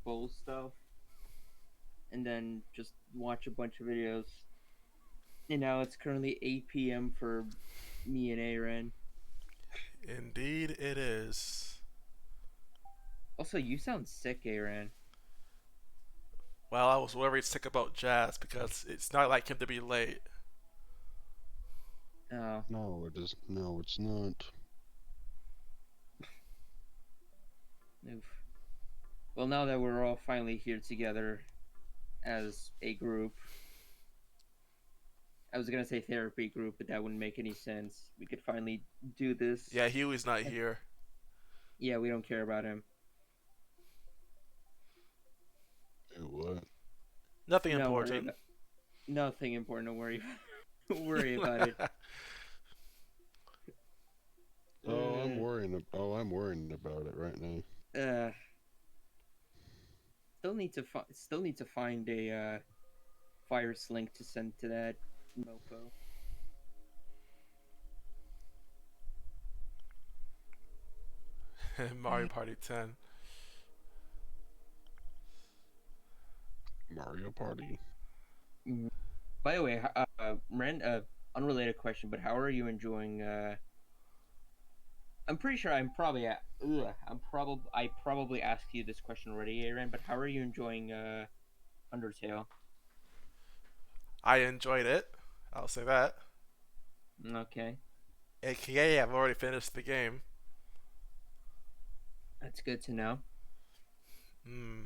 bowl stuff and then just watch a bunch of videos. And now it's currently 8 p.m. for me and Aaron. Indeed, it is. Also, you sound sick, Aaron. Well, I was worried sick about Jazz because it's not like him to be late. Oh, No, it is. No, it's not. oof. Well, now that we're all finally here together as a group, I was gonna say therapy group, but that wouldn't make any sense. We could finally do this. Yeah, Huey's not here. Yeah, we don't care about him. What? Nothing No worry important. about nothing important. Don't worry. Don't worry about it. Oh, I'm Uh, worrying. I'm worrying about it right now. uh, still need to find a virus link to send to that mofo. Mario Party 10. Mario Party. Mm. By the way, unrelated question, but how are you enjoying? I'm pretty sure I probably asked you this question already, Aaron. But how are you enjoying Undertale? I enjoyed it. I'll say that. Okay, AKA, I've already finished the game. that's good to know. Hmm.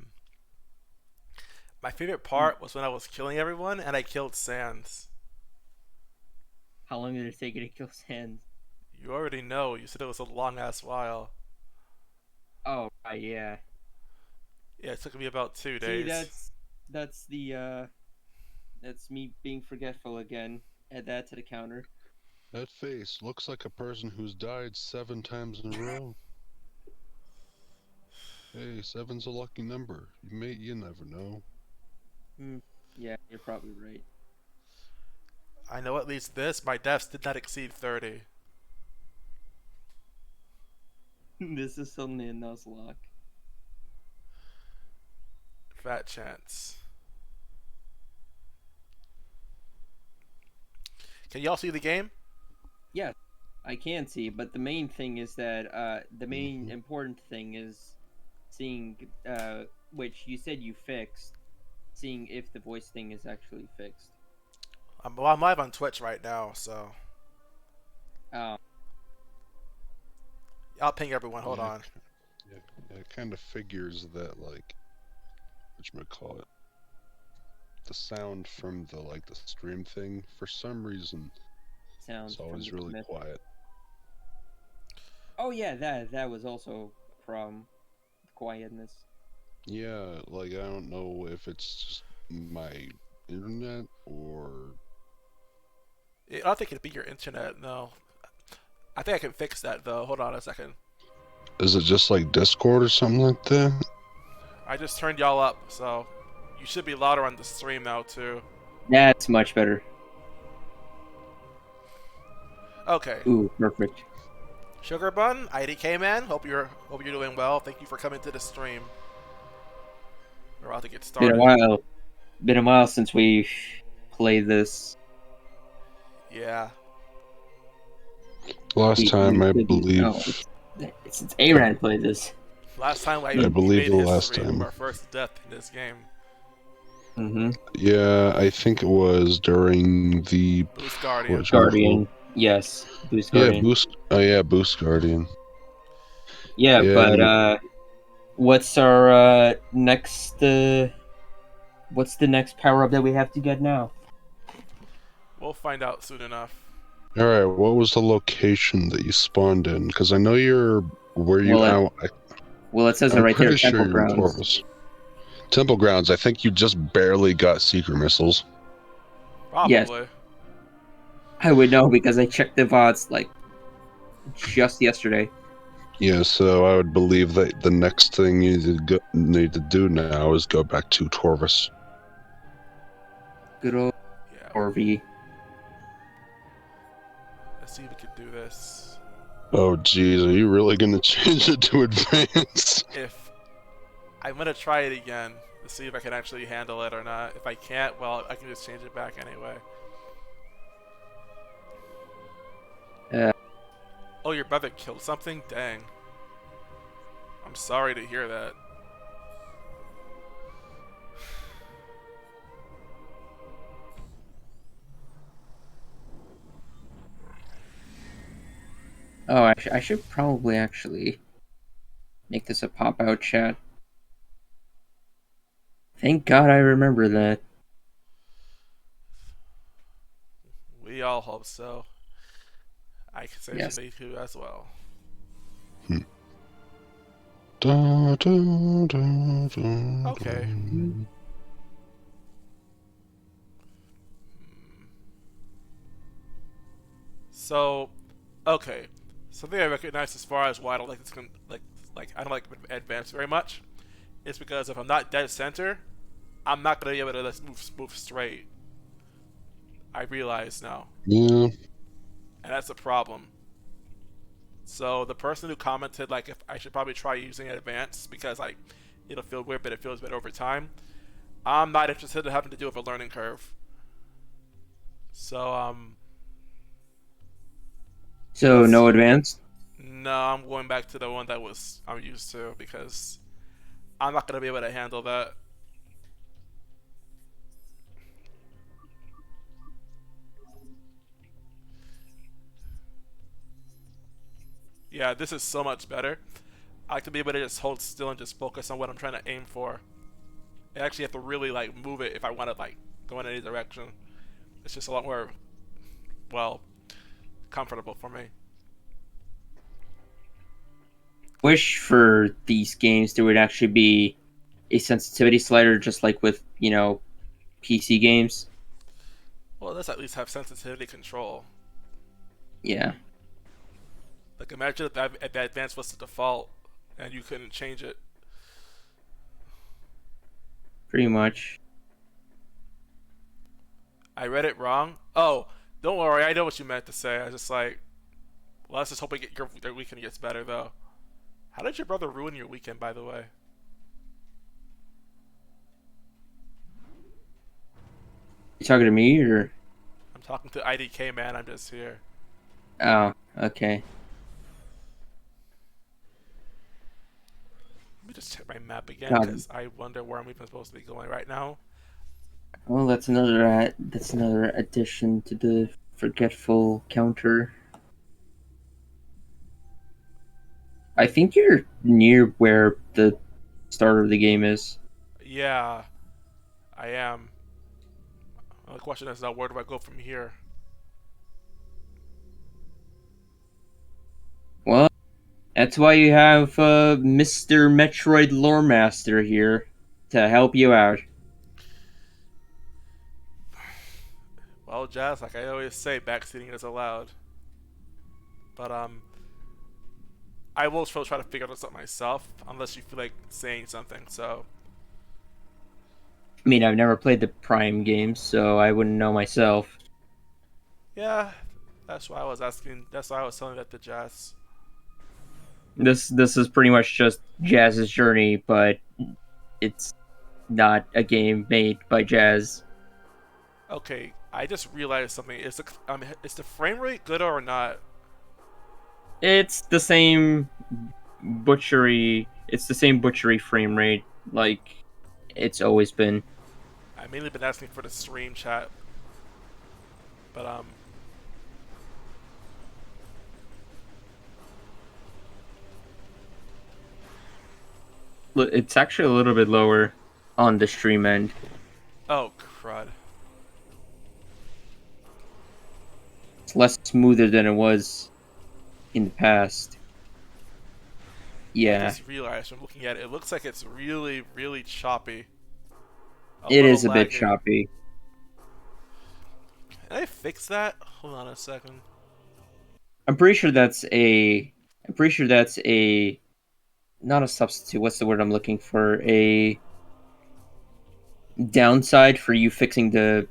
My favorite Mm. part was when I was killing everyone and I killed Sans. How long did it take you to kill Sans? You already know. You said it was a long ass while. Oh, right, yeah. Yeah, it took me about two See, days. that's the that's me being forgetful again. Add that to the counter. That face looks like a person who's died 7 times in a row. Hey, seven's a lucky number. You never know. Mm, yeah, you're probably right. I know at least this. My deaths did not exceed 30. This is suddenly a Nuzlocke. Fat chance. Can y'all see the game? Yes, I can see, but the main thing is that the main Hmm. important thing is seeing which you said you fixed, seeing if the voice thing is actually fixed. I'm live on Twitch right now, so Oh, I'll ping everyone. Hold Yeah, on. yeah, yeah, it kind of figures that like whatchamacallit, the sound from the stream thing for some reason it's sounds from always the really Smith. quiet. Oh yeah, that was also a problem. The quietness. Yeah, like I don't know if it's just my internet or I don't think it'd be your internet. No, I think I can fix that though. Hold on a second. is it just like Discord or something like that? I just turned y'all up, so you should be louder on the stream now too. That's much better. Okay. Ooh, perfect. Sugar Bun, IDK man, hope you're doing well. Thank you for coming to the stream. We're about to get Been a started. while. Been a while since we played this. Yeah. Last time I No, believe it's since I, Aaron played this. Last time I we believe made the last history with time. our first death in this game. Mm-hmm. Yeah, I think it was during the Boost Guardian. whatchamacallit. Guardian, yes, Boost Yeah, Guardian. Boost. Oh yeah, Boost Guardian. Yeah, Yeah, but and what's our next? What's the next power up that we have to get now? We'll find out soon enough. all right. What was the location that you spawned in? Because I know you're where you. Well, it says it I'm right there, pretty sure Temple you're in Grounds. Torvus. Temple Grounds. I think you just barely got secret missiles. Yes, Probably. I would know because I checked the VODs like just yesterday. Yeah, so I would believe that the next thing need to do now is go back to Torvus. Good old Yeah. Orvie. Let's see if we can do this. Oh, geez, are you really gonna change it to advance? If I'm gonna try it again to see if I can actually handle it or not. If I can't, well, I can just change it back anyway. Uh, Oh, your brother killed something? Dang. I'm sorry to hear that. oh, I should probably actually make this a pop-out chat. Thank God I remember that. We all hope so. I can say Yes. me too as well. Hmm. Da, da, da, da, Okay. da. So, okay. Something I recognize as far as why I don't like this, like I don't like advance very much, is because if I'm not dead center, I'm not gonna be able to just move straight. I realize now, Yeah. and that's a problem. So the person who commented like if I should probably try using advance because like it'll feel weird, but it feels better over time. I'm not interested in having to deal with a learning curve. So So let's. no advanced. No, I'm going back to the one that was I'm used to because I'm not gonna be able to handle that. Yeah, this is so much better. I like to be able to just hold still and just focus on what I'm trying to aim for. I actually have to really like move it if I want to like go in any direction. It's just a lot more well comfortable for me. Wish for these games there would actually be a sensitivity slider, just like with PC games. Well, let's at least have sensitivity control. Yeah, Like imagine if that advance was the default and you couldn't change it. pretty much. I read it wrong. Oh, don't worry, I know what you meant to say. I was just like, well, let's just hope your weekend gets better though. How did your brother ruin your weekend, by the way? You talking to me or? I'm talking to IDK man. I'm just here. Oh, okay. Let me just check my map again God. because I wonder where I'm even supposed to be going right now. Well, that's another addition to the forgetful counter. I think you're near where the start of the game is. Yeah, I am. The question is now, where do I go from here? Well, that's why you have Mr. Metroid Lore Master here to help you out. Well, Jazz, like I always say, backseating is allowed. But I will still try to figure this out myself, unless you feel like saying something. So I mean, I've never played the Prime games, so I wouldn't know myself. yeah, that's why I was asking. That's why I was telling that to Jazz. This is pretty much just Jazz's journey, but it's not a game made by Jazz. Okay, I just realized something. Is the frame rate good or not? It's the same butchery. It's the same butchery frame rate like it's always been. I mainly been asking for the stream chat, but It's actually a little bit lower on the stream end. oh crud. It's less smoother than it was in the past. I Yeah, just realized from looking at it, it looks like it's really, really choppy. A it little is a bit laggy. choppy. Can I fix that? Hold on a second. I'm pretty sure that's a. I'm pretty sure that's a. Not a substitute. What's the word I'm looking for? A downside for you fixing the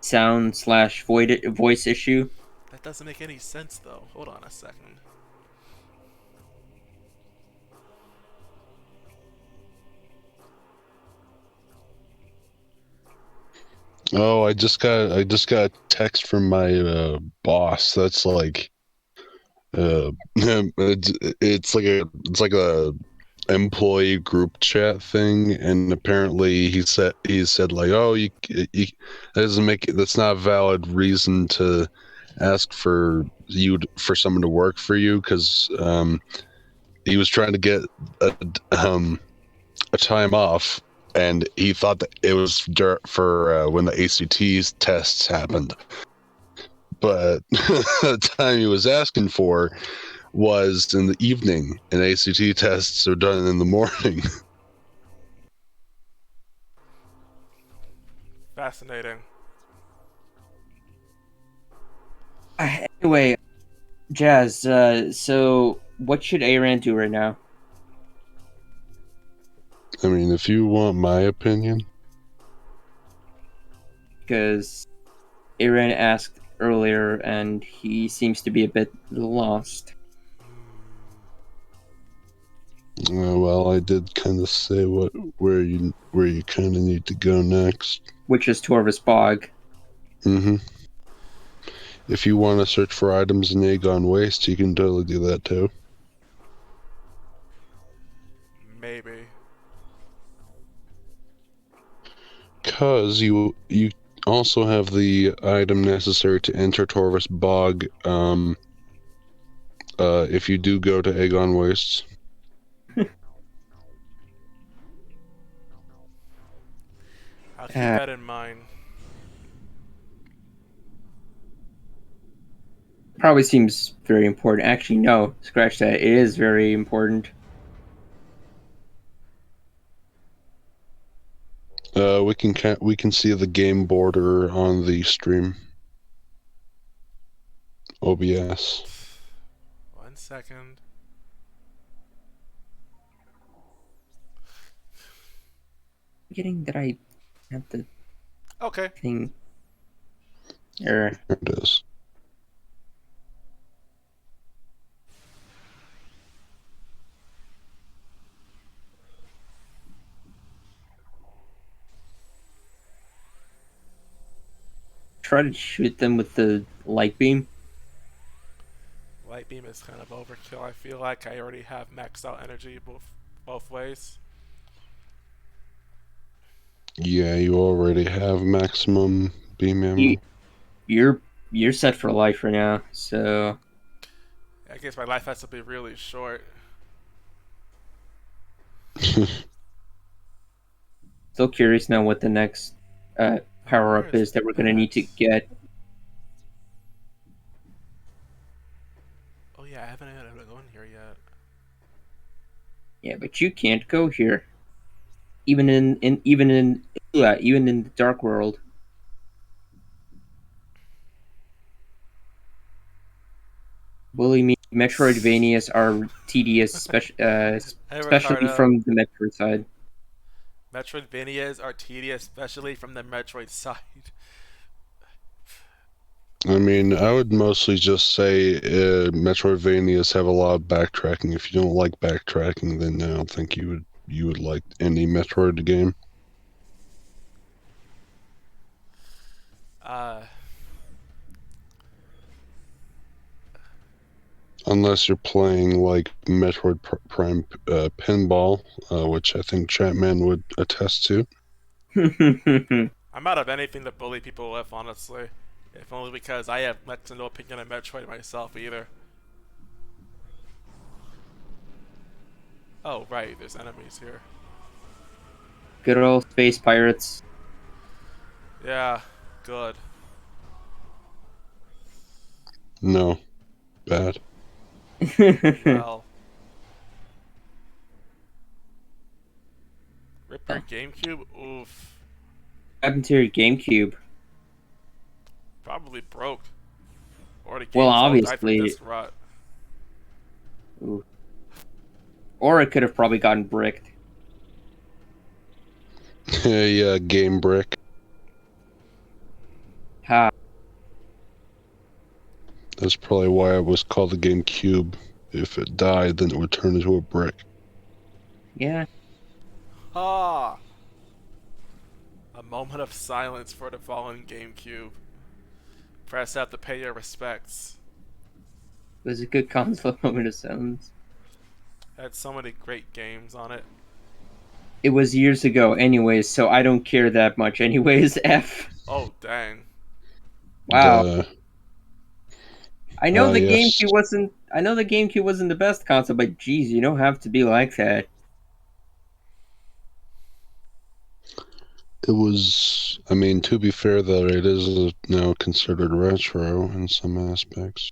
sound slash void voice issue. That doesn't make any sense though. Hold on a second. Oh, I just got a text from my boss. That's like it's like a employee group chat thing, and apparently he said like, oh, you that doesn't make that's not a valid reason to ask for someone to work for you, because he was trying to get a um a time off, and he thought that it was for when the ACTs tests happened, but the time he was asking for was in the evening, and ACT tests are done in the morning. Fascinating. Anyway, Jazz. So what should Aaron do right now? I mean, if you want my opinion, Because Aaron asked earlier, and he seems to be a bit lost. well, I did kind of say where you kind of need to go next. Which is Torvis Bog. Mm-hmm. If you want to search for items in Aegon Waste, you can totally do that too. Maybe. Cause you also have the item necessary to enter Torvis Bog. If you do go to Aegon Wastes. I'll keep Uh, that in mind. Probably seems very important. Actually, no, scratch that. It is very important. We can see the game border on the stream. OBS. 1 second. Getting that I have the Okay. thing. Or There it is. try to shoot them with the light beam. Light beam is kind of overkill. I feel like I already have maxed out energy both ways. Yeah, you already have maximum beam You, ammo. you're set for life right now. So I guess my life has to be really short. still curious now what the next power Where up is is that we're gonna need to Max? get. Oh yeah, I haven't been able to go in here yet. Yeah, but you can't go here. Even in the dark world. Believe me, Metroidvanias are tedious, Hey especially Ricardo. from the Metroid side. Metroidvanias are tedious, especially from the Metroid side. I mean, I would mostly just say Metroidvanias have a lot of backtracking. If you don't like backtracking, then I don't think you would like any Metroid game. Uh, Unless you're playing like Metroid Prime Pinball, which I think Chatman would attest to. I'm out of anything to bully people with, honestly. If only because I have much to no opinion on Metroid myself either. Oh, right, there's enemies here. Good old space pirates. Yeah, good. No, bad. Well, rip your GameCube? Oof. Happened to your GameCube? Probably broke. Or the Well, game's all died from obviously, disk rot. ooh. Or it could have probably gotten bricked. Yeah, Game Brick. Ha. That's probably why it was called the GameCube. If it died, then it would turn into a brick. Yeah. Ah! A moment of silence for the fallen GameCube. Press F to pay your respects. It was a good console moment of silence. Had so many great games on it. It was years ago, anyways, so I don't care that much, anyways. F. Oh dang. Wow. The I know the yes, GameCube wasn't. I know the GameCube wasn't the best console, but geez, you don't have to be like that. it was. I mean, to be fair, though, it is now considered retro in some aspects.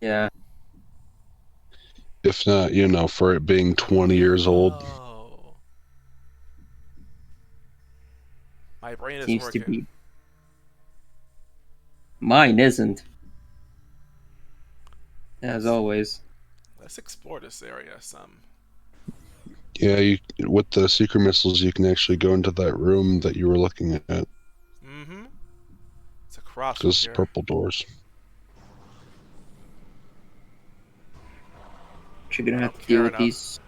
Yeah. If not, for it being 20 years old. Oh. My brain is Seems to working. be. Mine isn't, as Let's, always. let's explore this area some. Yeah, with the secret missiles, you can actually go into that room that you were looking at. Mm-hmm. It's across from Those here. purple doors. You're gonna I have don't to deal care with enough. these.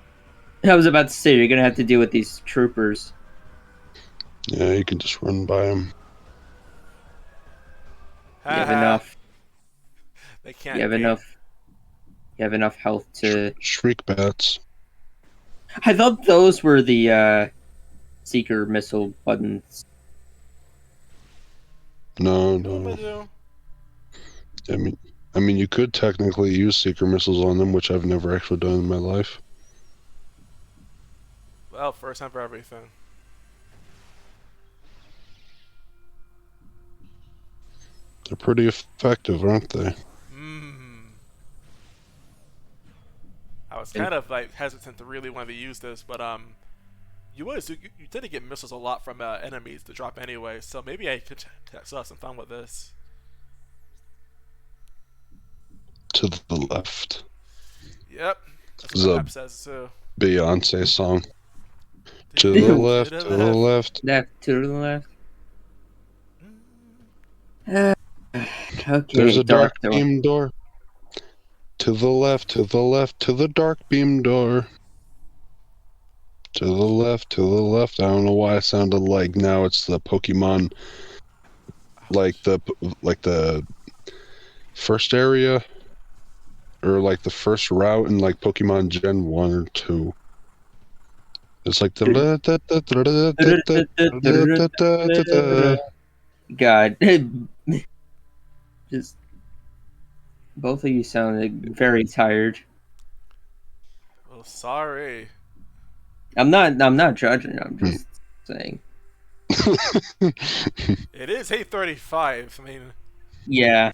I was about to say you're gonna have to deal with these troopers. Yeah, you can just run by them. You have Haha. enough. They You can't have gain. enough. You have enough health to. Shriek bats. I thought those were the seeker missile buttons. No, no. Boom-a-doo. I mean, you could technically use seeker missiles on them, which I've never actually done in my life. Well, first time for everything. They're pretty effective, aren't they? Mmm. I was kind of like hesitant to really want to use this, but you tend to get missiles a lot from enemies to drop anyway, so maybe I could still have some fun with this. To the left. Yep, that's what This is the a map says too. Beyonce song. To the To left, To to the the left. left. left, to the left. There's Okay, a dark dark door. beam door. To the left, to the left, to the dark beam door. To the left, to the left. I don't know why it sounded like now it's the Pokemon, like the first area, or like the first route in like Pokemon Gen 1 or 2. It's like the God, just both of you sounded very tired. Oh, sorry. I'm not. I'm not judging. I'm just saying. It is 8:35. I mean, Yeah,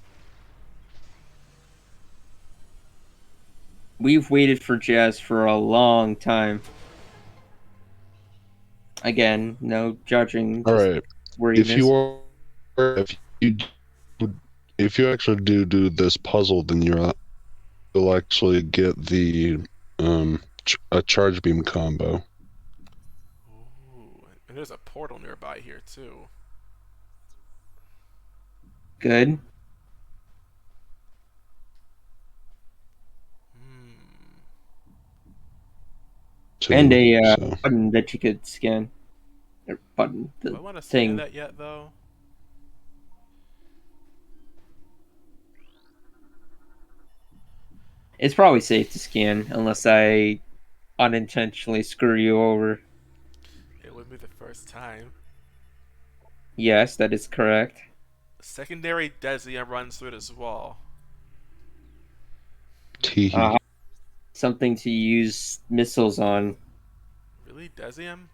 we've waited for Jazz for a long time. Again, no judging, All just right. If worriedness. you are, if you actually do this puzzle, then you'll actually get the a charge beam combo. ooh, and there's a portal nearby here too. Good. Hmm. And Too. a So button that you could scan. Or button, Do I the want to scan thing. that yet though? It's probably safe to scan unless I unintentionally screw you over. It would be the first time. Yes, that is correct. Secondary Desium runs through this wall. Uh, teehee. something to use missiles on. Really, Desium?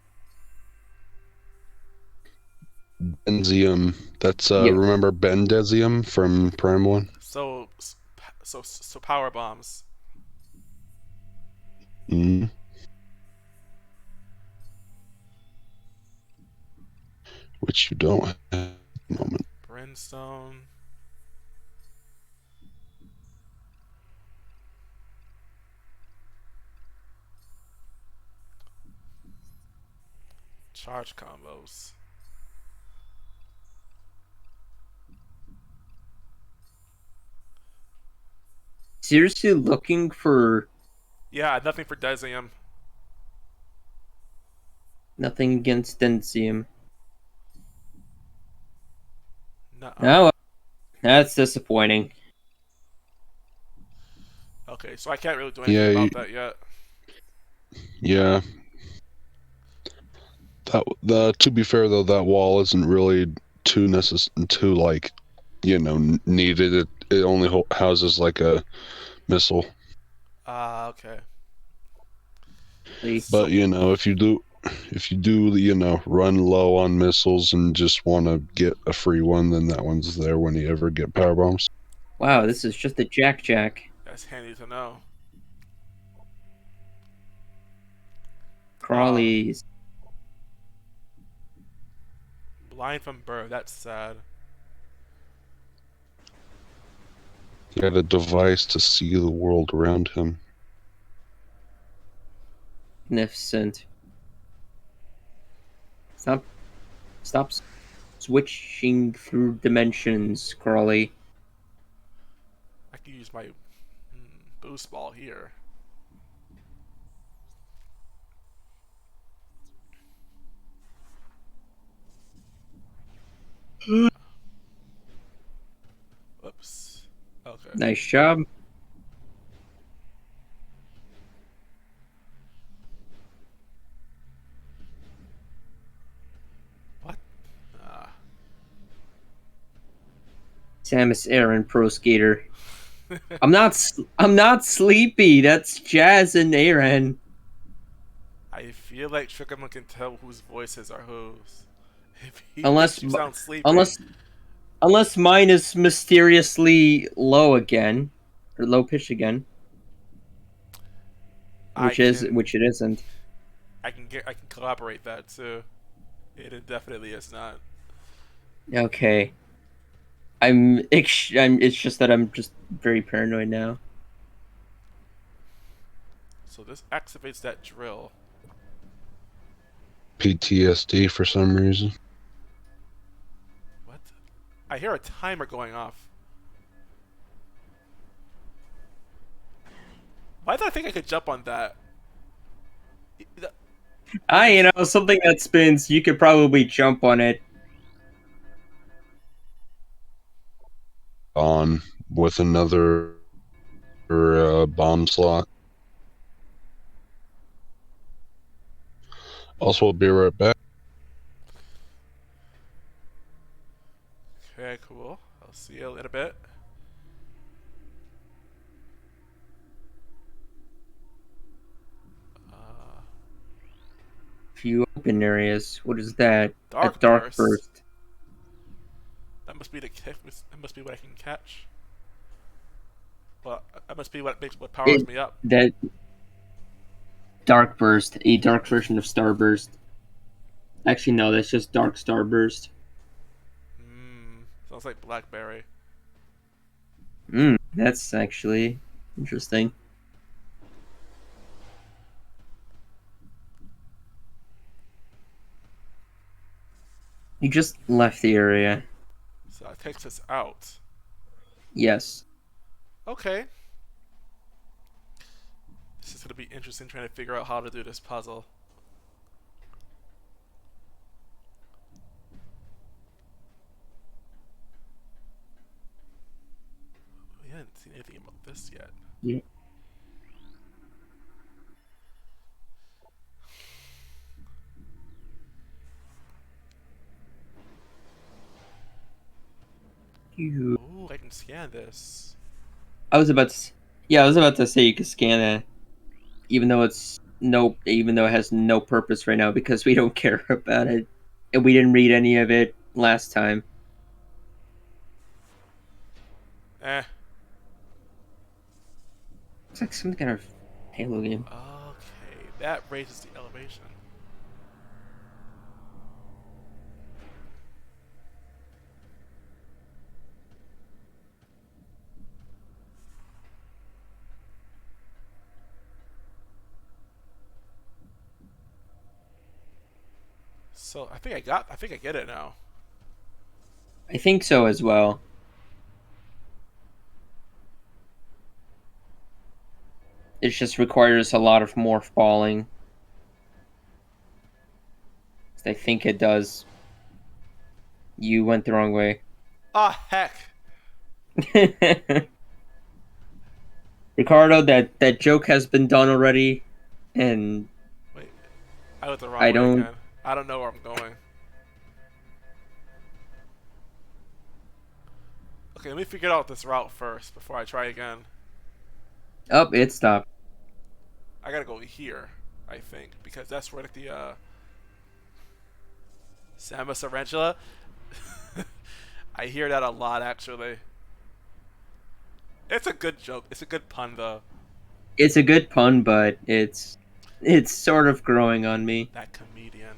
Benzium. That's Yeah, remember Bendezium from Prime 1? So power bombs. Mm. Which you don't have at the moment. Brimstone. Charge combos. seriously looking for Yeah, nothing for Desium. nothing against Densium. Nuh-uh. No, that's disappointing. Okay, so I can't really do anything Yeah, about that yet. yeah. That the to be fair though, that wall isn't really too like, needed. It only houses like a missile. Ah, okay. But So, if you do, run low on missiles and just want to get a free one, then that one's there when you ever get power bombs. Wow, that's this is just a Jack. that's handy to know. Ah, Crawlies. blind from birth. That's sad. He had a device to see the world around him. Magnificent. Stop, stop switching through dimensions, Crawley. I can use my boost ball here. Whoops. Okay. Nice job. What? Ah. Samus Aran Pro Skater. I'm not sleepy. That's Jazz and Aaron. I feel like Trickerman can tell whose voices are whose. If he Unless makes you sound sleepy, unless unless mine is mysteriously low again, or low pitch again, I can which it isn't. I can collaborate that too. It definitely is not. Okay. It's just that I'm just very paranoid now. So this activates that drill. PTSD for some reason. What? I hear a timer going off. Why did I think I could jump on that? Something that spins, you could probably jump on it. On with another bomb slot. Also, we'll be right back. Okay, cool. I'll see you in a bit. Uh, Few open areas. What is that? A Dark dark burst. burst. That must be that must be what I can catch. Well, that must be what powers It me up. that dark burst, a dark version of starburst. Actually, no, that's just dark starburst. Sounds like blackberry. That's actually interesting. You just left the area. So that takes us out. Yes. Okay. This is gonna be interesting trying to figure out how to do this puzzle. We haven't seen anything about this yet. Yeah. You. Ooh, I can scan this. I was about to. Yeah, I was about to say you could scan it, even though it has no purpose right now because we don't care about it, and we didn't read any of it last time. Eh. It's like some kind of Halo game. Okay, that raises the elevation. So I think I get it now. I think so as well. It just requires a lot of more falling. I think it does. You went the wrong way. Oh heck! Ricardo, that joke has been done already, and Wait, I went the wrong I way don't. again. I don't know where I'm going. Okay, let me figure out this route first before I try again. Oh, it stopped. I gotta go here, I think, because that's where the Samus Tarantula. I hear that a lot, actually. It's a good joke. It's a good pun, though. It's a good pun, but it's sort of growing on me. That comedian.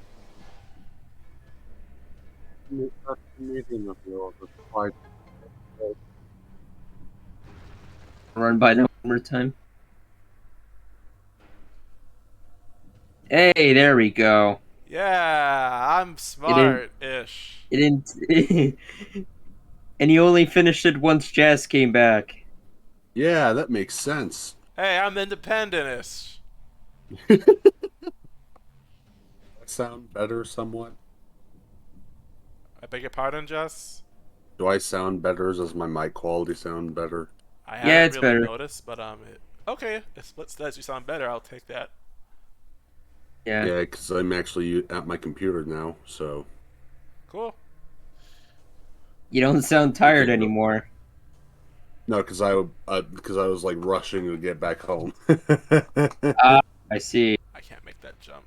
That comedian of yours is quite Run by them one more time. Hey, there we go. Yeah, I'm It didn't. smart-ish. It didn't. And he only finished it once Jazz came back. Yeah, that makes sense. Hey, I'm independent-ish. Sound better somewhat? I beg your pardon, Jess? Do I sound better? Does my mic quality sound better? I Yeah, haven't it's really better. noticed, but okay. If it lets you sound better, I'll take that. Yeah. Yeah, because I'm actually at my computer now, so Cool. You don't sound we tired can go. anymore. No, because I was like rushing to get back home. Ah, I see. I can't make that jump.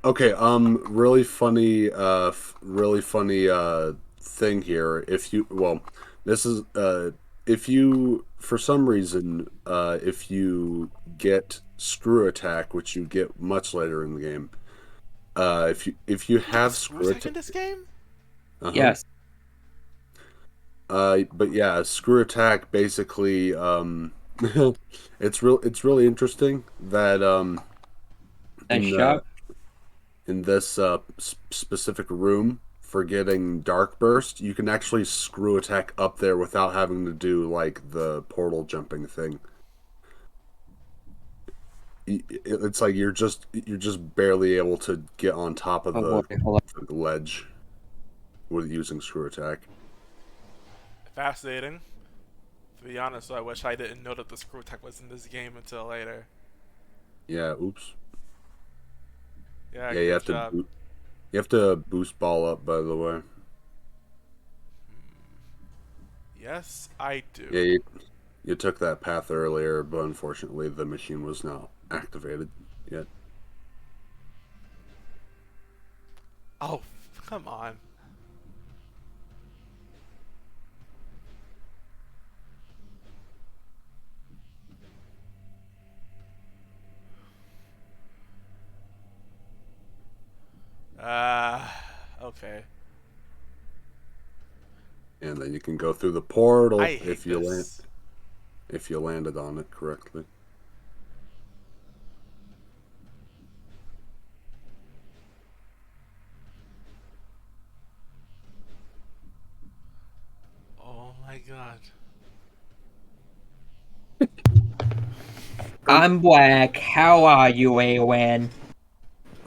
Okay, really funny thing here. This is if you for some reason if you get screw attack, which you get much later in the game, if you You get the have screw screw attack in attack, this game? uh-huh. Yes. But yeah, screw attack basically it's really interesting that Nice in shot. this specific room for getting dark burst, you can actually screw attack up there without having to do like the portal jumping thing. It's like you're just barely able to get on top of Oh boy, hold on. the ledge with using screw attack. Fascinating. To be honest, I wish I didn't know that the screw attack was in this game until later. Yeah, oops. Yeah, Yeah, good job. you have to boost ball up, by the way. Yes, I do. Yeah, you took that path earlier, but unfortunately the machine was not activated yet. Oh, come on. Okay. And then you can go through the portal I hate this. if you landed on it correctly. Oh my god. I'm Black. How are you, AON?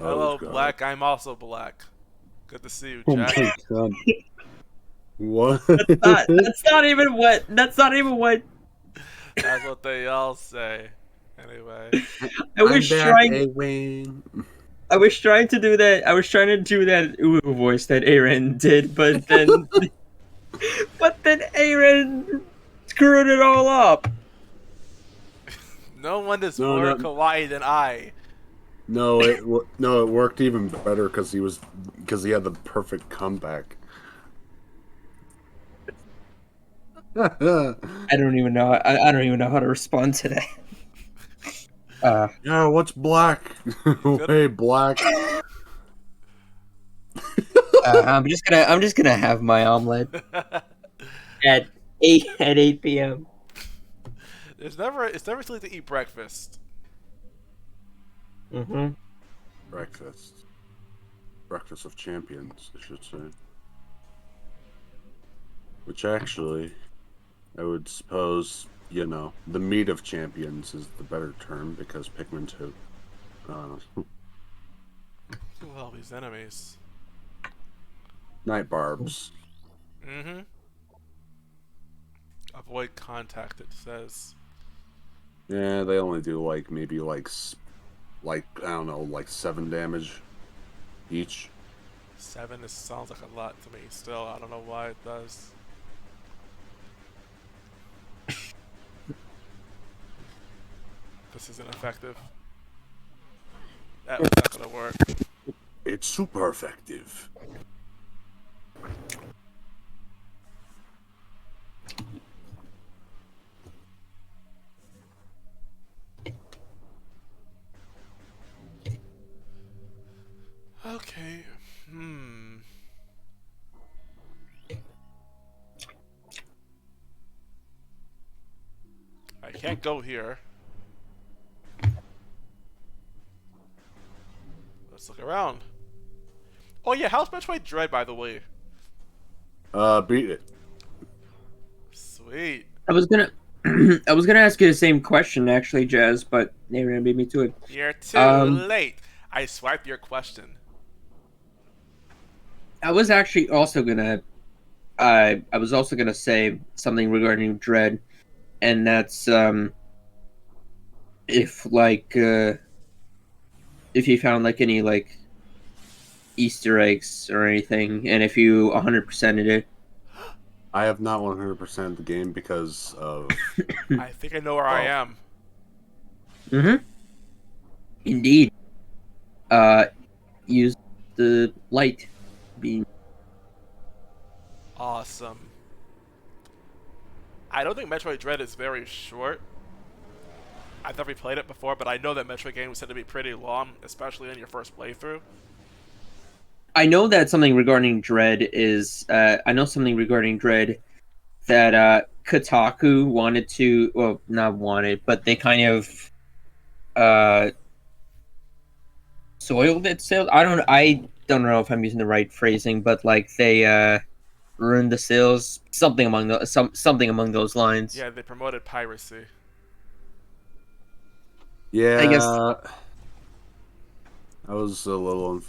Oh Hello, god. Black. I'm also Black. Good to see you, Oh Jack. my god. What? That's not even what. That's not even what. That's what they all say. Anyway. I I'm was back, trying. A-Wing. I was trying to do that. I was trying to do that ooh voice that Aaron did, but then, Aaron screwed it all up. No one is No, more no, kawaii than I. no, it worked even better because he had the perfect comeback. I don't even know. I don't even know how to respond to that. Yeah, what's black? Good. Hey, black. I'm just gonna have my omelet at 8 p.m. It's never too late to eat breakfast. Mm-hmm. Breakfast. Breakfast of champions, I should say. Which actually, I would suppose, the meat of champions is the better term because Pikmin 2. Who are all these enemies? Night Barbs. Mm-hmm. Avoid contact, it says. Yeah, they only do like maybe like I don't know, like 7 damage each. 7 is, sounds like a lot to me still. I don't know why it does. This isn't effective. That was not gonna work. It's super effective. Okay. Hmm. I can't go here. Let's look around. Oh yeah, how's Metroid Dread, by the way? Beat it. Sweet. I was gonna, I was gonna ask you the same question actually, Jazz, but they ran beat me to it. You're too Um, late. I swiped your question. I was actually also gonna, I was also gonna say something regarding Dread, and that's if like if you found like any like Easter eggs or anything, and if you 100%ed it. I have not 100% the game because of I think I know where I well, am. Mm-hmm. Indeed. Uh, use the light beam. Awesome. I don't think Metroid Dread is very short. I've never played it before, but I know that Metroid games tend to be pretty long, especially in your first playthrough. I know that something regarding Dread is. I know something regarding Dread that Kotaku wanted to. Well, not wanted, but they kind of uh soiled it. Sales. I don't. I don't know if I'm using the right phrasing, but like they ruined the sales. Something among something among those lines. Yeah, they promoted piracy. I guess. yeah, that was a little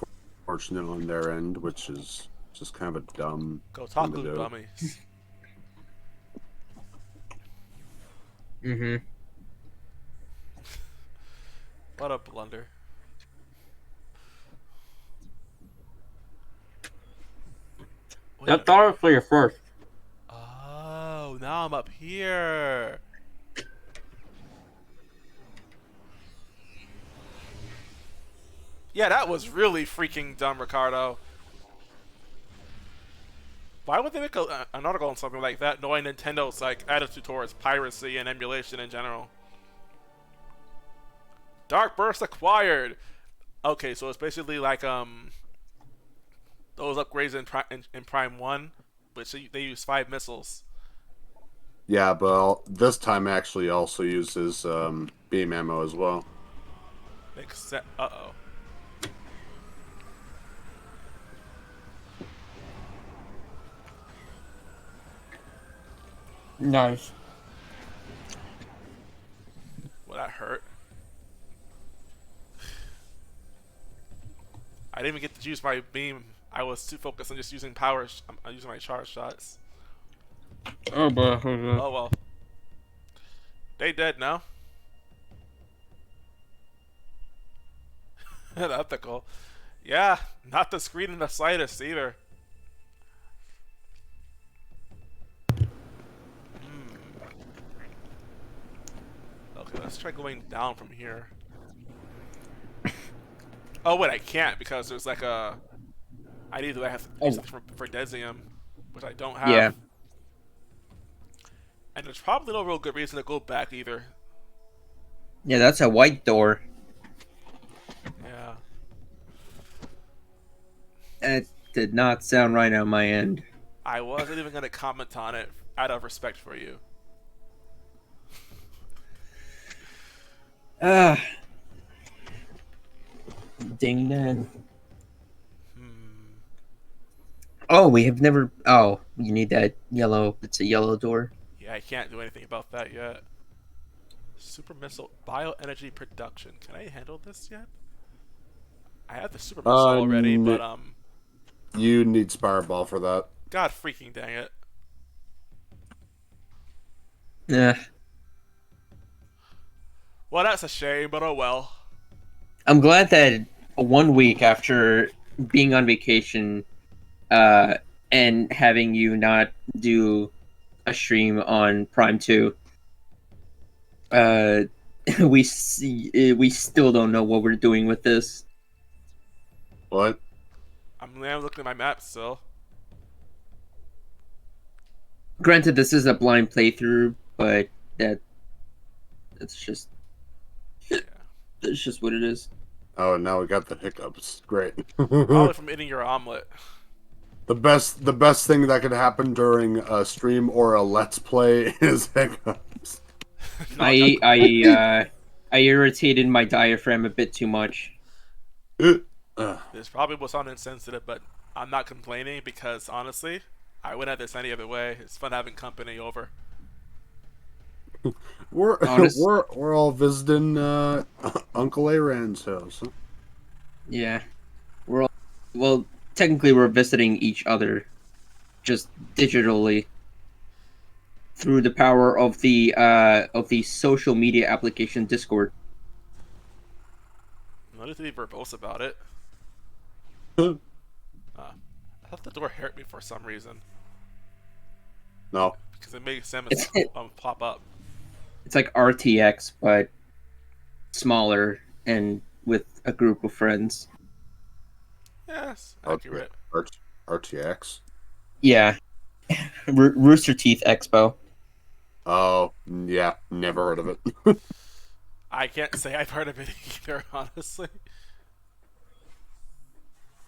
unfortunate on their end, which is just kind of a dumb thing to Kotaku do. dummies. Mm-hmm. What a blunder. Wait a That's minute. honestly a first. Oh, now I'm up here. Yeah, that was really freaking dumb, Ricardo. Why would they make an article on something like that, knowing Nintendo's like attitude towards piracy and emulation in general? Dark Burst acquired. Okay, so it's basically like those upgrades in Prime One, but they use 5 missiles. Yeah, but this time actually also uses beam ammo as well. Makes sense. Uh oh. Nice. Well, that hurt. I didn't even get to use my beam. I was too focused on just using power. I'm using my charge shots. Oh, but Oh well. They dead now. Ethical. Yeah, not the screen in the slightest either. Hmm. Okay, let's try going down from here. Oh wait, I can't because there's like a. I need to have to use oh, something for Desium, which I don't have. yeah, And there's probably no real good reason to go back either. yeah. That's a white door. Yeah. That did not sound right on my end. I wasn't even gonna comment on it out of respect for you. Ah, ding that. Hmm. Oh, we have never. Oh, you need that yellow. It's a yellow door. Yeah, I can't do anything about that yet. Super missile bioenergy production. Can I handle this yet? I have the super missile already, but You need Spireball for that. god freaking dang it. Yeah, Well, that's a shame, but oh well. I'm glad that 1 week after being on vacation, and having you not do a stream on Prime 2, uh, we still don't know what we're doing with this. What? I'm looking at my map still. Granted, this is a blind playthrough, but that that's just Yeah. that's just what it is. Oh, now we got the hiccups. Great. Probably from eating your omelet. The best thing that could happen during a stream or a let's play is hiccups. No, Chuck. I irritated my diaphragm a bit too much. This probably was sound insensitive, but I'm not complaining because honestly, I wouldn't have this any other way. It's fun having company over. We're Honest, we're all visiting Uncle Aaron's house. Huh? yeah, we're all, well, technically we're visiting each other, just digitally through the power of the social media application Discord. No need to be verbose about it. I thought the door hurt me for some reason No. because it made Samus It's pop up. it's like RTX but smaller and with a group of friends. Yes, accurate. RTX. Yeah, Rooster Teeth Expo. Oh, yeah. Never heard of it. I can't say I've heard of it either, honestly.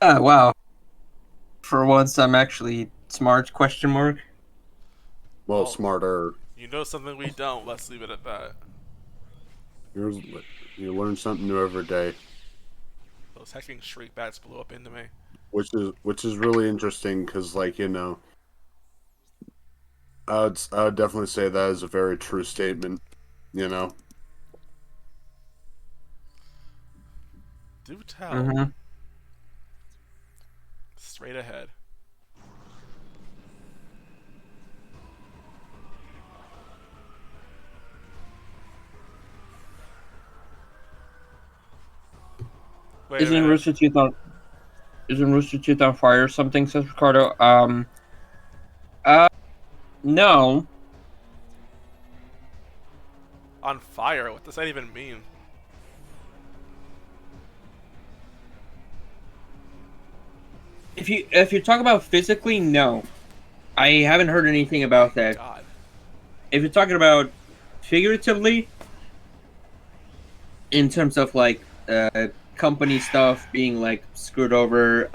Oh wow! For once, I'm actually smart? Question mark. Well, Well, smarter. you know something we don't. Let's leave it at that. Here's, you learn something new every day, Those hecking shriek bats blew up into me. which is really interesting because, like, I would definitely say that is a very true statement. You know. Do tell. Mm-hmm. Straight ahead. Wait a Isn't minute. Rooster Teeth on? Isn't Rooster Teeth on fire or something? Says Ricardo. Uh, no. On fire? What does that even mean? If you talk about physically, no. I haven't heard anything about that. God. If you're talking about figuratively, in terms of like company stuff being like screwed over,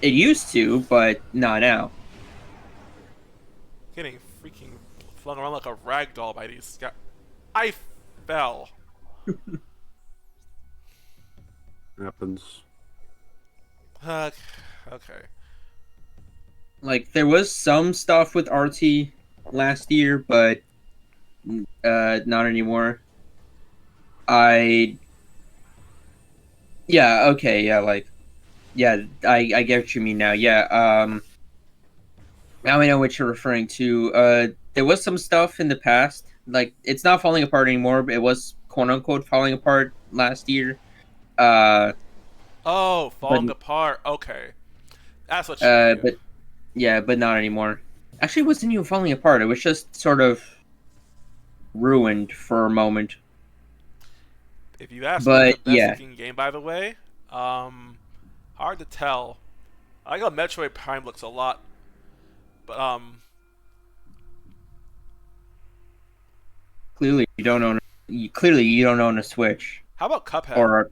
it used to, but not now. Getting freaking flung around like a rag doll by these guys. I fell. Happens. Okay. Like there was some stuff with RT last year, but not anymore. I yeah, okay, yeah, like yeah, I get what you mean now. Yeah, now I know what you're referring to. There was some stuff in the past, like it's not falling apart anymore, but it was quote unquote falling apart last year. Uh, Oh, but falling apart. Okay. That's what you mean. but yeah, but not anymore. Actually, it wasn't even falling apart. It was just sort of ruined for a moment. If you ask me what's the But best yeah, looking game, by the way, hard to tell. I think Metroid Prime looks a lot, but clearly you don't own. Clearly you don't own a Switch. how about Cuphead? Or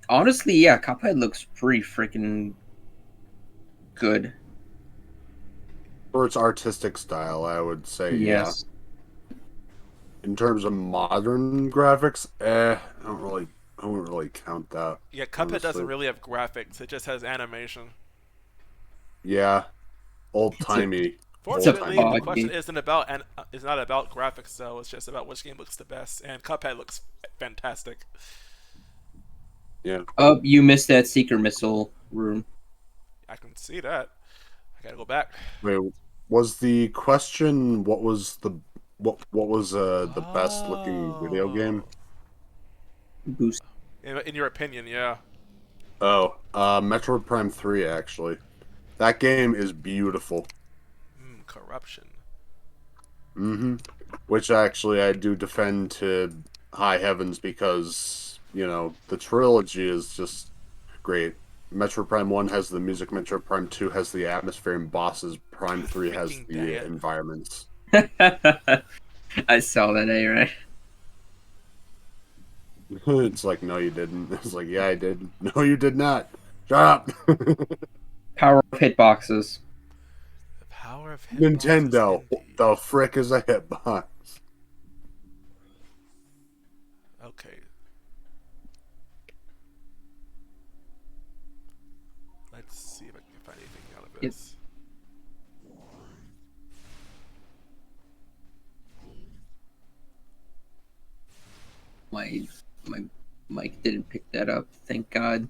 honestly, yeah, Cuphead looks pretty freaking good. For its artistic style, I would say, yeah. Yes. In terms of modern graphics, I wouldn't really count that. Yeah, Cuphead Honestly. doesn't really have graphics; it just has animation. Yeah, old It's a timey. it's a Fortunately, the question buggy. isn't about and is not about graphics though. It's just about which game looks the best, and Cuphead looks fantastic. Yeah. Oh, you missed that seeker missile room. I can see that. I gotta go back. Wait, Was the question what was the best looking video game? Oh. Boost. In your opinion, yeah. Oh, Metroid Prime 3 actually. That game is beautiful. Corruption. Mm-hmm. Which actually I do defend to high heavens because, the trilogy is just great. Metroid Prime 1 has the music, Metroid Prime 2 has the atmosphere and bosses, Prime God 3 has freaking dang the it. environments. I saw that, right? It's like, no, you didn't. It's like, yeah, I did. No, you did not. Shut up. Power of hitboxes. The power of hitboxes Nintendo, what indeed. the frick is a hitbox? Okay. Let's see if I can find anything out of Yep. this. My my mic didn't pick that up. Thank God.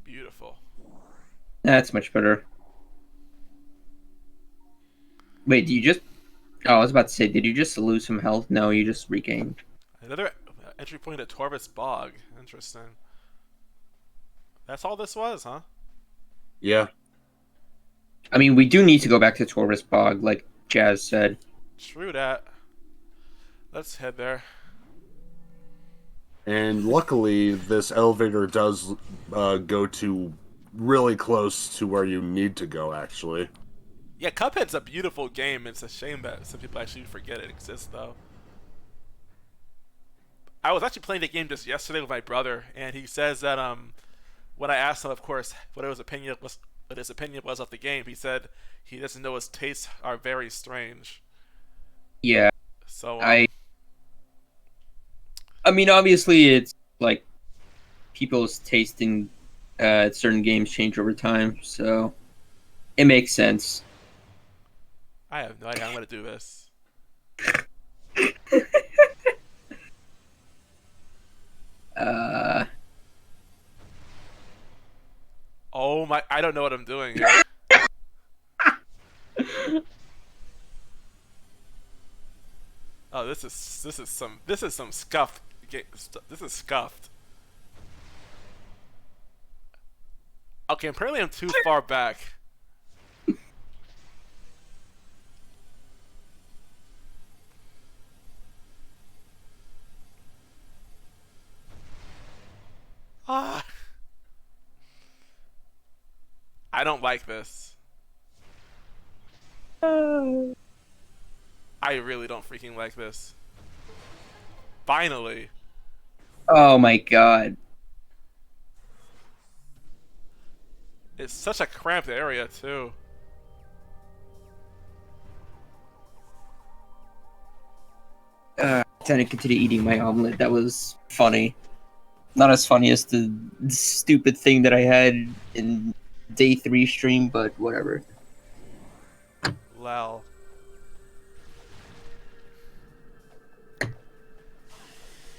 Beautiful. That's much better. Wait, do you just? Oh, I was about to say, did you just lose some health? No, you just regained. Another entry point at Torvis Bog. Interesting. That's all this was, huh? Yeah. I mean, we do need to go back to Torvis Bog, like Jazz said. True that. Let's head there. And luckily, this elevator does go to really close to where you need to go, actually. Yeah, Cuphead's a beautiful game. It's a shame that some people actually forget it exists, though. I was actually playing the game just yesterday with my brother, and he says that when I asked him, of course, what his opinion was of the game, he said he doesn't know his tastes are very strange. Yeah, So I. I mean, obviously, it's like people's taste in certain games change over time, so it makes sense. I have no idea how I'm gonna do this. Uh, Oh my! I don't know what I'm doing here. Oh, this is some scuffed. This is scuffed. Okay, apparently I'm too far back. Ah, I don't like this. I really don't freaking like this. Finally. oh my God. It's such a cramped area, too. Trying to continue eating my omelet. That was funny. Not as funny as the stupid thing that I had in day 3 stream, but whatever. Lol.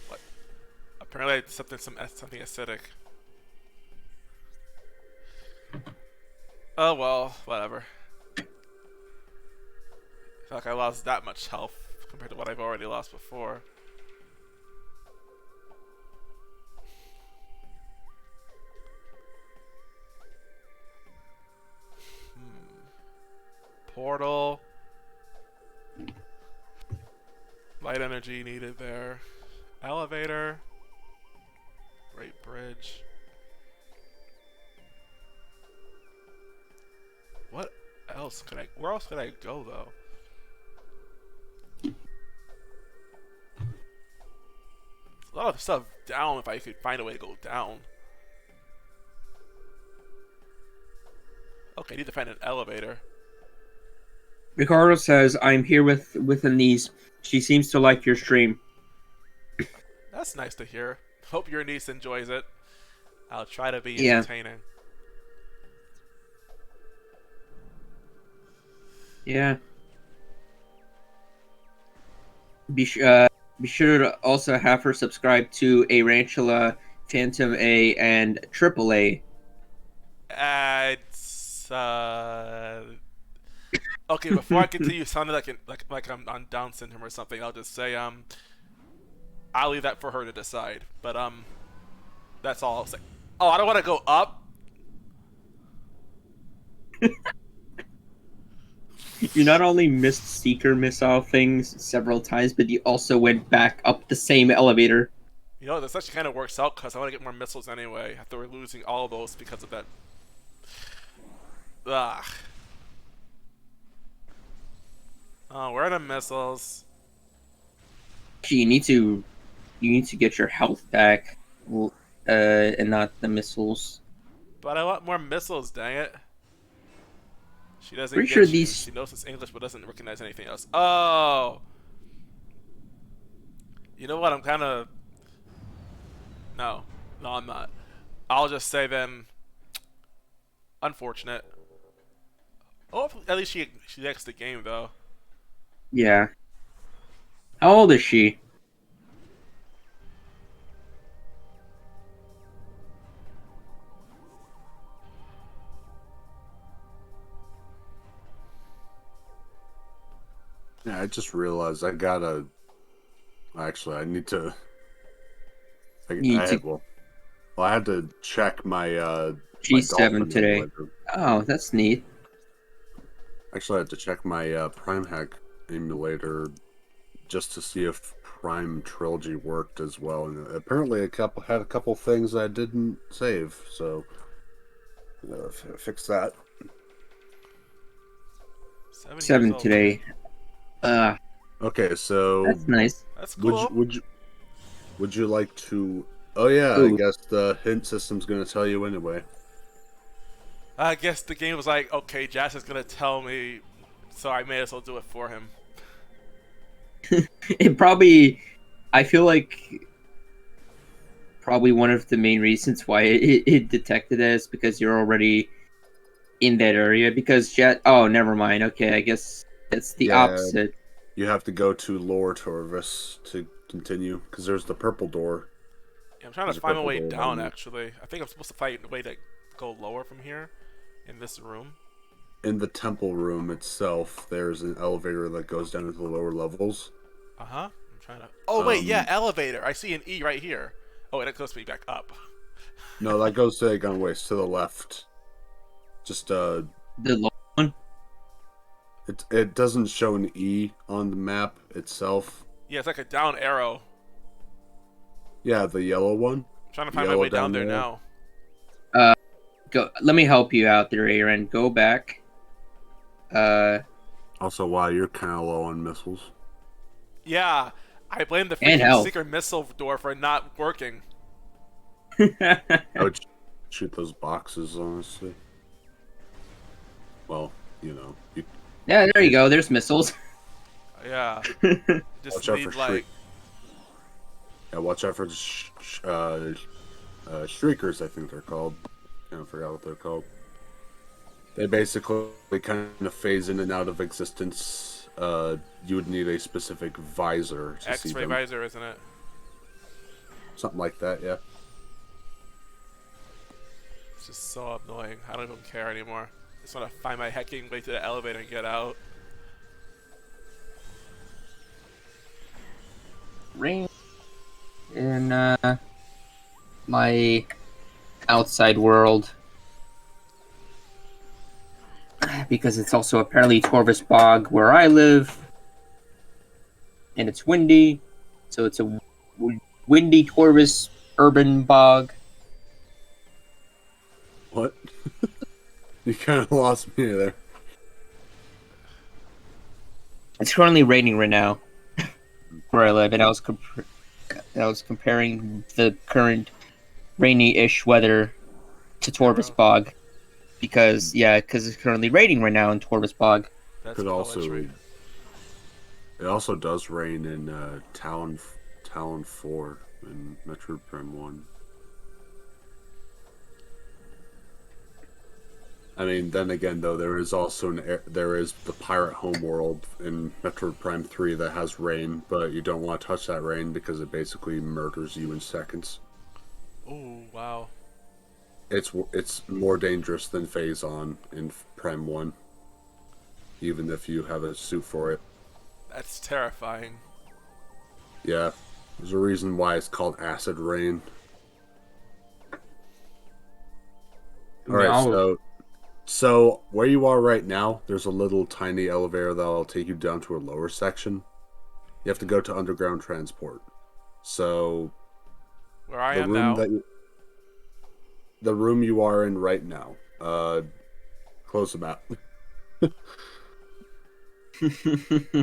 What? Apparently it's something acidic. Oh well, whatever. I feel like I lost that much health compared to what I've already lost before. Portal. Light energy needed there. Elevator. Great bridge. What else could I... Where else could I go, though? A lot of stuff down if I could find a way to go down. Okay, I need to find an elevator. Ricardo says, I'm here with a niece. She seems to like your stream. That's nice to hear. Hope your niece enjoys it. I'll try to be Yeah. entertaining. Yeah. Be sure to also have her subscribe to a Rantula Phantom A, and Triple A. It's okay. Before I continue sounding like I'm on Down syndrome or something, I'll just say I'll leave that for her to decide. But that's all I'll say. Oh, I don't want to go up. You not only missed Seeker missile things several times, but you also went back up the same elevator. You know, this actually kind of works out because I want to get more missiles anyway. After we're losing all of those because of that. Ugh. Oh, where are the missiles? Gee, you need to get your health back, and not the missiles. But I want more missiles, dang it. She doesn't Pretty get sure you. these. She knows it's English but doesn't recognize anything else. Oh! You know what? I'm kind of... No. No, I'm not. I'll just say then... Unfortunate. Oh, at least she likes the game, though. Yeah. How old is she? Yeah, I just realized I gotta. Actually, I need to. Well, I had to check my my G7 Dolphin today. emulator. Oh, that's neat. Actually, I had to check my Prime Hack emulator just to see if Prime Trilogy worked as well. And apparently, had a couple things I didn't save, so fix that. 7 old. today. Okay, so That's nice. That's cool. Would you like to? Oh yeah, I Ooh. guess the hint system's gonna tell you anyway. I guess the game was like, okay, Jazz is gonna tell me, so I may as well do it for him. It probably. I feel like probably one of the main reasons why it detected it is because you're already in that area. Because Jet. Oh, never mind. Okay, I guess it's the opposite. You have to go to Lower Torvis to continue because there's the purple door. Yeah, I'm trying to find my way down, actually. I think I'm supposed to find a way to go lower from here in this room. In the temple room itself, there's an elevator that goes down to the lower levels. Uh-huh. I'm trying to... Oh, wait, yeah, elevator. I see an E right here. Oh, and it goes me back up. No, that goes to Gunways to the left. Just, The low one? It doesn't show an E on the map itself. Yeah, it's like a down arrow. Yeah, the yellow one. I'm trying to find my way down there now. Go. Let me help you out there, Aaron. Go back. Also, why you're kind of low on missiles. Yeah, I blame the freaking secret missile door for not working. I would shoot those boxes, honestly. Well, you know. Yeah, there you go. There's missiles. Yeah. Just watch need, out for like... Yeah, watch out for shriekers, I think they're called. I forgot what they're called. They basically kind of phase in and out of existence. You would need a specific visor to see them. X-ray visor, isn't it? Something like that, yeah. It's just so annoying. I don't even care anymore. I just want to find my hecking way to the elevator and get out. Ring in my outside world, because it's also apparently Torvis Bog where I live, and it's windy, so it's a windy Torvis urban bog. What? You kind of lost me there. It's currently raining right now where I live, and I was comparing the current rainy-ish weather to Torvis Bog, because it's currently raining right now in Torvis Bog. That's It poetry. also does rain in Talon 4 in Metroid Prime 1. I mean, then again, though, there is also there is the pirate homeworld in Metroid Prime 3 that has rain, but you don't want to touch that rain because it basically murders you in seconds. Ooh, Wow. It's more dangerous than Phazon in Prime 1, even if you have a suit for it. That's terrifying. Yeah, there's a reason why it's called Acid Rain. All right, No. so where you are right now, there's a little tiny elevator that'll take you down to a lower section. You have to go to underground transport. So Where I the am room now. that the room you are in right now, close the map.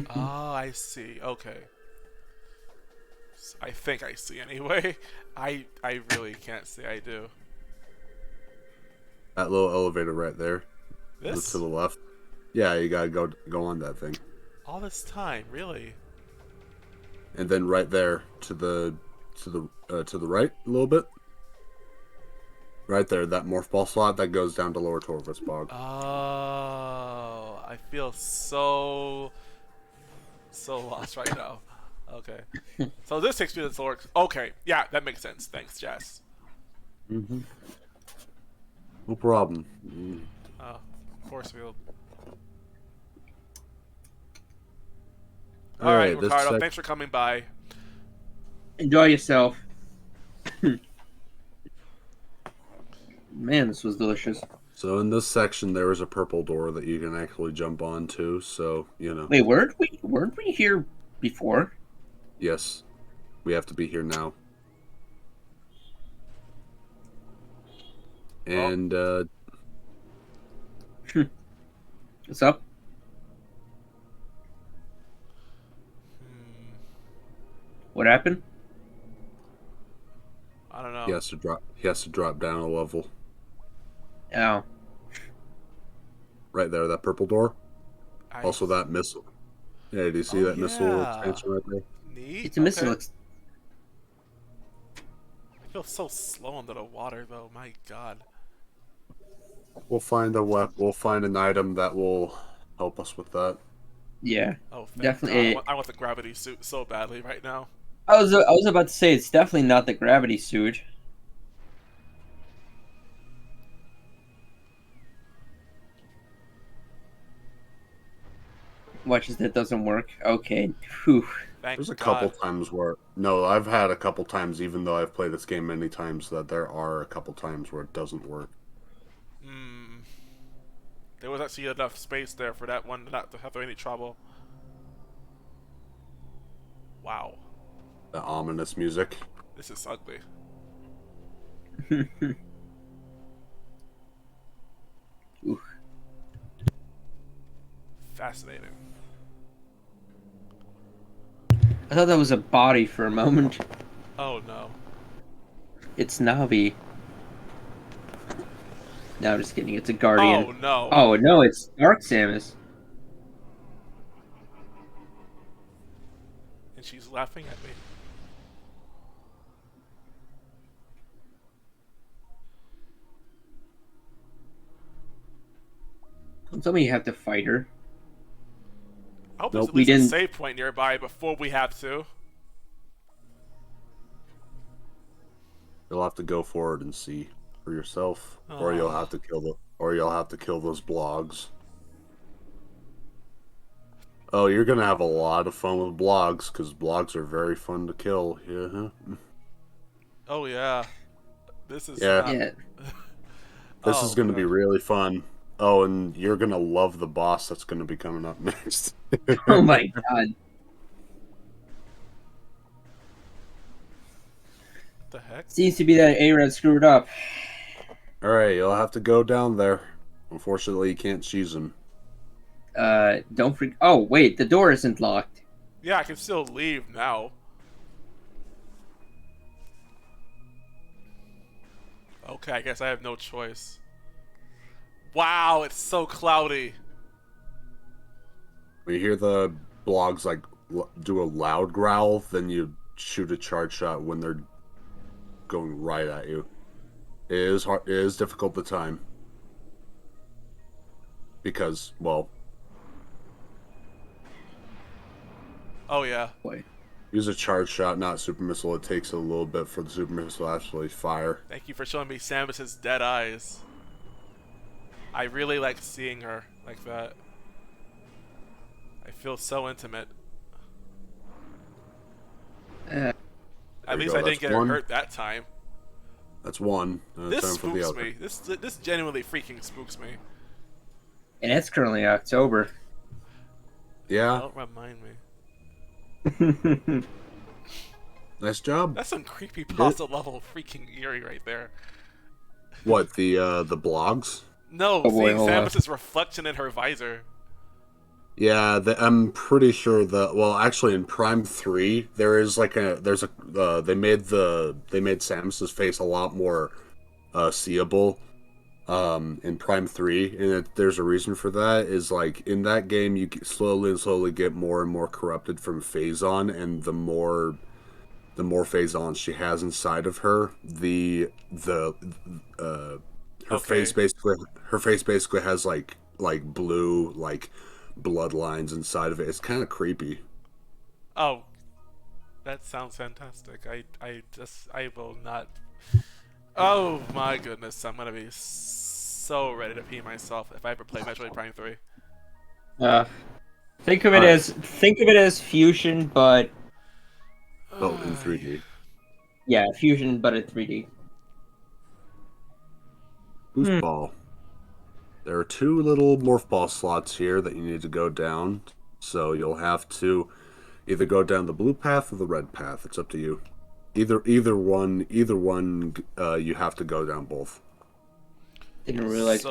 Oh, I see. Okay. I think I see anyway. I really can't say I do. That little elevator right there, to This? the left. Yeah, you gotta go on that thing, All this time, really? and then right there to the right a little bit. Right there, that morph ball slot that goes down to Lower Torvus Bog. Oh, I feel so lost right now. Okay. So this takes me to the Zork. Okay, yeah, that makes sense. Thanks, Jess. Mm-hmm. No problem. Oh, force field. All All right, right, this Ricardo. sec. Thanks for coming by. Enjoy yourself. Man, this was delicious. So in this section, there is a purple door that you can actually jump onto. So Wait, weren't we here before? yes, we have to be here now. Oh, And What's up? hmm, What happened? I don't know. he has to drop. He has to drop down a level. Oh, Right there, that purple door. I. Also, that missile. Yeah, do you see Oh that missile yeah. expansion right there? Neat. it's a missile. Okay. I feel so slow under the water, though. My God. We'll find a We'll find an item that will help us with that. Yeah, Oh, thank God. definitely. I want the gravity suit so badly right now. I was about to say it's definitely not the gravity suit. Watch as that doesn't work. Okay. Whew. Thank There's a couple God. times where no, I've had a couple times, even though I've played this game many times, that there are a couple times where it doesn't work. Hmm. There was actually enough space there for that one not to have any trouble. Wow. The ominous music. This is ugly. Ooh. Fascinating. I thought that was a body for a moment. Oh no. It's Navi. No, I'm just kidding. It's a guardian. Oh no. Oh no, it's Dark Samus. And she's laughing at me. Don't tell me you have to fight her. I hope there's Nope, at we least a didn't. save point nearby before we have to. You'll have to go forward and see for yourself, or you'll Oh. have to kill those blogs. Oh, you're gonna have a lot of fun with blogs because blogs are very fun to kill. Yeah, Oh yeah. This is yeah. not. Yeah. This is Oh gonna be god. really fun. Oh, and you're gonna love the boss that's gonna be coming up next. Oh my god. What the heck? Seems to be that A-Red screwed up. All right, you'll have to go down there. Unfortunately, you can't choose him. Don't freak. Oh wait, the door isn't locked. Yeah, I can still leave now. Okay, I guess I have no choice. Wow, it's so cloudy. When you hear the blogs like do a loud growl, then you shoot a charge shot when they're going right at you. It is hard. It is difficult to time because, well, Oh yeah. Boy. Use a charge shot, not super missile. It takes a little bit for the super missile to actually fire. Thank you for showing me Samus's dead eyes. I really like seeing her like that. I feel so intimate. Uh, At you least go, I didn't that's get her one. hurt that time. That's one. This Time for the spooks other. me. This genuinely freaking spooks me. and it's currently October. Yeah, Don't remind me. nice job. That's some creepy did. pasta level freaking eerie right there. What, the blogs? No, Oh boy, seeing hold on. Samus's reflection in her visor. Yeah, I'm pretty sure that. Well, actually, in Prime 3, there is like a there's a they made Samus's face a lot more seeable. In Prime 3, and there's a reason for that. Is like in that game, you slowly and slowly get more and more corrupted from Phazon, and the more Phazons she has inside of her, uh Okay. her face basically has like blue like bloodlines inside of it. It's kind of creepy. Oh, that sounds fantastic. I will not. Oh my goodness, I'm gonna be so ready to pee myself if I ever play Metroid Prime 3. uh, think of All it right. as fusion, but Oh, in 3D. yeah, fusion, but in 3D. Boost ball. There are two little morph ball slots here that you need to go down. So you'll have to either go down the blue path or the red path. It's up to you. Either one. You have to go down both. Didn't realize So-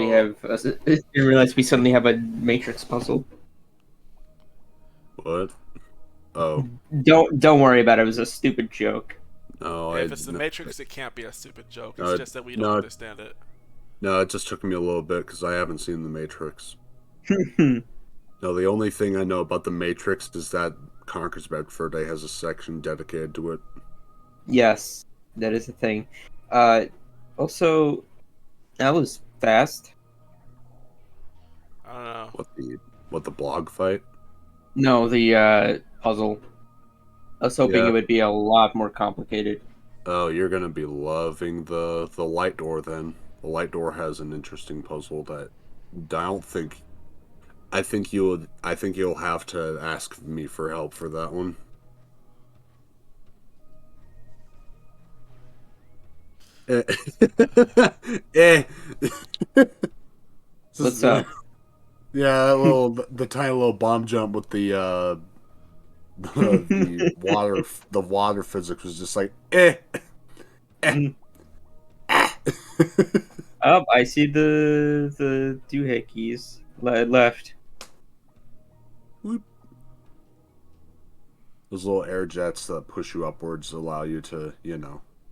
didn't realize we suddenly have a Matrix puzzle. What? Oh Don't worry about it. It was a stupid joke. no, If it's the Matrix, it can't be a stupid joke. It's No, just that we don't no. understand it. No, it just took me a little bit because I haven't seen the Matrix. Hmm. No, the only thing I know about the Matrix is that Conker's Bad Fur Day has a section dedicated to it. Yes, that is a thing. Also, that was fast. I don't know. What the blog fight? No, the puzzle. I was hoping Yeah. it would be a lot more complicated. Oh, you're gonna be loving the light door then. The light door has an interesting puzzle that I don't think. I think you'll have to ask me for help for that one. Eh. eh. What's up? Yeah, that the tiny little bomb jump with the water physics was just like Oh, I see the doohickeys left. Those little air jets that push you upwards allow you to,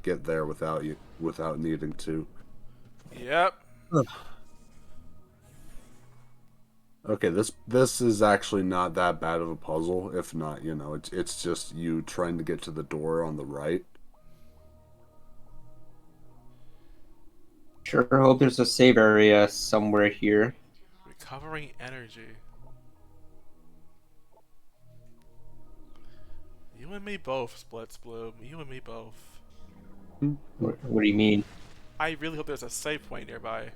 get there without needing to. Yep. Okay, this is actually not that bad of a puzzle. If not, it's just you trying to get to the door on the right. Sure hope there's a save area somewhere here. Recovering energy. You and me both, Splits Bloom. You and me both. What do you mean? I really hope there's a save point nearby.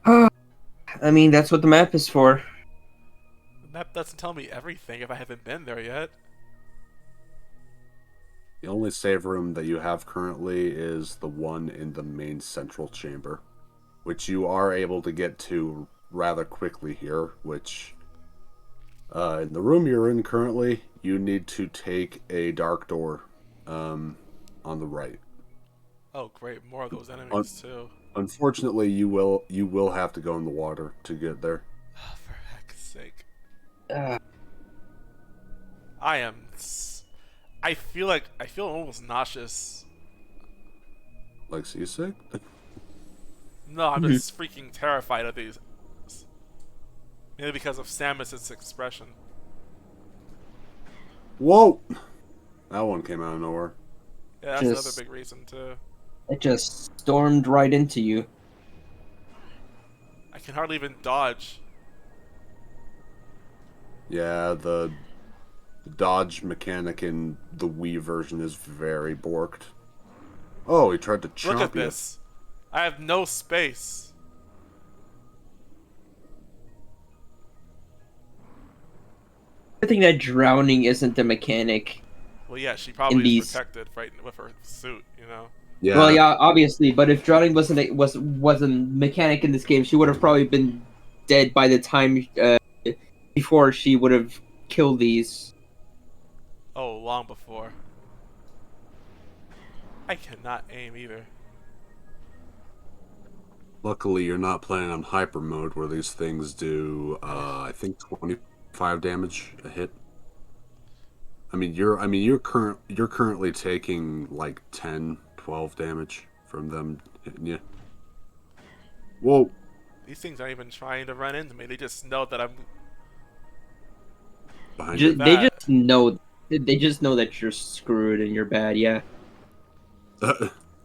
I mean, that's what the map is for. The map doesn't tell me everything if I haven't been there yet. The only save room that you have currently is the one in the main central chamber, which you are able to get to rather quickly here, which in the room you're in currently, you need to take a dark door on the right. Oh great, more of those enemies too. Unfortunately, you will have to go in the water to get there. Oh, for heck's sake. Uh, I feel almost nauseous. Like seasick? No, I'm just freaking terrified of these. Maybe because of Samus's expression. Whoa! That one came out of nowhere. Yeah, that's Just- another big reason too. it just stormed right into you. I can hardly even dodge. Yeah, The dodge mechanic in the Wii version is very borked. Oh, he tried to Look at chomp you. this. I have no space. I think that drowning isn't the mechanic Well, yeah, she in probably is these. protected right with her suit, you know. Yeah. Well, yeah, obviously, but if drowning wasn't mechanic in this game, she would have probably been dead by the time before she would have killed these. Oh, long before. I cannot aim either. Luckily, you're not playing on hyper mode where these things do, I think, 25 damage a hit. You're currently taking like 10, 12 damage from them hitting you. Whoa. These things aren't even trying to run into me. They just know that I'm Behind you. They bad. just know. They just know that you're screwed and you're bad. Yeah.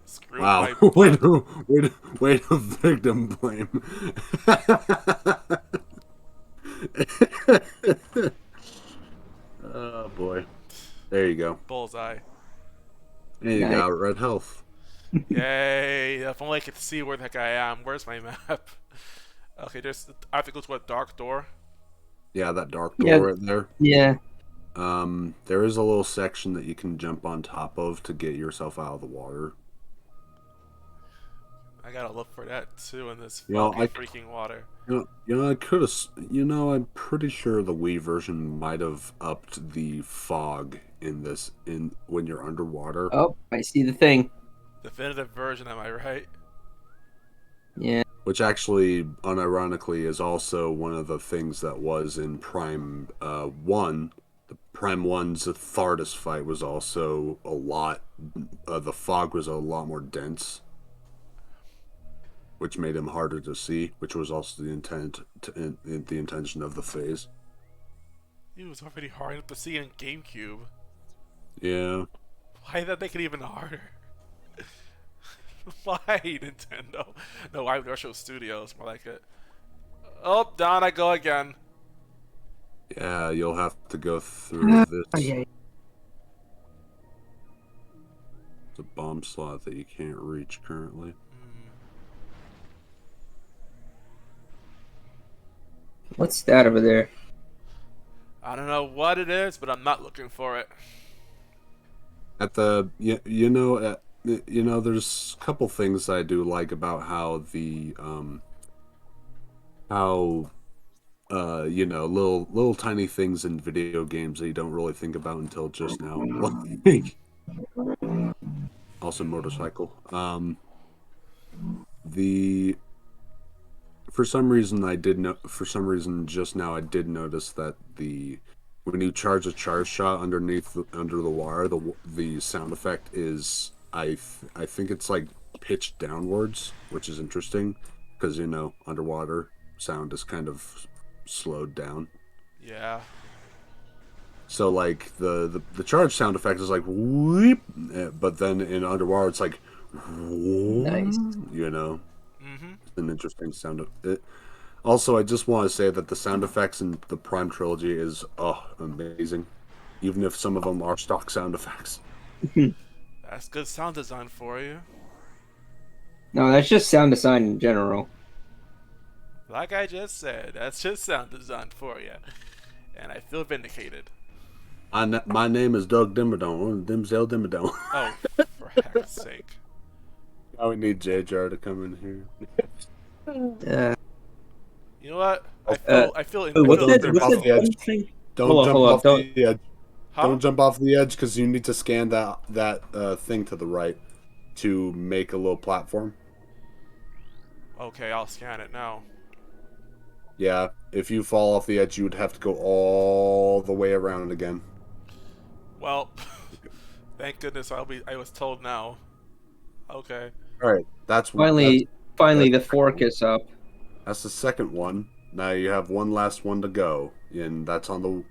Screwed Wow. by way, blood. way to victim blame. Oh boy. There you go. Bullseye. And you Nice. got red health. Yay! If only I could see where the heck I am. Where's my map? Okay, I have to go to a dark door. Yeah, that dark door Yeah. right there. Yeah. There is a little section that you can jump on top of to get yourself out of the water. I gotta look for that too in this You know, funky freaking water. I could have. I'm pretty sure the Wii version might have upped the fog in when you're underwater. Oh, I see the thing. Definitive version, am I right? Yeah. Which actually, unironically, is also one of the things that was in Prime 1. The Prime 1's Thardus fight was also a lot. The fog was a lot more dense, which made him harder to see. Which was also the the intention of the phase. It was already hard enough to see in GameCube. Yeah. Why did that make it even harder? Why, Nintendo? No, why Retro Studios? More like it. Oh, down I go again. Yeah, you'll have to go through this. Oh, yeah. It's a bomb slot that you can't reach currently. What's that over there? I don't know what it is, but I'm not looking for it. At the there's a couple things I do like about how the little tiny things in video games that you don't really think about until just now. Like, also motorcycle. The For some reason just now I did notice that when you charge a charge shot under the wire, the sound effect is I think it's like pitched downwards, which is interesting because underwater sound is kind of slowed down. Yeah. So like the charge sound effect is like whoop, but then in underwater it's like Nice. It's an interesting sound of it. Also, I just want to say that the sound effects in the Prime trilogy is amazing, even if some of them are stock sound effects. That's good sound design for you. No, that's just sound design in general. Like I just said, that's just sound design for you. And I feel vindicated. My name is Doug Dimmadome. Dimsdale Dimmadome. Oh, for heck's sake. Now we need JJR to come in here. You know what? I feel What's Don't that? jump What's off that the edge. thing? Don't Hold on, jump hold on, off don't- the edge. Huh? Don't jump off the edge because you need to scan that thing to the right to make a little platform. Okay, I'll scan it now. Yeah, if you fall off the edge, you would have to go all the way around again. Well, thank goodness I was told now. Okay. All right, that's Finally, the fork is up. That's the second one. Now you have one last one to go, and that's on the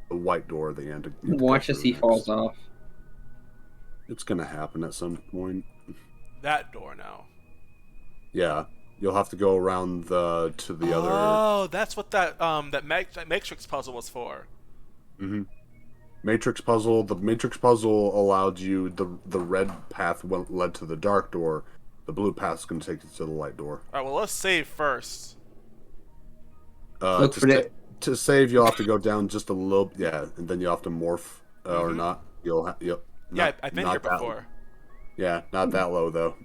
white door at the end. Watch as he falls off. It's gonna happen at some point. That door now. Yeah, you'll have to go around to the other. Oh, that's what that Matrix puzzle was for. Mm-hmm. Matrix puzzle. The Matrix puzzle allowed you the red path led to the dark door. The blue path is going to take you to the light door. All right, well, let's save first. Look for the. To save, you'll have to go down just a little. Yeah, and then you'll have to morph or Mhm. not. Yeah, Not, I've been not here that, before. Yeah, not that low though.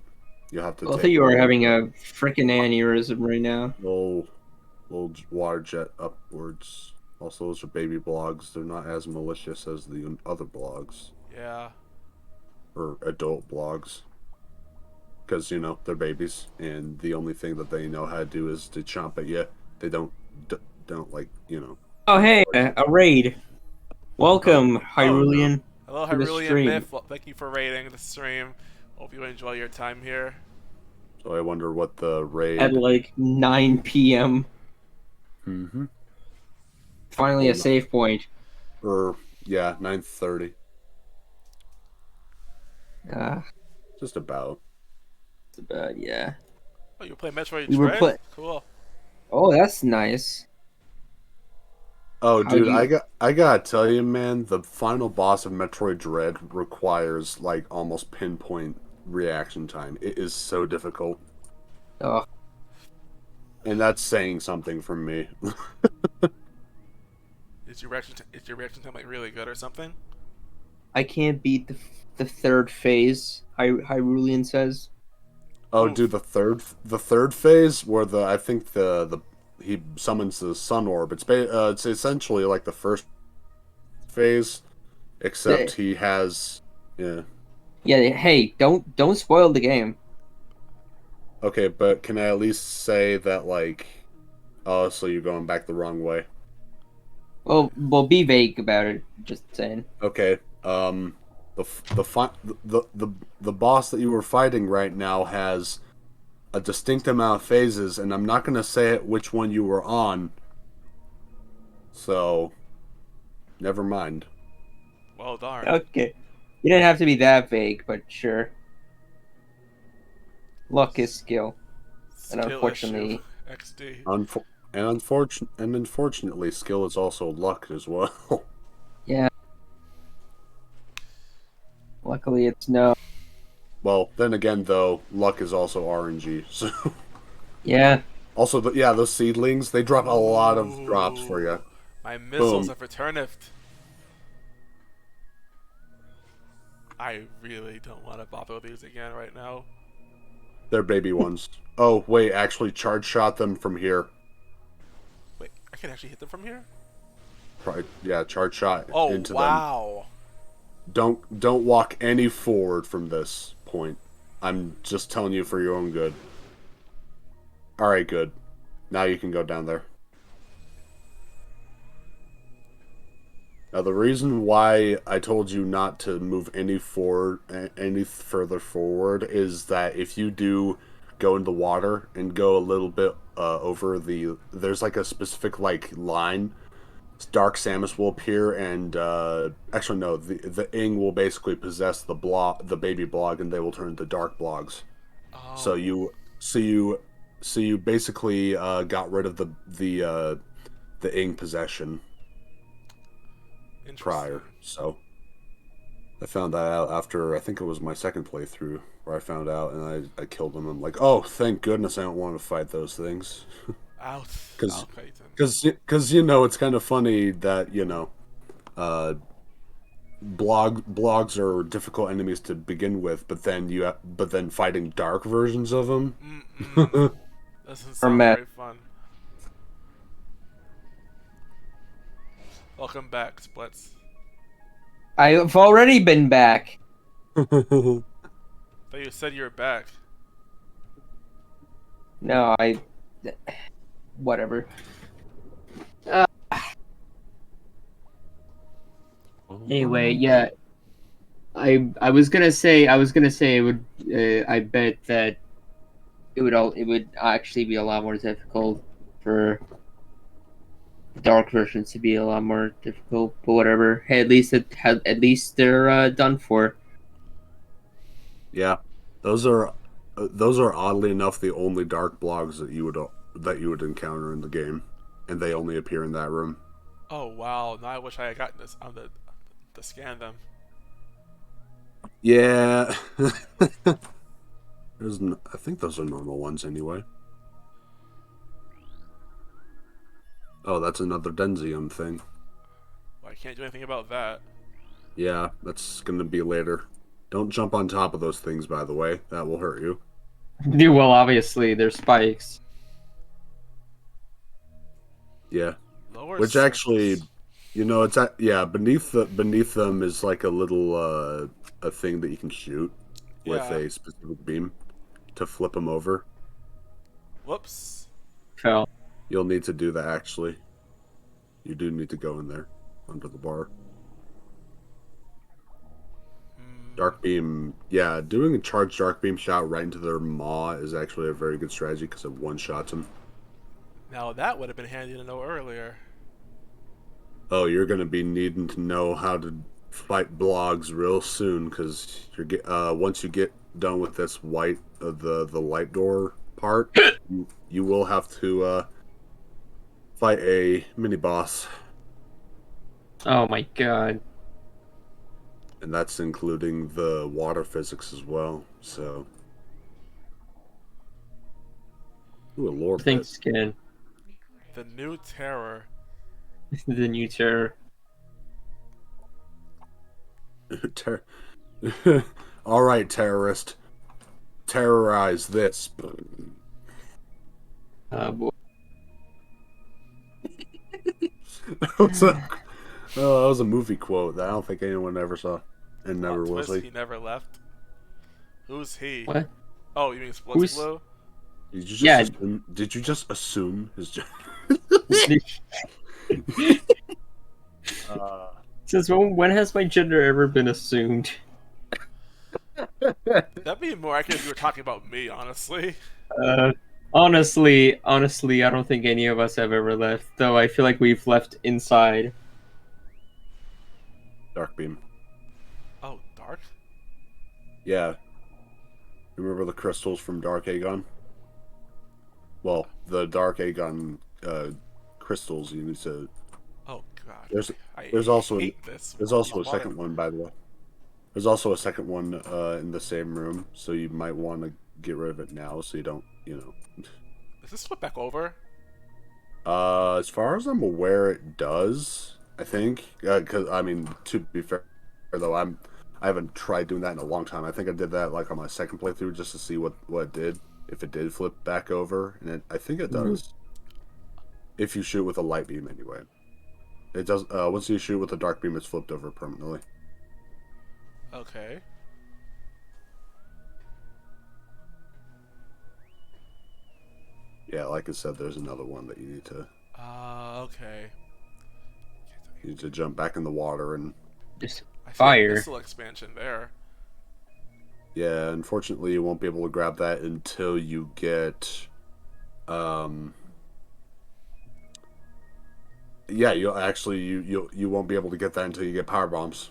You'll have to Well, I take think you are having a freaking aneurysm right now. little water jet upwards. Also, those are baby blogs. They're not as malicious as the other blogs Yeah. or adult blogs. Because, they're babies, and the only thing that they know how to do is to chomp at you. They don't like. Oh, hey, a raid. Welcome, Oh, Hyrulean, hello, to the Hyrulean stream. Myth. Well, thank you for raiding the stream. Hope you enjoy your time here. So I wonder what the raid. At like 9 p.m. Mm-hmm. Finally, a save point. Yeah, 9:30. Uh, Just about. it's about, yeah. Oh, you play Metroid We were Dread? Cool. Oh, that's nice. Oh, How dude, do you- I gotta tell you, man, the final boss of Metroid Dread requires like almost pinpoint reaction time. It is so difficult, Oh, and that's saying something from me. Is your reaction time like really good or something? I can't beat the third phase. Hyrulean says. Oh, dude, Oof. the third phase where I think the he summons the sun orb. It's essentially like the first phase, except Yeah, he has yeah. yeah. Hey, don't spoil the game. Okay, but can I at least say that like, oh, so you're going back the wrong way? Well, be vague about it. Just saying. Okay. The f- the fi- the boss that you were fighting right now has a distinct amount of phases, and I'm not gonna say it which one you were on. So, never mind. Well, darn. Okay, you didn't have to be that vague, but sure. Luck is skill, and Skill issue. unfortunately, XD. Unfortunately, skill is also luck as well. yeah. Luckily, it's no. Well, then again, though, luck is also RNG. So, Yeah. also, those seedlings, they drop a lot of drops for you. Ooh, my missiles Boom. have returned. I really don't want to bother these again right now. They're baby ones. Oh, wait, actually, charge shot them from here. Wait, I can actually hit them from here? Yeah, charge shot Oh, into them. wow. Don't walk any forward from this point. I'm just telling you for your own good. All right, good. Now you can go down there. Now the reason why I told you not to move any further forward is that if you do go in the water and go a little bit over there's like a specific like line. Dark Samus will appear, and actually no, the Ing will basically possess the baby blog, and they will turn into dark blogs. So Oh, you basically got rid of the Ing possession interesting. prior. So I found that out after I think it was my second playthrough where I found out, and I killed them. I'm like, oh, thank goodness I don't want to fight those things, Out. because Okay, then. it's kind of funny that uh blogs are difficult enemies to begin with, but then fighting dark versions of them. Mm-mm. Doesn't Or sound Matt. very fun. Welcome back, Splits. I've already been back. Thought you said you were back. No, whatever. Uh, anyway, yeah. I was gonna say it would. I bet that it would actually be a lot more difficult for dark versions to be a lot more difficult. But whatever. Hey, at least they're done for. Yeah, those are oddly enough the only dark blogs that you would encounter in the game, and they only appear in that room. Oh wow! Now I wish I had gotten this on the to scan them. Yeah. I think those are normal ones anyway. Oh, that's another Denzium thing. Well, I can't do anything about that. Yeah, that's gonna be later. Don't jump on top of those things, by the way. That will hurt you. Well, obviously, there's spikes. Yeah. Lower Which surface. actually, beneath them is like a little a thing that you can shoot with Yeah. a specific beam to flip them over. Whoops. Fell. You'll need to do that actually. You do need to go in there under the bar. Dark beam, yeah, doing a charged dark beam shot right into their maw is actually a very good strategy because it one-shots them. Now that would have been handy to know earlier. Oh, you're gonna be needing to know how to fight blogs real soon because once you get done with this the light door part, you will have to fight a mini boss, Oh my god. and that's including the water physics as well. So, ooh, a lore Think pit. skin. The new terror. The new terror. All right, terrorist, terrorize this. Boy. That was that was a movie quote that I don't think anyone ever saw, and never Plot will twist, see. he never left. Who's he? What? Oh, you mean Splits Who's- Blue? Did you just assume his? Says, when has my gender ever been assumed? That'd be more accurate if you were talking about me, honestly. Honestly, I don't think any of us have ever left. Though I feel like we've left inside. Dark beam. Oh, dark? Yeah. Remember the crystals from Dark Aegon? Well, the Dark Aegon crystals. You need to. Oh god. There's also hate this. There's also a Water. second one, by the way. There's also a second one in the same room, so you might want to get rid of it now, so you don't, Does this flip back over? As far as I'm aware, it does. I think, because I mean, to be fair, though, I haven't tried doing that in a long time. I think I did that like on my second playthrough just to see what it did, if it did flip back over, and I think it does. If you shoot with a light beam, anyway, it does. Once you shoot with a dark beam, it's flipped over permanently. Okay. Yeah, like I said, there's another one that you need to. Okay. You need to jump back in the water and. Just I see a fire. missile expansion there. Yeah, unfortunately, you won't be able to grab that until you get. Yeah, you'll actually you won't be able to get that until you get power bombs.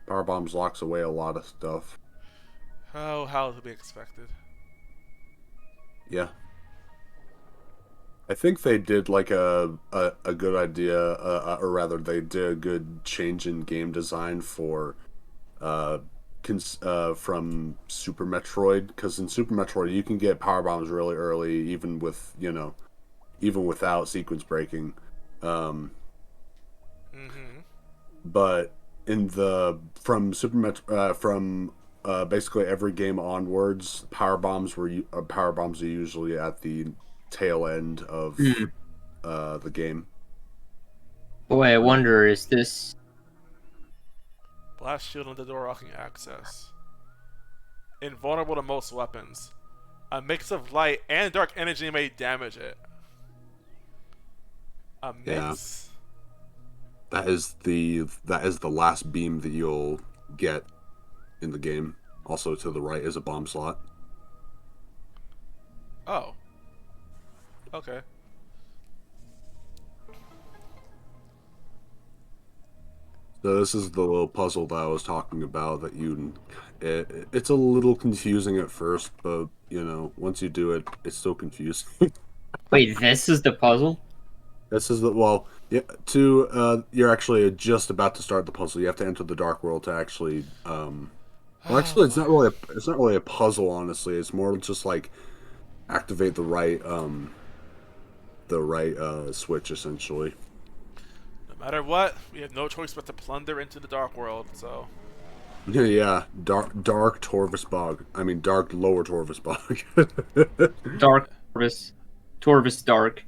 Power bombs locks away a lot of stuff. How to be expected. Yeah. I think they did like a good idea, or rather, they did a good change in game design for, from Super Metroid. Because in Super Metroid, you can get power bombs really early, even without sequence breaking. But in from basically every game onwards, power bombs are usually at the tail end of the game. Boy, I wonder, is this... Blast shield on the door locking access. Invulnerable to most weapons. A mix of light and dark energy may damage it. A mix. That is the last beam that you'll get in the game. Also to the right is a bomb slot. Oh. Okay. So this is the little puzzle that I was talking about that it's a little confusing at first, but once you do it, it's still confusing. Wait, this is the puzzle? This is the well. Yeah, you're actually just about to start the puzzle. You have to enter the dark world to actually. Well, Oh actually, boy. it's not really a puzzle. Honestly, it's more just like activate the right switch essentially. No matter what, we have no choice but to plunder into the dark world. So Yeah, dark Torvus Bog. I mean, dark lower Torvus Bog. Dark Torvus. Torvus Dark.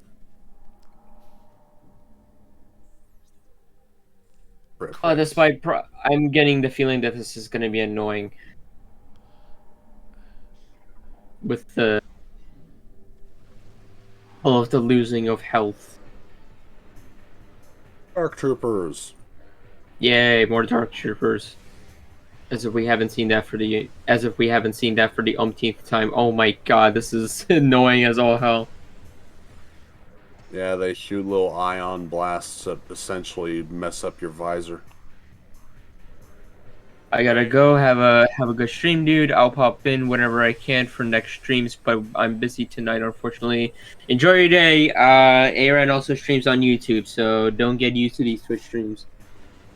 That's crit. why I'm getting the feeling that this is going to be annoying with all of the losing of health. Dark Troopers. Yay, more Dark Troopers. As if we haven't seen that for the umpteenth time. Oh my god, this is annoying as all hell. Yeah, they shoot little ion blasts that essentially mess up your visor. I gotta go have a good stream, dude. I'll pop in whenever I can for next streams, but I'm busy tonight, unfortunately. Enjoy your day. Aaron also streams on YouTube, so don't get used to these Twitch streams.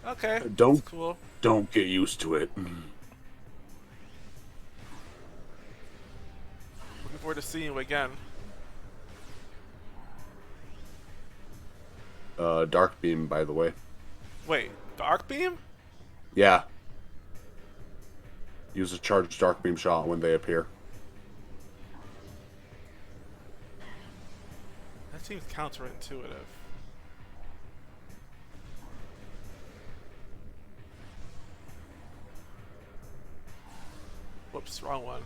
Okay, that's Don't cool. don't get used to it. Looking forward to seeing you again. Dark beam, by the way. Wait, dark beam? Yeah. Use a charged dark beam shot when they appear. That seems counterintuitive. Whoops, wrong one.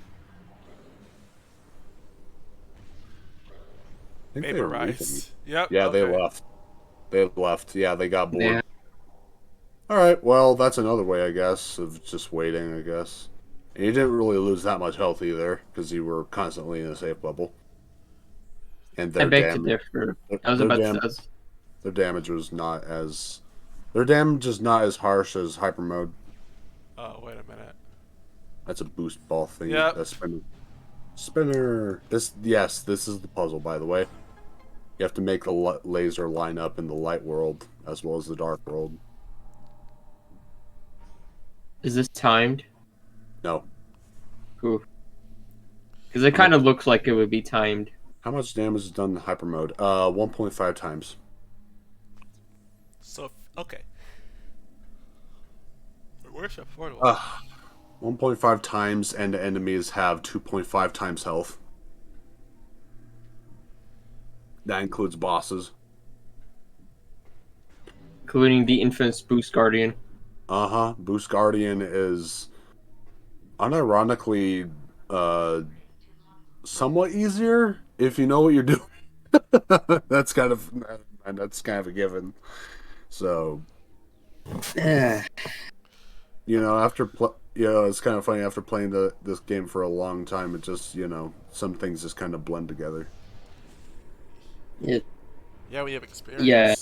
I think they were leaving. Vaporize. Yep. Yeah, they okay. left. They left. Yeah, they got bored. Yeah. All right. Well, that's another way, I guess, of just waiting. I guess. And you didn't really lose that much health either, because you were constantly in a safe bubble. And I beg to differ. I was about to say. their damage was not as their damage is not as harsh as hyper mode. Oh, wait a minute. That's a boost ball thing. Yep. A spinner. This is the puzzle, by the way. You have to make the laser line up in the light world as well as the dark world. Is this timed? No. Because it kind of looks like it would be timed. How much damage is done in hyper mode? 1.5 times. So, okay. Where's your portal? 1.5 times, and the enemies have 2.5 times health. That includes bosses. Including the infamous Boost Guardian. Uh-huh. Boost Guardian is unironically somewhat easier if you know what you're doing. that's kind of a given. So it's kind of funny after playing this game for a long time. It just some things just kind of blend together. Yeah, we have experience. Yeah.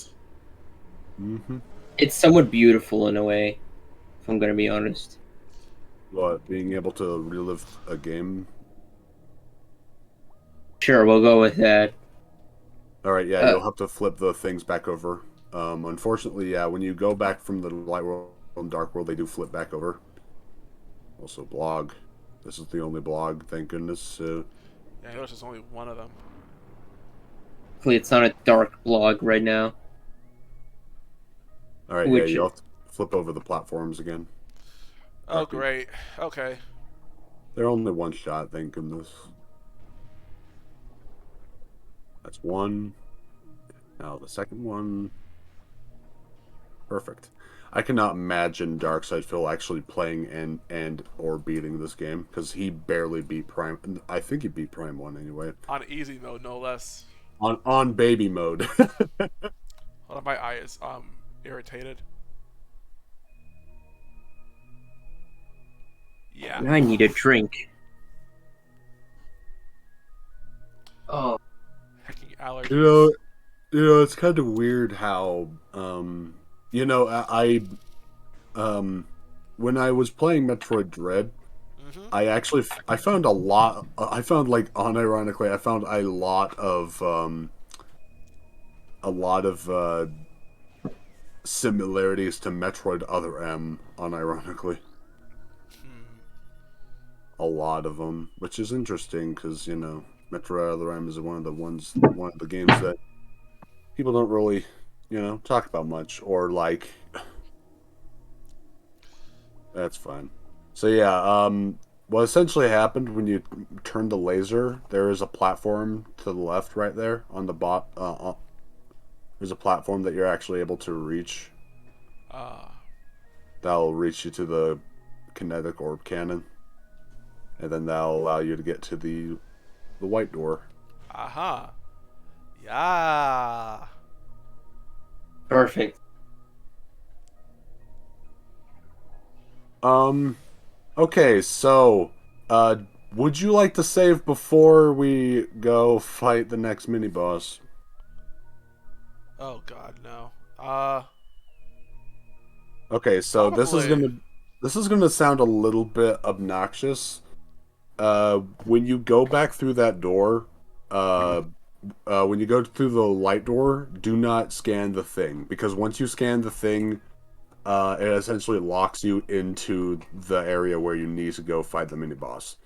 Mm-hmm. It's somewhat beautiful in a way, if I'm gonna be honest. What, being able to relive a game? Sure, we'll go with that. All right, yeah, you'll have to flip the things back over. Unfortunately, yeah, when you go back from the light world and dark world, they do flip back over. Also, blog. This is the only blog, thank goodness. Yeah, there's just only one of them. Hopefully it's not a dark blog right now. All right, yeah, you'll have to flip over the platforms again. Oh, great. Okay. They're only one shot, thank goodness. That's one. Now the second one. Perfect. I cannot imagine Darkseid Phil actually playing and or beating this game, because he barely beat Prime. I think he beat Prime 1 anyway. On easy mode, no less. On baby mode. Hold on, my eye is irritated. Yeah. I need a drink. Oh. Hecking allergies. It's kind of weird how I when I was playing Metroid Dread, I found a lot. I found, like, unironically, I found a lot of a lot of similarities to Metroid Other M, unironically. A lot of them, which is interesting because Metroid Other M is one of the games that people don't really, talk about much or like. That's fine. So yeah, what essentially happened when you turn the laser, there is a platform to the left, right there on the bot. There's a platform that you're actually able to reach. Ah. That'll reach you to the kinetic orb cannon, and then that'll allow you to get to the white door. Aha. Yeah. Perfect. Okay, so, would you like to save before we go fight the next mini boss? Oh God, no. Okay, so Probably. this is gonna sound a little bit obnoxious. When you go back through that door, uh, when you go through the light door, do not scan the thing because once you scan the thing, it essentially locks you into the area where you need to go fight the mini boss.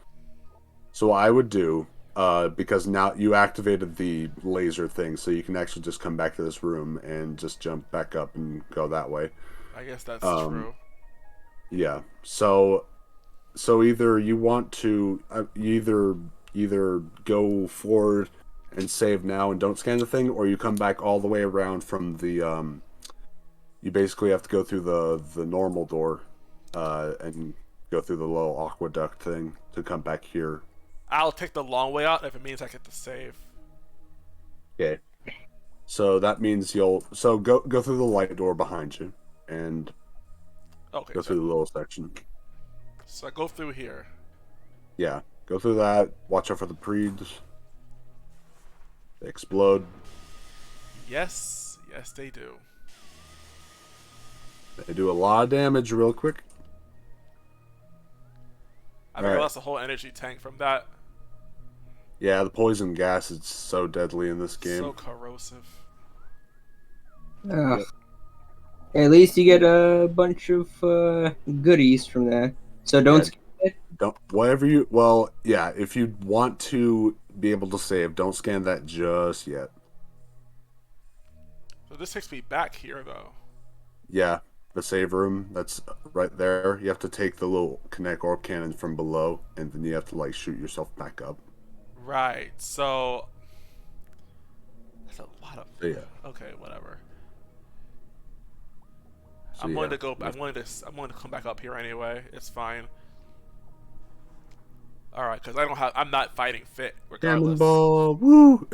So what I would do, because now you activated the laser thing, so you can actually just come back to this room and just jump back up and go that way. I guess that's Um, true. yeah. So either you want to either go forward and save now and don't scan the thing, or you come back all the way around from the you basically have to go through the normal door, and go through the little aqueduct thing to come back here. I'll take the long way out if it means I get to save. Okay. So that means you'll go through the light door behind you and Okay, go good. through the little section. So I go through here. Yeah, go through that. Watch out for the preeds. They explode. Yes, yes they do. They do a lot of damage real quick. I All think I right. lost a whole energy tank from that. Yeah, the poison gas is so deadly in this So game. corrosive. Ugh. Yep. At least you get a bunch of goodies from that. So don't Yeah, skip it. don't whatever you. Well, yeah, if you want to be able to save, don't scan that just yet. So this takes me back here though. Yeah, the save room that's right there. You have to take the little kinetic orb cannon from below, and then you have to like shoot yourself back up. Right. So that's a lot of. So yeah, Okay, whatever. so I'm willing yeah. to go. I'm willing to come back up here anyway. It's fine. All right, because I don't have. I'm not fighting fit regardless. Cannonball! Woo!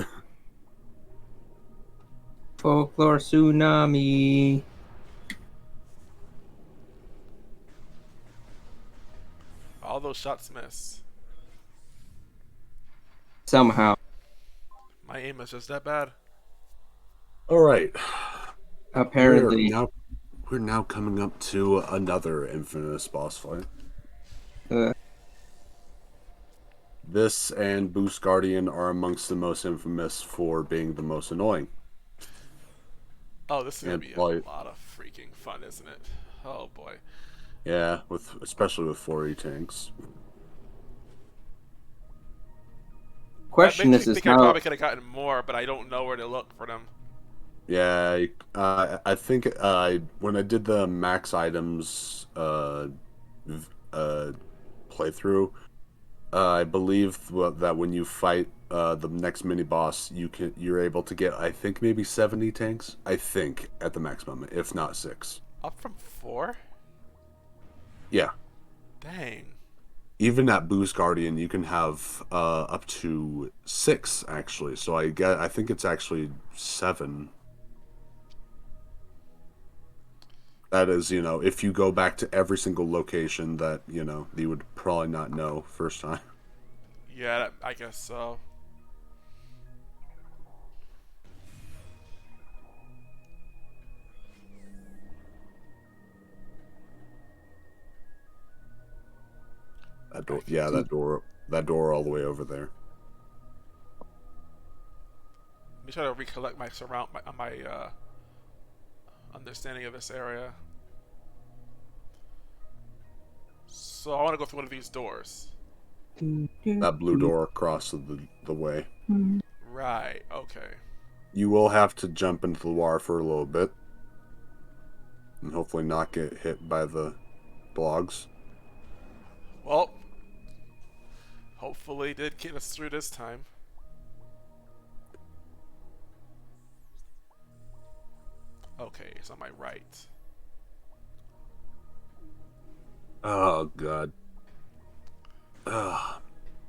Folklore tsunami. All those shots miss. Somehow. My aim is just that bad. All right, we're Apparently. now we're now coming up to another infamous boss fight. Uh, This and Boost Guardian are amongst the most infamous for being the most annoying. Oh, this is gonna And be a like, lot of freaking fun, isn't it? Oh boy. yeah, especially with 4E tanks. That question makes me is think I how probably could have gotten more, but I don't know where to look for them. Yeah, I think when I did the max items uh, playthrough, I believe that when you fight the next mini boss, you're able to get I think maybe 70 tanks. I think at the maximum, if not 6. Up from 4? Yeah, Dang. even at Boost Guardian, you can have up to 6 actually. So I think it's actually 7. That is, if you go back to every single location that, you would probably not know first time. Yeah, I guess so. That I door, can yeah, do. that door all the way over there. me try to recollect my understanding of this area. So I want to go through one of these doors. That blue door across the way. Right. Okay. You will have to jump into the water for a little bit. And hopefully not get hit by the blogs. Well, hopefully did get us through this time. Okay, it's on my right. Oh, God. Ugh.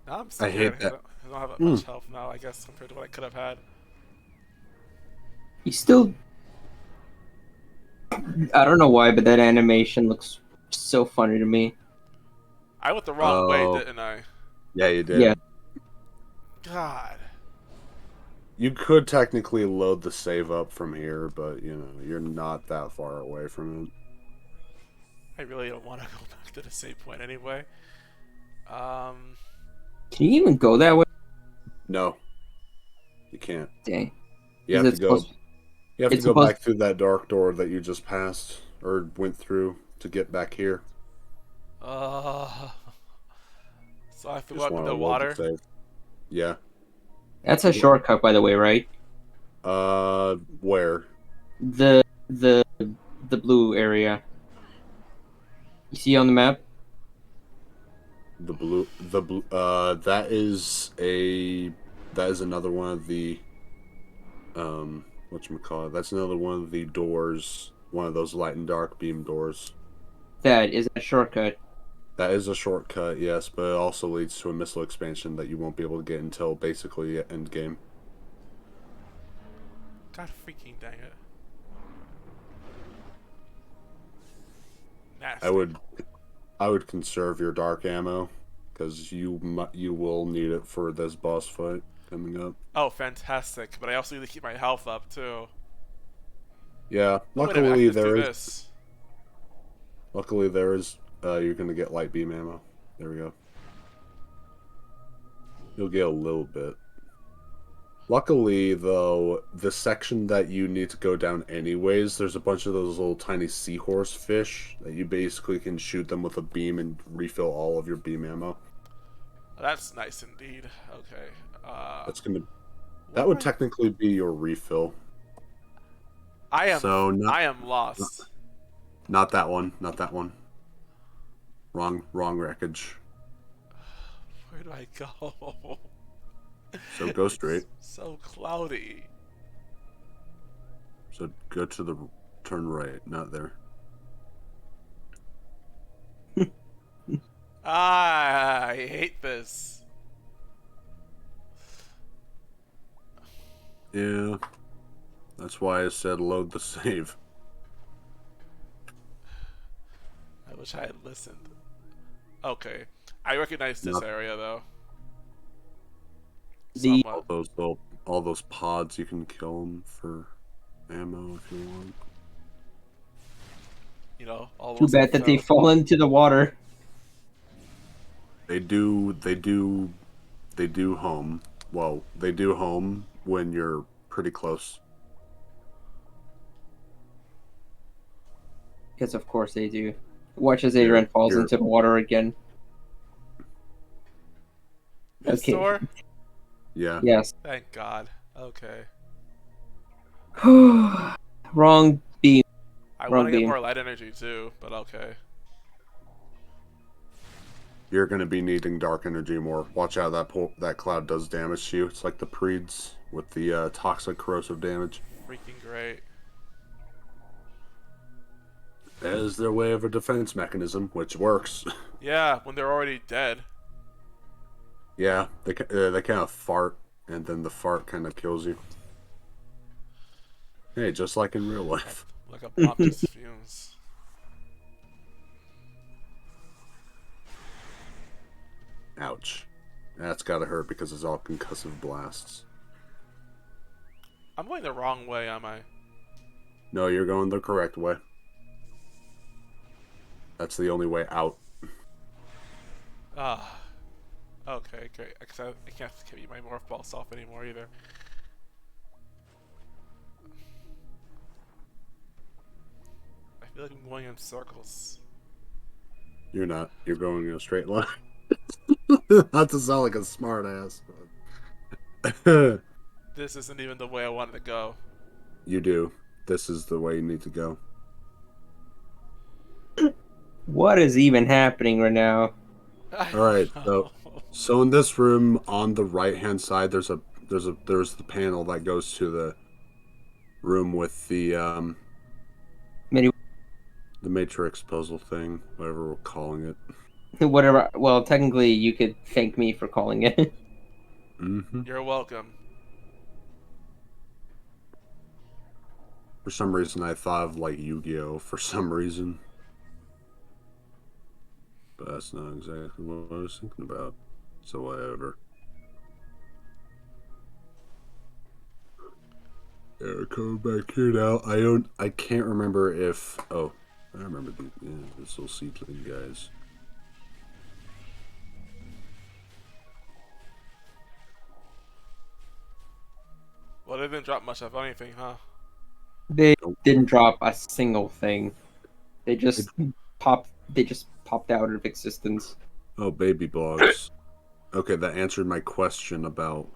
Now I'm I scared. hate that. I don't have that much health now, I guess, compared to what I could have had. You still. I don't know why, but that animation looks so funny to me. I went the wrong way, Oh. didn't I? Yeah, you did. Yeah. God. You could technically load the save up from here, but, you know, you're not that far away from it. I really don't want to go back to the save point anyway. Can you even go that way? No. You can't. Dang. You Is have it to go. supposed- You have to it's go supposed- back through that dark door that you just passed or went through to get back here. so I have to go Just out in want the to load water. the save. Yeah. That's a shortcut, by the way, right? Where? The blue area. You see on the map? The blue. That is another one of the whatchamacallit. That's another one of the doors. One of those light and dark beam doors. That is a shortcut. That is a shortcut, yes, but it also leads to a missile expansion that you won't be able to get until basically end game. God freaking dang it. Nasty. I would conserve your dark ammo because you will need it for this boss fight coming up. Oh, fantastic. But I also need to keep my health up, too. Yeah, Oh, wait a minute, I luckily can just do there is. this. Luckily there is. You're gonna get light beam ammo. There we go. You'll get a little bit. Luckily, though, the section that you need to go down anyways, there's a bunch of those little tiny seahorse fish that you basically can shoot them with a beam and refill all of your beam ammo. That's nice indeed. Okay. That's gonna. That would technically be your refill. I am. So I am lost. Not that one. Not that one. Wrong wreckage. Where do I go? So go straight. It's so cloudy. So go to the turn right, not there. I hate this. Yeah. That's why I said load the save. I wish I had listened. Okay. I recognize this area though. The Somewhat. All those pods, you can kill them for ammo if you want. You know, all too those bad that they fall into the water. They do home. Well, they do home when you're pretty close. Because of course they do. Watch as Adrian falls into the water again. This Okay. door? Yeah. Yes. Thank God. Okay. Wrong beam. I Wrong want to get beam. more light energy too, but okay. You're gonna be needing dark energy more. Watch out, that cloud does damage to you. It's like the Preeds with the toxic corrosive damage. Freaking great. That is their way of a defense mechanism, which works. Yeah, when they're already dead. Yeah, they kind of fart, and then the fart kind of kills you. Hey, just like in real life. Like obnoxious fumes. Ouch. That's gotta hurt because it's all concussive blasts. I'm going the wrong way, am I? No, you're going the correct way. That's the only way out. Ah. Okay, great. Because I can't keep my morph ball off anymore either. feel like I'm going in circles. You're not. You're going in a straight line. Not to sound like a smart ass, but This isn't even the way I wanted to go. you do. This is the way you need to go. What is even happening right now? I All right. don't So, know. so in this room on the right hand side, there's the panel that goes to the room with Many, the Matrix puzzle thing, whatever we're calling it. whatever. Well, technically, you could thank me for calling it. Mm-hmm. You're welcome. For some reason, I thought of like Yu-Gi-Oh! For some reason, but that's not exactly what I was thinking about. So whatever. Yeah, coming back here now. I can't remember if. Oh, I remember this little seedling guys. Well, they didn't drop much of anything, huh? They Nope. didn't drop a single thing. They just popped. They just popped out of existence. Oh, baby blogs. Okay, that answered my question about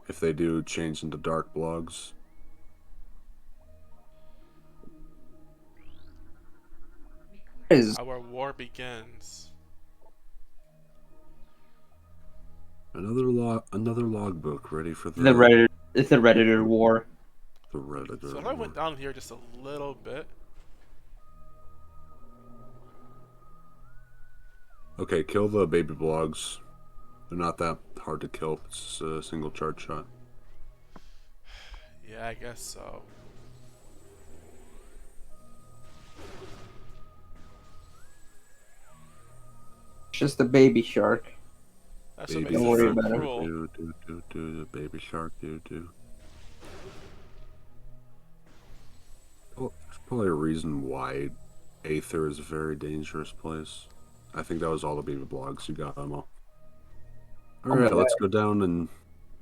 if they do change into dark blogs. Is Our war begins. Another logbook ready for the Reddit? It's the Redditor war. the Redditor. So if I went down here just a little bit. Okay, kill the baby blogs. They're not that hard to kill. It's just a single charge shot. Yeah, I guess so. It's just a baby shark. That's what Baby makes Don't it worry so about it. cruel. The baby shark do. Well, there's probably a reason why Aether is a very dangerous place. I think that was all the baby blogs you got them all. Oh Alright, my let's go down and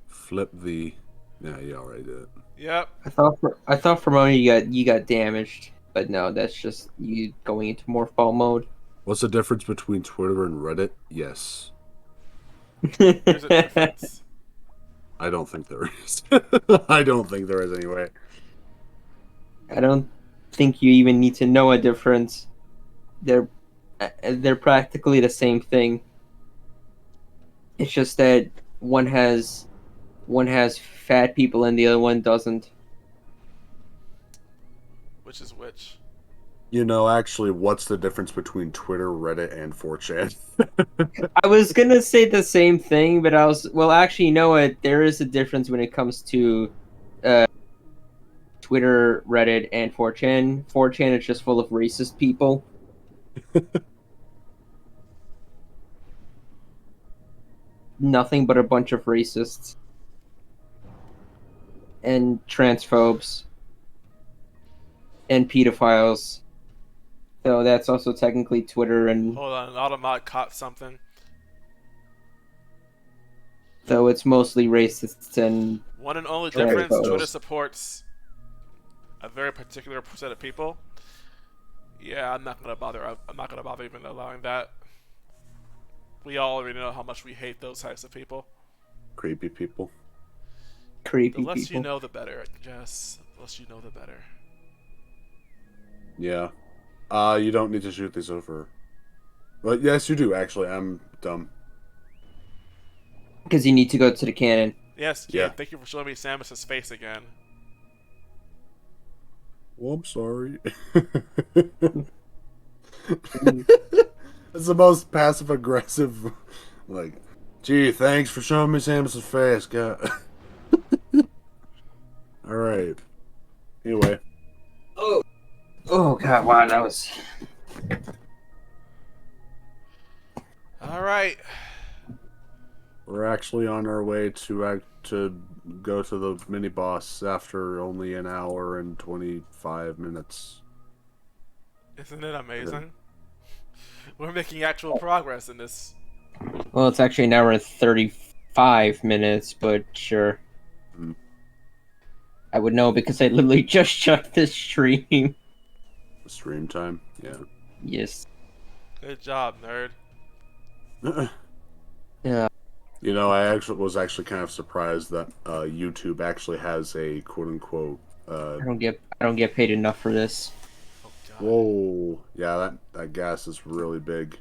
flip the. Yeah, you already did it. Yep. I thought for a moment you got damaged, but no, that's just you going into morphball mode. What's the difference between Twitter and Reddit? Yes. There's a difference. I don't think there is. I don't think there is anyway. I don't think you even need to know a difference. They're practically the same thing. It's just that one has fat people and the other one doesn't. Which is which? You know, actually, what's the difference between Twitter, Reddit, and 4chan? I was gonna say the same thing, but actually, you know what? There is a difference when it comes to Twitter, Reddit, and 4chan. 4chan is just full of racist people. Nothing but a bunch of racists and transphobes and pedophiles. So that's also technically Twitter, and Hold on, Automod caught something. so it's mostly racists and One and only Right, difference: but- Twitter supports a very particular set of people. Yeah, I'm not gonna bother. I'm not gonna bother even allowing that. We all already know how much we hate those types of people. Creepy people. The creepy less people. you know, the better. Jess. The less you know, the better. Yeah. You don't need to shoot these over. But yes, you do, actually. I'm dumb. Because you need to go to the cannon. Yes, kid. Yeah. Thank you for showing me Samus's face again. Well, I'm sorry. It's the most passive aggressive. Like, gee, thanks for showing me Samus's face. God. All right. Anyway, Oh god, wow, that was. All right. we're actually on our way to go to the mini boss after only an hour and 25 minutes. Isn't it amazing? We're making actual progress in this. Well, it's actually an hour and 35 minutes, but sure. Mm. I would know because I literally just checked this stream. Stream time, yeah. Yes. Good job, nerd. Yeah. You know, I was actually kind of surprised that YouTube actually has a quote unquote. I don't get paid enough for this. Oh god. Whoa, yeah, that gas is really big,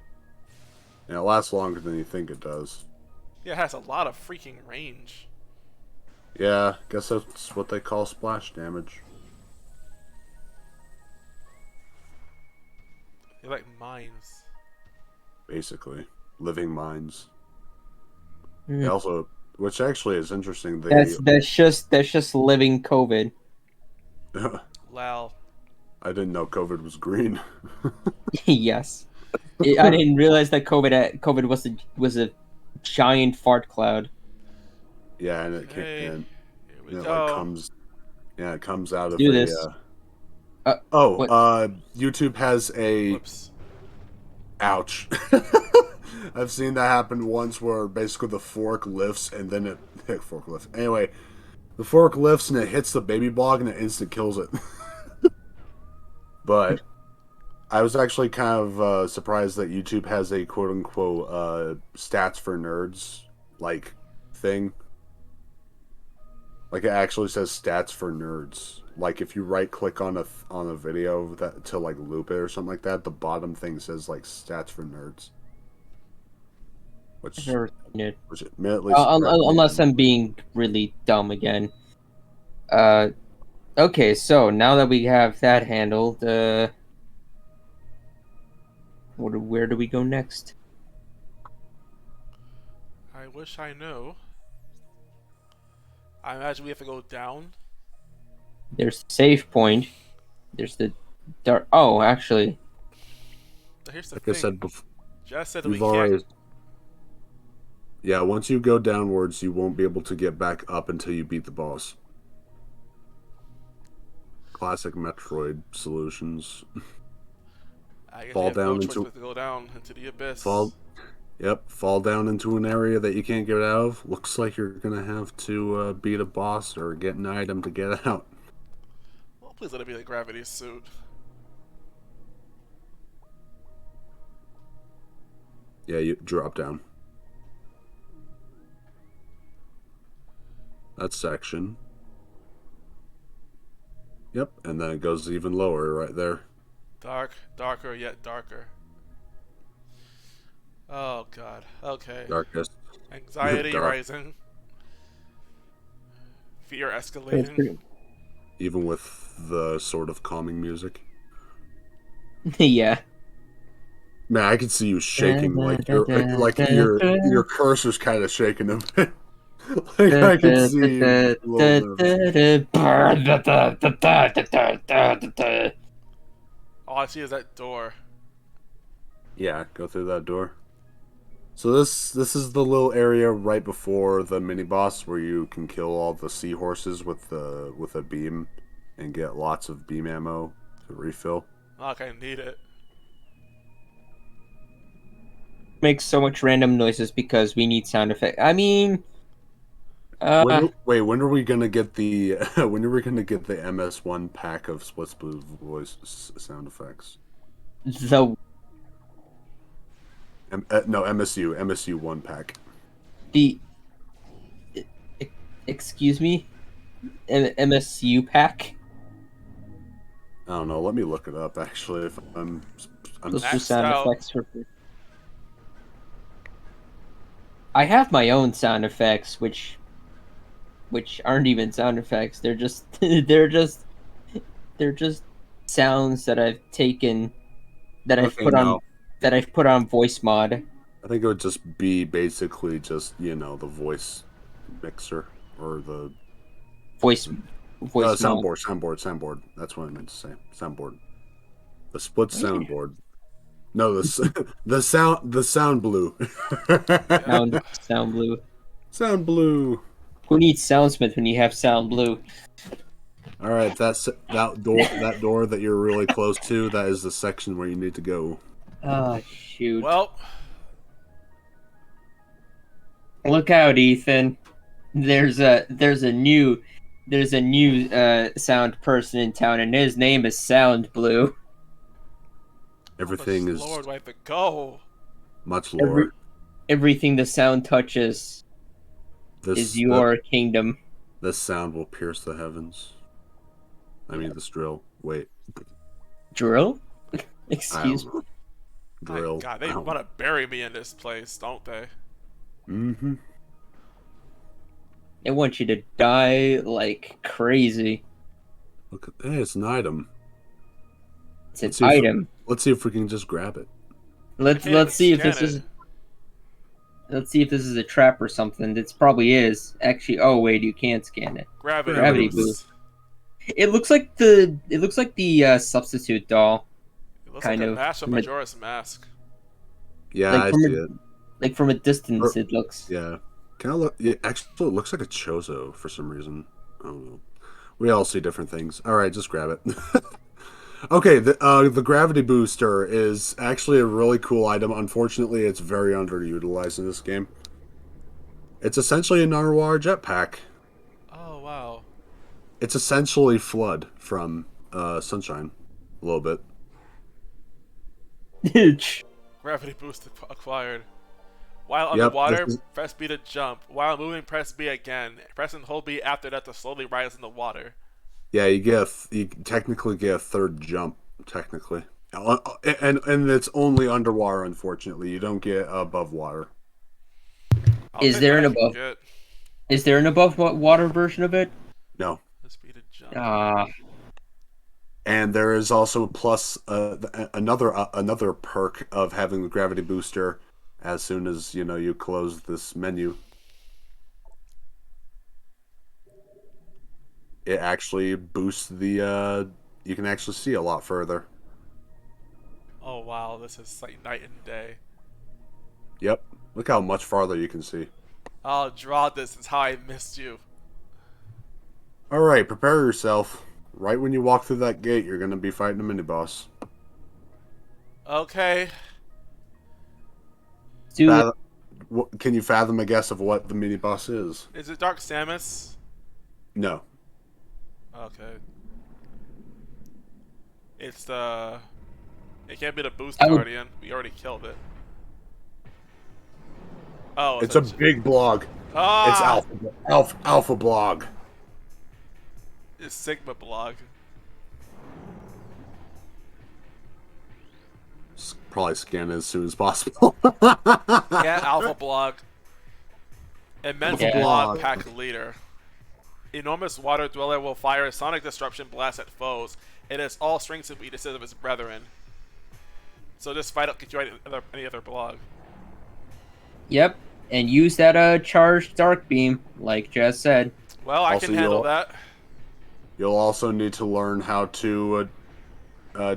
and it lasts longer than you think it does. Yeah, it has a lot of freaking range. Yeah, guess that's what they call splash damage. They're like mines. Basically, living mines. They Mm. also, which actually is interesting. They That's just living COVID. Lol. I didn't know COVID was green. Yes. I didn't realize that COVID was a giant fart cloud. Yeah, and it can Okay. and Here we it like go. comes. Yeah, it comes out of Do a. this. What? YouTube has a. Whoops. Ouch. I've seen that happen once where basically the fork lifts and then it fork lifts. Anyway, the fork lifts and it hits the baby blog and it instant kills it. But I was actually kind of surprised that YouTube has a quote unquote stats for nerds like thing. Like it actually says stats for nerds. Like if you right click on a video that to like loop it or something like that, the bottom thing says like stats for nerds. I've Which never seen it. admittedly surprised me. Unless I'm being really dumb again. Okay, so now that we have that handled, where do we go next? I wish I knew. I imagine we have to go down. There's the save point. There's the dark. Oh, actually, But here's the Like thing. I said before, Jess said that we you've can't. already. Yeah, once you go downwards, you won't be able to get back up until you beat the boss. Classic Metroid solutions. I guess Fall we have no down choice into- but to go down into the abyss. Fall down into an area that you can't get out of. Looks like you're gonna have to beat a boss or get an item to get out. Well, please let it be the gravity suit. Yeah, you drop down. That section. Yep, and then it goes even lower right there. Dark, darker, yet darker. Oh god. Okay. Darkest. Anxiety Dark. rising. Fear escalating. Even with the sort of calming music. yeah. Man, I can see you shaking your cursor's kind of shaking a bit. Like I can see you a little nervous. All I see is that door. Yeah, go through that door. So this is the little area right before the mini boss where you can kill all the seahorses with a beam and get lots of beam ammo to refill. Like I need it. Makes so much random noises because we need sound effect. I mean, When are we gonna get the when are we gonna get the MS1 pack of Splits Blue voice sound effects? the No, MSU 1 pack. the excuse me, MSU pack. I don't know. Let me look it up. Actually, if Those Maxed two sound out. effects for. I have my own sound effects, which aren't even sound effects. They're just they're just sounds that I've taken that I've Okay, put now- on that I've put on voice mod. I think it would just be basically just the voice mixer or the Voice mod. soundboard. That's what I meant to say. Soundboard. The split soundboard. No, the sound blue. Sound blue. Sound blue. Who needs Soundsmith when you have Sound Blue? All right, that door that you're really close to. That is the section where you need to go. Oh shoot! Well, Look out, Ethan. There's a new sound person in town, and his name is Sound Blue. Everything How is much lower do I have to go? much lower. Everything the sound touches is This your kingdom. this sound will pierce the heavens. I mean, this drill. Wait, Drill? I Excuse don't me. know. My Drill. God, they want to bury me in this place, don't they? Mm-hmm. They want you to die like crazy. Look, hey, it's an item. It's an Let's see if item. let's see if we can just grab it. I can't even See if scan this it. is let's see if this is a trap or something. This probably is. Actually, oh wait, you can't scan it. Gravity, Gravity boost. It looks like the substitute doll, It looks kind like a of Master from a, Majora's Mask. Yeah, like I from see a it. like from a distance. It looks. Yeah. Can I look? Yeah, actually, it looks like a Chozo for some reason. I don't know. We all see different things. All right, just grab it. Okay, the gravity booster is actually a really cool item. Unfortunately, it's very underutilized in this game. It's essentially an underwater jetpack. Oh, wow. It's essentially Flood from Sunshine, a little bit. Gravity boost acquired. While Yep. underwater, press B to jump. While moving, press B again. Press and hold B after that to slowly rise in the water. Yeah, you technically get a third jump, technically, and it's only underwater. Unfortunately, you don't get above water. I'll Is take there what an I can above? get. Is there an above water version of it? No, Press B to jump. Ah, and there is also plus another perk of having the gravity booster. As soon as you close this menu, it actually boosts the. You can actually see a lot further. Oh wow, this is like night and day. Yep. Look how much farther you can see. I'll draw this. Is how I missed you. All right, prepare yourself. Right when you walk through that gate, you're going to be fighting a mini boss. Okay. do it. Can you fathom a guess of what the mini boss is? Is it Dark Samus? No. Okay. It's the. It can't be the Boost I would- Guardian. We already killed it. Oh, It's a big blog. It's Ah! alpha blog. It's Sigma blog. Probably scan it as soon as possible. Yeah, Alpha blog. Immense Yeah. blog pack leader. Enormous water dweller will fire a sonic disruption blast at foes. It has all strengths and weaknesses of its brethren. So just fight up, get you any other blog. Yep, and use that charged dark beam, like Jazz said. Well, I Also, can handle that. You'll also need to learn how to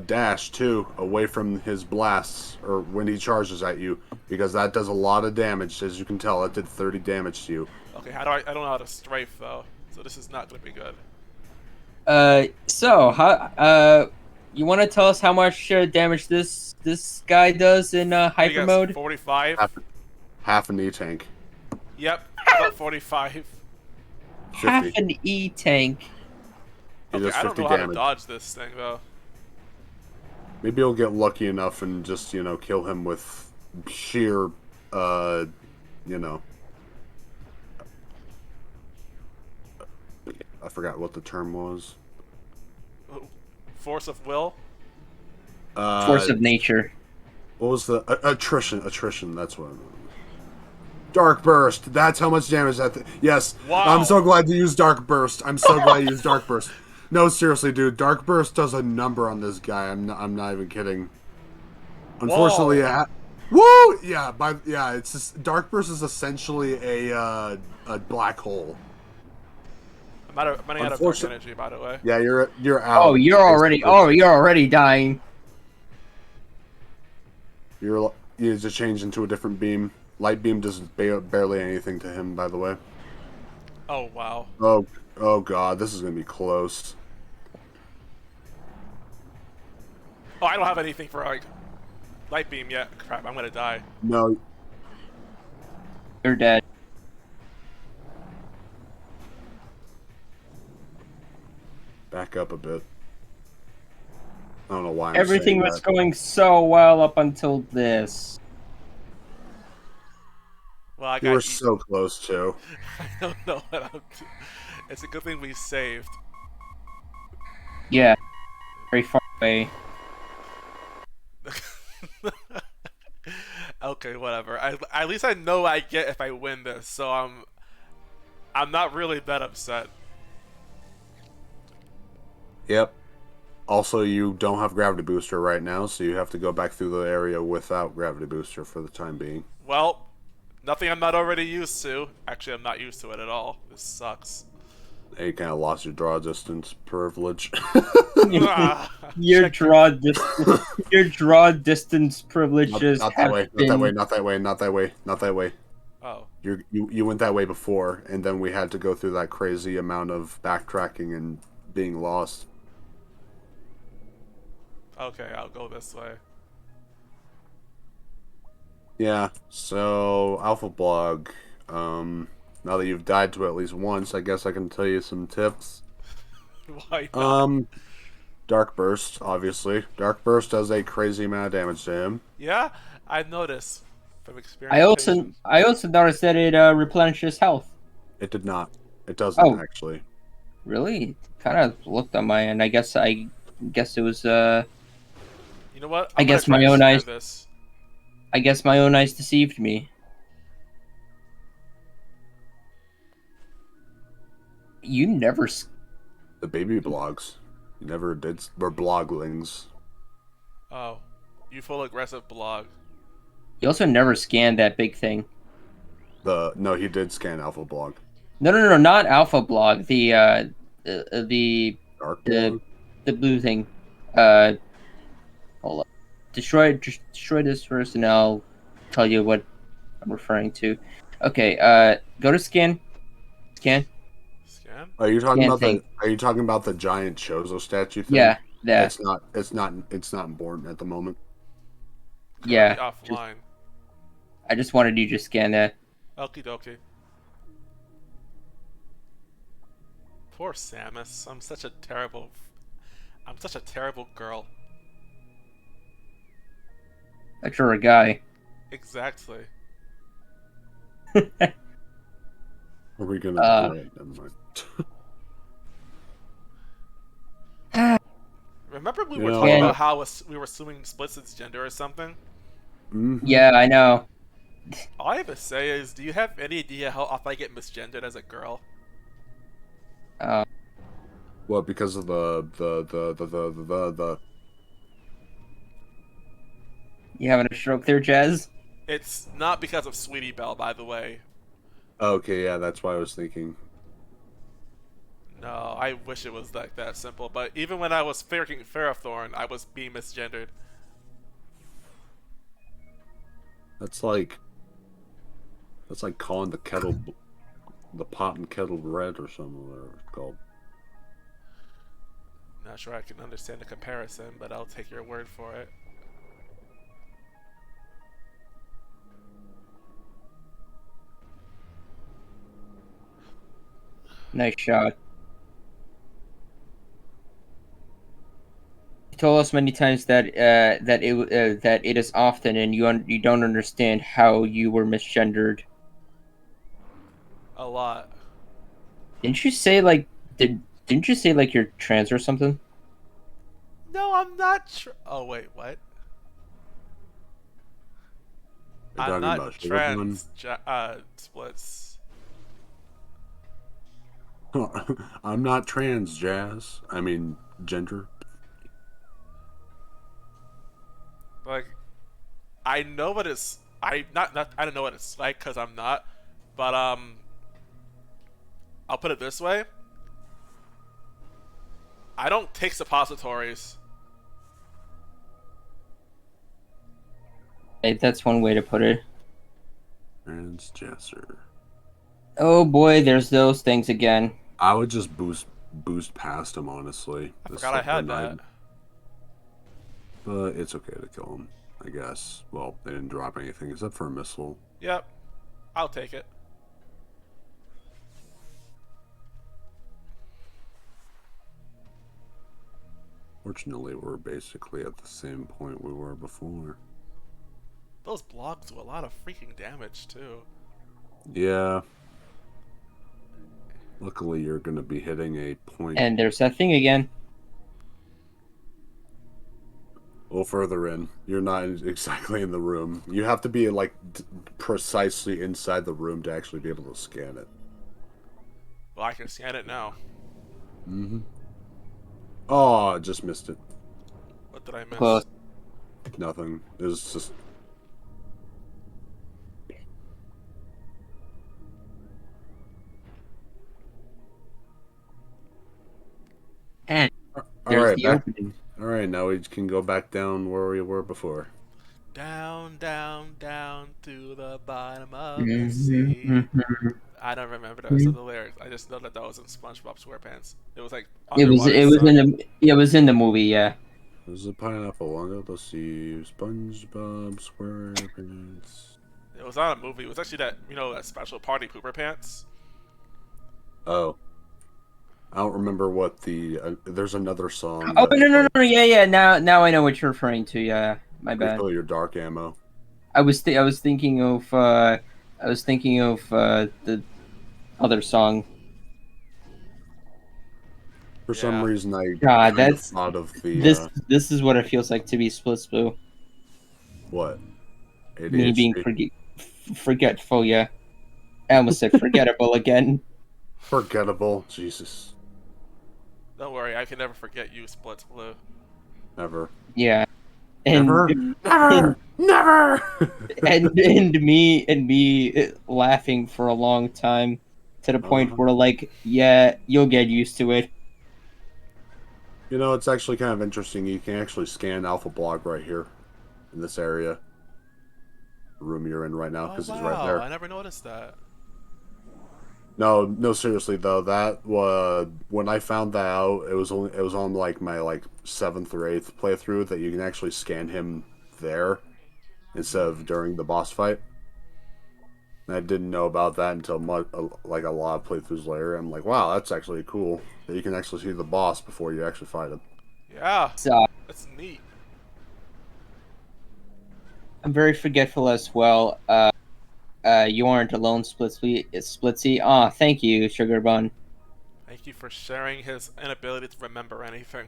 dash too, away from his blasts or when he charges at you, because that does a lot of damage. As you can tell, that did 30 damage to you. Okay, how do I don't know how to strafe though, so this is not gonna be good. So how you want to tell us how much damage this guy does in hyper mode? 45. Half an E tank. Yep, about 45. Half 50. an E tank. He Okay, does I don't 50 know how to damage. dodge this thing though. Maybe you'll get lucky enough and just kill him with sheer I forgot what the term was. Force of will. Force of nature. What was the attrition? Attrition. That's what. Dark burst. That's how much damage that. Yes. Wow. I'm so glad you used dark burst. I'm so glad you used dark burst. No, seriously, dude. Dark burst does a number on this guy. I'm not even kidding. Unfortunately, Whoa. woo. Yeah. It's just, dark burst is essentially a black hole. I'm running out of dark energy, by the way. Yeah, you're out. Oh, you're already dying. You need to change into a different beam. Light beam does barely anything to him, by the way. Oh wow. Oh god, this is gonna be close. Oh, I don't have anything for like light beam yet. Crap, I'm gonna die. No, You're dead. back up a bit. I don't know why I'm Everything saying was that. going so well up until this. Well, I You were got eat. so close too. I don't know what I'm doing. It's a good thing we saved. Yeah, very far away. Okay, whatever. At least I know I get if I win this, so I'm not really that upset. Yep. Also, you don't have gravity booster right now, so you have to go back through the area without gravity booster for the time being. Well, nothing I'm not already used to. Actually, I'm not used to it at all. This sucks. You kind of lost your draw distance privilege. Ah, Your check your. draw distance, your draw distance privileges Not that have way. Not that been. way. Not that way. Not that way. Not that way. Oh, You went that way before, and then we had to go through that crazy amount of backtracking and being lost. okay. I'll go this way. Yeah. So Alpha Blog. Now that you've died to it at least once, I guess I can tell you some tips. Why not? Dark Burst, obviously. Dark Burst does a crazy amount of damage to him. Yeah, I noticed from I also, experimentation. I also noticed that it replenishes health. It did not. It doesn't Oh, actually. really? Kind of looked on my end. I guess it was. You know what? I I'm gonna guess try my and own scan eyes. this. I guess my own eyes deceived me. You never. The baby blogs. You never did. Were bloglings. Oh, you full aggressive blog. You also never scanned that big thing. No, he did scan Alpha Blog. No, not Alpha Blog. The Dark the Blog. the blue thing. Hold up. Destroy this first, and I'll tell you what I'm referring to. Okay. Go to scan. Scan. Scan? Are you talking Scan about thing. Are you talking about the giant Chozo statue thing? Yeah. That. It's not. It's not. It's not important at the moment. Currently Yeah. offline. I just wanted you to scan that. Okie dokie. Poor Samus. I'm such a terrible girl. Like you're a guy. Exactly. Are we gonna? Never mind. Remember we You were know, talking about how we were assuming Splitson's gender or something? Yeah, I know. All I have to say is, do you have any idea how often I get misgendered as a girl? Well, because of the You having a stroke there, Jazz? It's not because of Sweetie Belle, by the way. Okay, yeah, that's why I was thinking. No, I wish it was like that simple. But even when I was freaking Ferrothorn, I was being misgendered. That's like calling the pot and kettle red or something, whatever it's called. Not sure I can understand the comparison, but I'll take your word for it. Nice shot. You told us many times that that it is often, and you don't understand how you were misgendered. A lot. Didn't you say like didn't you say like you're trans or something? No, I'm not oh, wait, what? You're I'm talking not about Sugar trans, Splits. I'm not trans, Jazz. I mean, gender. Like, I know what it's. I don't know what it's like because I'm not. But I'll put it this way. I don't take suppositories. Hey, that's one way to put it. Transgesser. Oh boy, there's those things again. I would just boost past him, honestly. I forgot I had that. But it's okay to kill him, I guess. Well, they didn't drop anything except for a missile. Yep, I'll take it. Fortunately, we're basically at the same point we were before. Those blocks do a lot of freaking damage too. Yeah. Luckily, you're going to be hitting a point And there's that thing again. a little further in. You're not exactly in the room. You have to be like precisely inside the room to actually be able to scan it. Well, I can scan it now. Mm-hmm. Oh, I just missed it. What did I miss? Close. Nothing. It was just. And All there's right, the back. opening. All right, now we can go back down where we were before. Down, down, down to the bottom of the Mm-hmm, sea. mm-hmm. I don't remember the rest of the lyrics. I just know that that was in SpongeBob SquarePants. It was like It was underwater it was sun. it was in the movie, yeah. There's a pineapple under the sea. SpongeBob SquarePants. It was not a movie. It was actually that that special Party Pooper Pants. Oh, I don't remember what the. There's another song. Oh That's like, no, yeah. Now I know what you're referring to. Yeah, my bad. refill your dark ammo. I was thinking of the other song. For some Yeah. reason, I God, kind of that's thought of the this is what it feels like to be split blue. what Me being ADHD. forgetful. Yeah, I almost said forgettable again. Forgettable. Jesus, Don't worry, I can never forget you, Splits Blue. never, Yeah, never, and never, never. and me laughing for a long time to the point Uh-huh. where like, yeah, you'll get used to it. You know, it's actually kind of interesting. You can actually scan Alpha Blog right here in this area. The room you're in right now, Oh because he's right wow, there. I never noticed that. No, seriously though, that was when I found that out. It was on like my like 7th or 8th playthrough that you can actually scan him there instead of during the boss fight. And I didn't know about that until like a lot of playthroughs later. I'm like, wow, that's actually cool that you can actually see the boss before you actually fight him. Yeah, So that's neat. I'm very forgetful as well. You aren't alone, Splitsy. Ah, thank you, Sugar Bun. Thank you for sharing his inability to remember anything.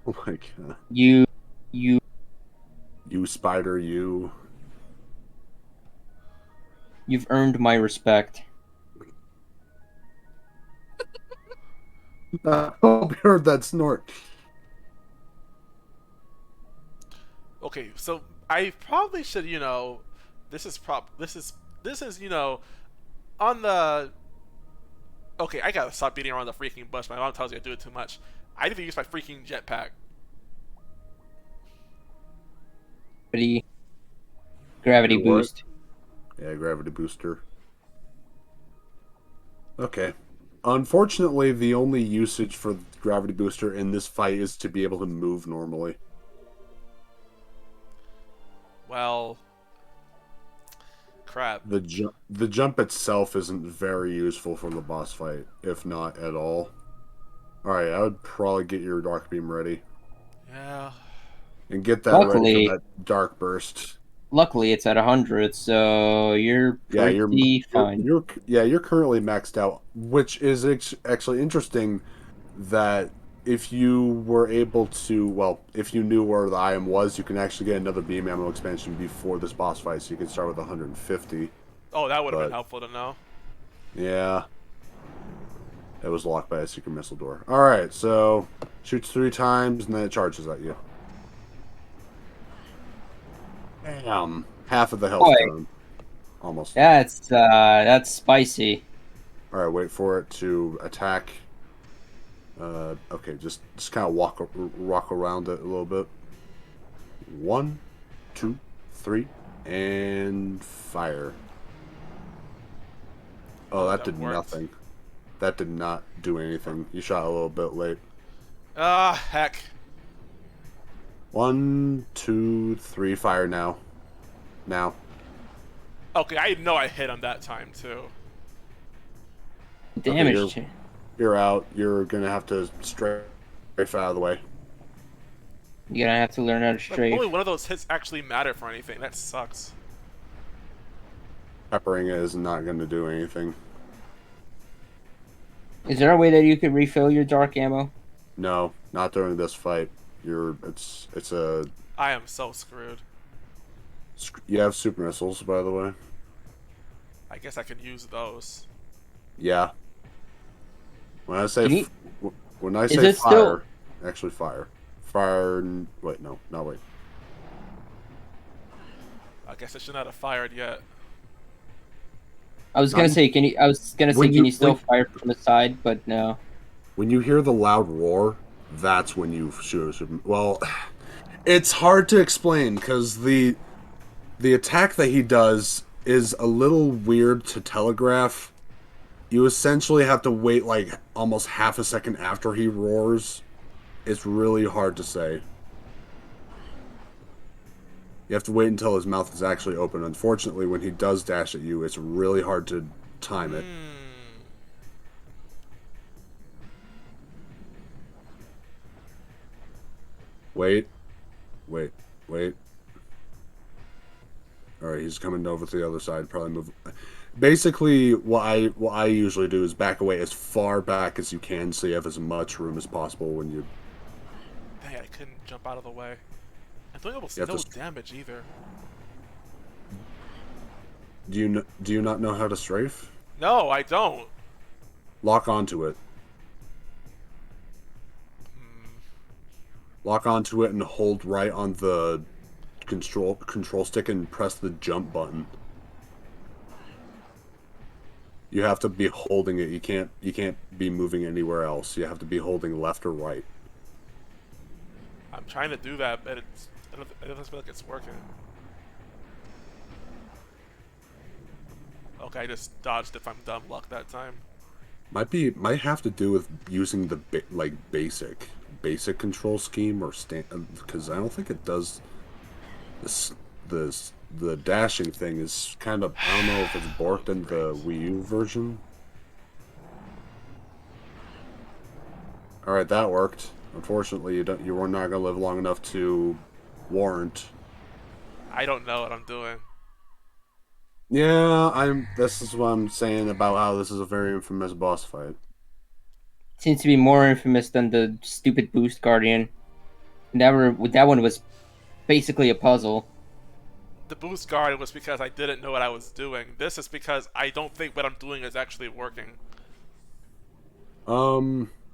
Oh my god, You, you, you spider, you. you've earned my respect. I hope you heard that snort. Okay, so I probably should, this is, on the. Okay, I gotta stop beating around the freaking bush. My mom tells me I do it too much. I need to use my freaking jetpack. Gravity Your what? boost. Yeah, gravity booster. Okay. Unfortunately, the only usage for the gravity booster in this fight is to be able to move normally. Well, crap. The jump itself isn't very useful for the boss fight, if not at all. Alright, I would probably get your dark beam ready. Yeah. And get that ready for Luckily, that dark burst. it's at 100, so you're Yeah, pretty fine. you're currently maxed out, which is actually interesting that if you were able to, well, if you knew where the item was, you can actually get another beam ammo expansion before this boss fight, so you can start with 150. Oh, that would have been But helpful to know. yeah, it was locked by a secret missile door. All right, so shoots 3 times and then it charges at you. Damn, half of the health Boy, done, almost. that's spicy. All right, wait for it to attack. Okay, just kind of walk around it a little bit. 1, 2, 3, and fire. Oh, that did worked. nothing. That did not do anything. You shot a little bit late. Ah, heck. 1, 2, 3, fire now. Now. Okay, I know I hit him that time too. Damage. You're out. You're gonna have to strafe out of the way. You're gonna have to learn how to But only strafe. one of those hits actually matter for anything. That sucks. Peppering it is not going to do anything. Is there a way that you could refill your dark ammo? No, not during this fight. It's a. I am so screwed. You have super missiles, by the way. I guess I could use those. Yeah. When I say Can you, when I is say it still? fire, actually fire. Fire. Wait, no, not wait. I guess I should not have fired yet. I was gonna Not say, can you? I was gonna say, when can you you still fire from the side? But no. when you hear the loud roar, that's when you shoot a super. Well, it's hard to explain because the attack that he does is a little weird to telegraph. You essentially have to wait like almost half a second after he roars. It's really hard to say. You have to wait until his mouth is actually open. Unfortunately, when he does dash at you, it's really hard to time it. Wait, wait, wait. All right, he's coming over to the other side. Probably move. Basically, what I usually do is back away as far back as you can, so you have as much room as possible when you. Dang, I couldn't jump out of the way. I'm doing almost You no have to. damage either. Do you not know how to strafe? No, I don't. Lock onto it. Lock onto it and hold right on the control stick and press the jump button. You have to be holding it. You can't be moving anywhere else. You have to be holding left or right. I'm trying to do that, but it doesn't feel like it's working. Okay, I just dodged if I'm dumb luck that time. Might have to do with using the basic control scheme or stand, because I don't think it does the dashing thing is kind of, I don't know if it's borked in the Wii U version. All right, that worked. Unfortunately, you were not gonna live long enough to warrant. I don't know what I'm doing. Yeah, this is what I'm saying about how this is a very infamous boss fight. Seems to be more infamous than the stupid boost guardian. That one was basically a puzzle. The boost guard was because I didn't know what I was doing. This is because I don't think what I'm doing is actually working.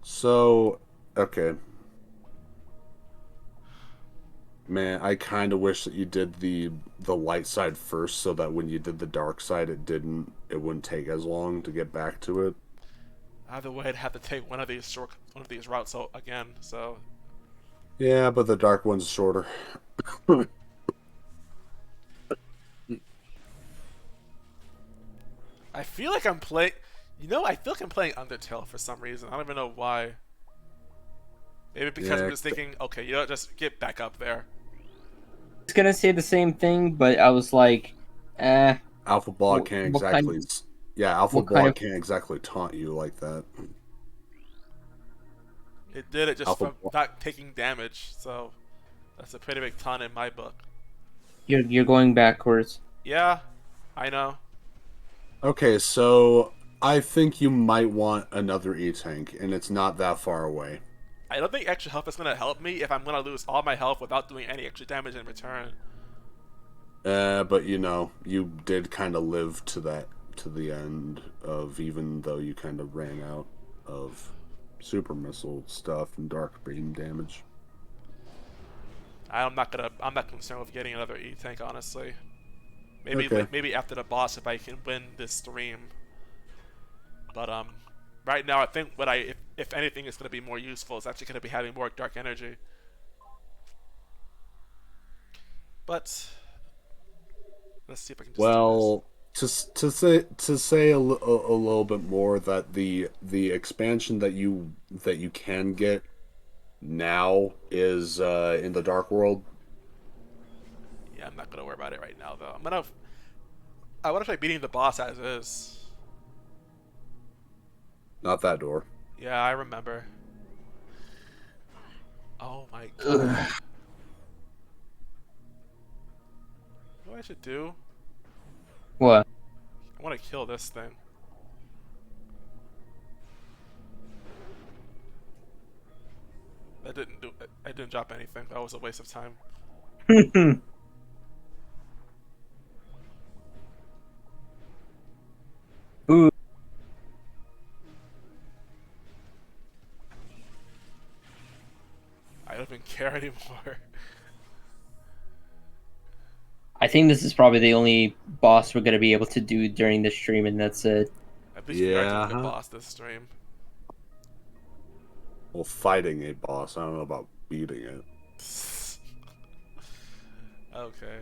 So, okay. Man, I kind of wish that you did the light side first, so that when you did the dark side, it wouldn't take as long to get back to it. Either way, I'd have to take one of these routes again. So Yeah, but the dark one's shorter. I feel like I'm playing. I feel like I'm playing Undertale for some reason. I don't even know why. Maybe because I'm Yeah, just thinking, okay, just get back up there. I was gonna say the same thing, but I was like, eh. Alpha Blog can't What kind? exactly. Yeah, Alpha What kind Blog of? can't exactly taunt you like that. It did it just Alpha from Blog. not taking damage, so that's a pretty big ton in my book. You're going backwards. Yeah, I know. Okay, so I think you might want another E-Tank, and it's not that far away. I don't think extra health is gonna help me if I'm gonna lose all my health without doing any extra damage in return. But you did kind of live to the end of, even though you kind of ran out of super missile stuff and dark beam damage. I'm not concerned with getting another E tank, honestly. Okay. Maybe after the boss if I can win this stream. But right now I think if anything is gonna be more useful is actually gonna be having more dark energy. But let's see if I can just Well, to say a little bit more, that the expansion that you can get now is in the Dark World. Yeah, I'm not gonna worry about it right now though. I want to try beating the boss as is. Not that door. Yeah, I remember. Oh my god. Ugh. I should do? What? I want to kill this thing. I didn't drop anything. That was a waste of time. Ooh. I don't even care anymore. I think this is probably the only boss we're gonna be able to do during the stream, and that's it. At least we are doing a Yeah. boss this stream. Well, fighting a boss. I don't know about beating it. Okay.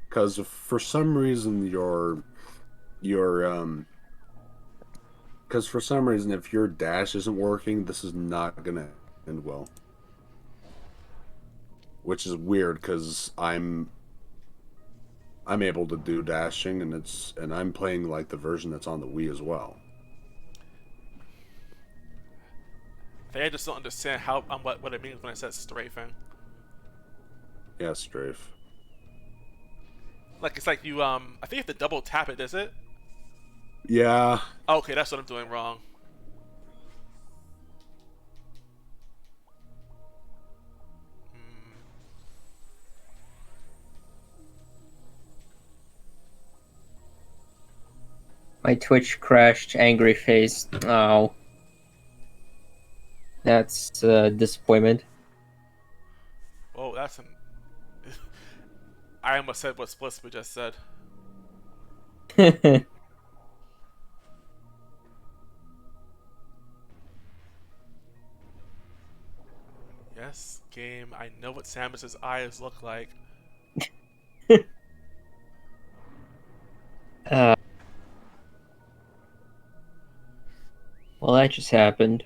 Because for some reason because for some reason if your dash isn't working, this is not gonna end well. Which is weird because I'm able to do dashing and I'm playing like the version that's on the Wii as well. I think I just don't understand how what it means when it says strafing. Yeah, strafe. Like it's like you I think you have to double tap it, is it? Yeah. Okay, that's what I'm doing wrong. My Twitch crashed, angry face. Oh. That's disappointment. Oh, that's an. I almost said what Split just said. Yes, game. I know what Samus's eyes look like. uh, well, that just happened.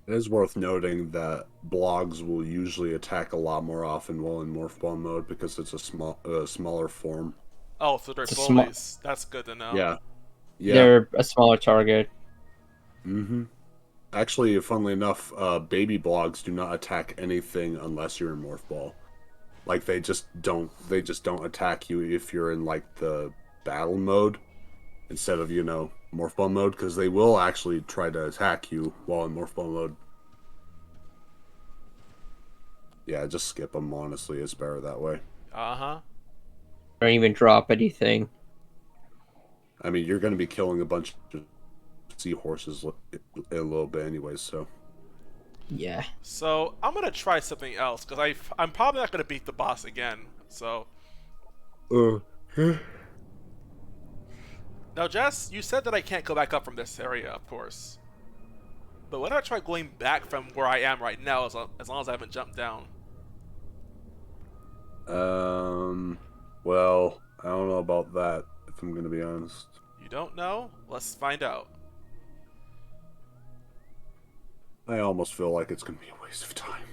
It is worth noting that blogs will usually attack a lot more often while in Morph Ball mode because it's a smaller form. Oh, so they're It's a bullies. That's good to know. Yeah. Yeah. They're a smaller target. Mm-hmm. Actually, funnily enough, baby blogs do not attack anything unless you're in Morph Ball. Like they just don't attack you if you're in like the battle mode instead of, Morph Ball mode, because they will actually try to attack you while in Morph Ball mode. Yeah, just skip them, honestly. It's better that way. Uh-huh. Don't even drop anything. I mean, you're going to be killing a bunch of seahorses in a little bit anyways, so. Yeah. So, I'm gonna try something else, because I'm probably not gonna beat the boss again, so. Now, Jess, you said that I can't go back up from this area, of course. But why don't I try going back from where I am right now, as long as I haven't jumped down? Well, I don't know about that, if I'm going to be honest. You don't know? Let's find out. I almost feel like it's going to be a waste of time.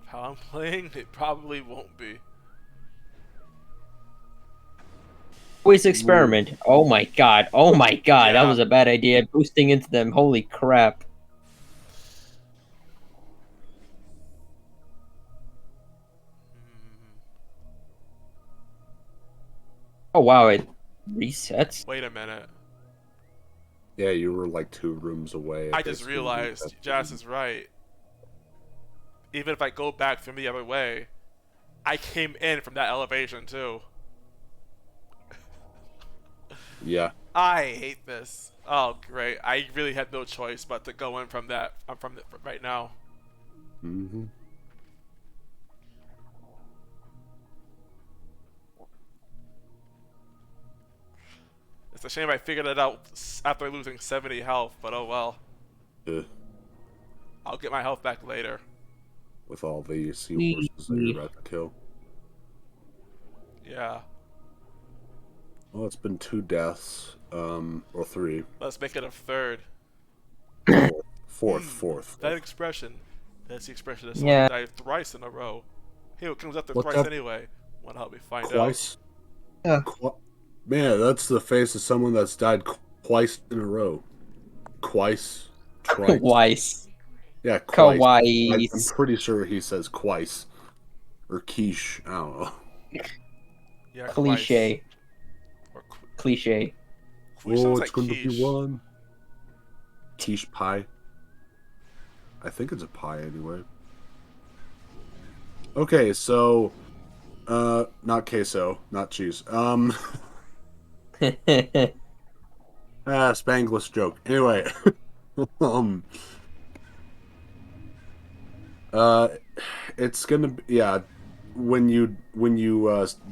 How I'm playing, it probably won't be. Always experiment. Oh my god. Oh my god. Yeah. That was a bad idea. Boosting into them. Holy crap. Oh wow, it resets. Wait a minute. Yeah, you were like 2 rooms away. I just realized Jazz is right. Even if I go back from the other way, I came in from that elevation too. Yeah. I hate this. Oh great! I really had no choice but to go in from that. I'm from right now. Mm-hmm. It's a shame I figured it out after losing 70 health, but oh well. I'll get my health back later. With all the seahorses that you're about to kill. Yeah. Well, it's been 2 deaths, or 3. Let's make it a third. Fourth. That expression. That's the expression that Yeah. someone died thrice in a row. Hey, it comes up to What's thrice that? anyway. Wanna help me find Twice? Yeah. Man, that's the face of someone that's died twice in a row. Twice. Twice. Twice. Yeah, twice. Kawaii. I'm pretty sure he says twice. Or quiche. I don't know. Yeah, Cliche. Or Cliche. quiche sounds like quiche. one. Quiche pie. I think it's a pie anyway. Okay, so not queso, not cheese. Spanglish joke. Anyway, um, uh, it's gonna be, yeah. When you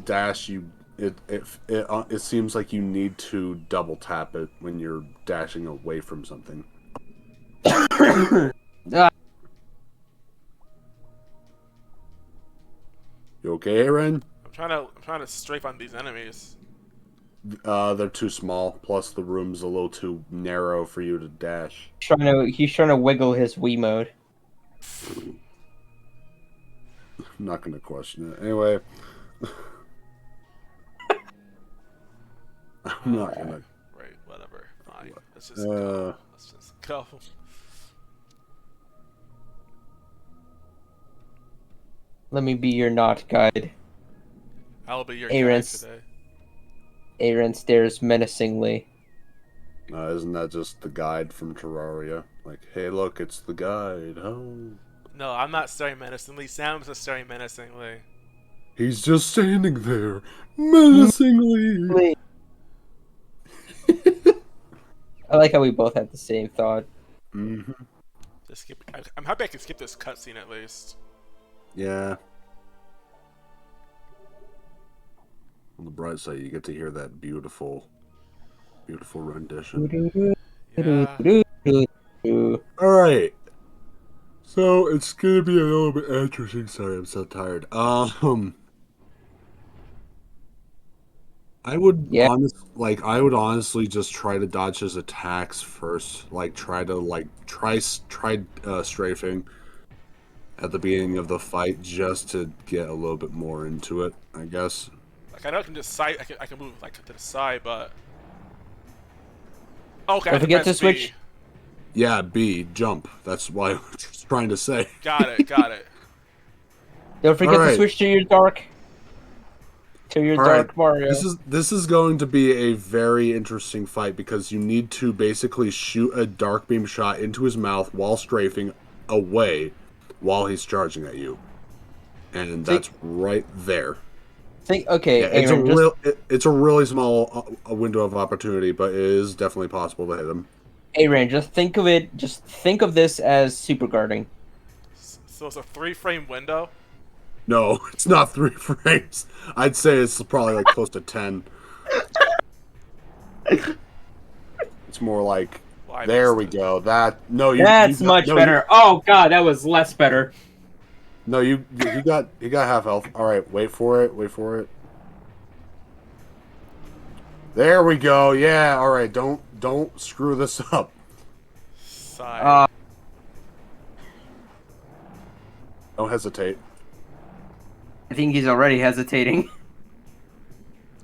dash, it seems like you need to double tap it when you're dashing away from something. You okay, Aaron? I'm trying to strafe on these enemies. They're too small. Plus, the room's a little too narrow for you to dash. He's trying to wiggle his Wii mode. I'm not gonna question it. Anyway, I'm not gonna. Right, whatever. Fine. Let's just go. Let's just go. Let me be your not guide. I'll be your Aaron guide today. Aaron stares menacingly. Isn't that just the guide from Terraria? Like, hey, look, it's the guide. Oh. No, I'm not staring menacingly. Sam's just staring menacingly. He's just standing there, menacingly. I like how we both had the same thought. Mm-hmm. Just skip. I'm happy I can skip this cutscene at least. Yeah. On the bright side, you get to hear that beautiful, beautiful rendition. Yeah. All right. So it's gonna be a little bit interesting. Sorry, I'm so tired. I would Yeah. I would honestly just try to dodge his attacks first. Like try strafing at the beginning of the fight just to get a little bit more into it, I guess. Like I know I can just side. I can move like to the side, but okay. I Don't have forget to press switch. B. Yeah, B, jump. That's what I was trying to say. Got it. Got it. Don't forget All right. to switch to your dark. To your All dark right. Mario. This is going to be a very interesting fight because you need to basically shoot a dark beam shot into his mouth while strafing away while he's charging at you. And that's right there. Okay, Yeah, Aaron, it's a really small window of opportunity, but it is definitely possible to hit him. Aaron, just think of this as super guarding. So it's a 3-frame window. No, it's not 3 frames. I'd say it's probably like close to 10. It's more like there we go. That's much better. Oh god, that was less better. No, he got half health. All right, wait for it. Wait for it. There we go. Yeah. All right. Don't screw this up. Side. Don't hesitate. I think he's already hesitating.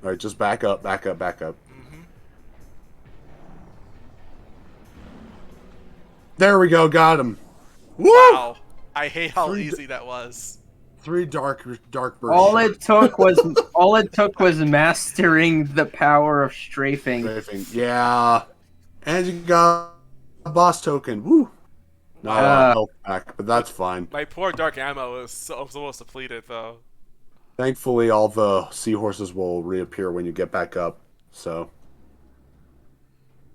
All right, just back up. Back up. Back up. Mm-hmm. There we go. Got him. Woo! Wow. I hate how easy that was. 3 dark bursts. All it took was mastering the power of strafing. Yeah. And you got a boss token. Woo! Not a lot of health back, but that's fine. My poor dark ammo is almost depleted though. Thankfully, all the seahorses will reappear when you get back up. So,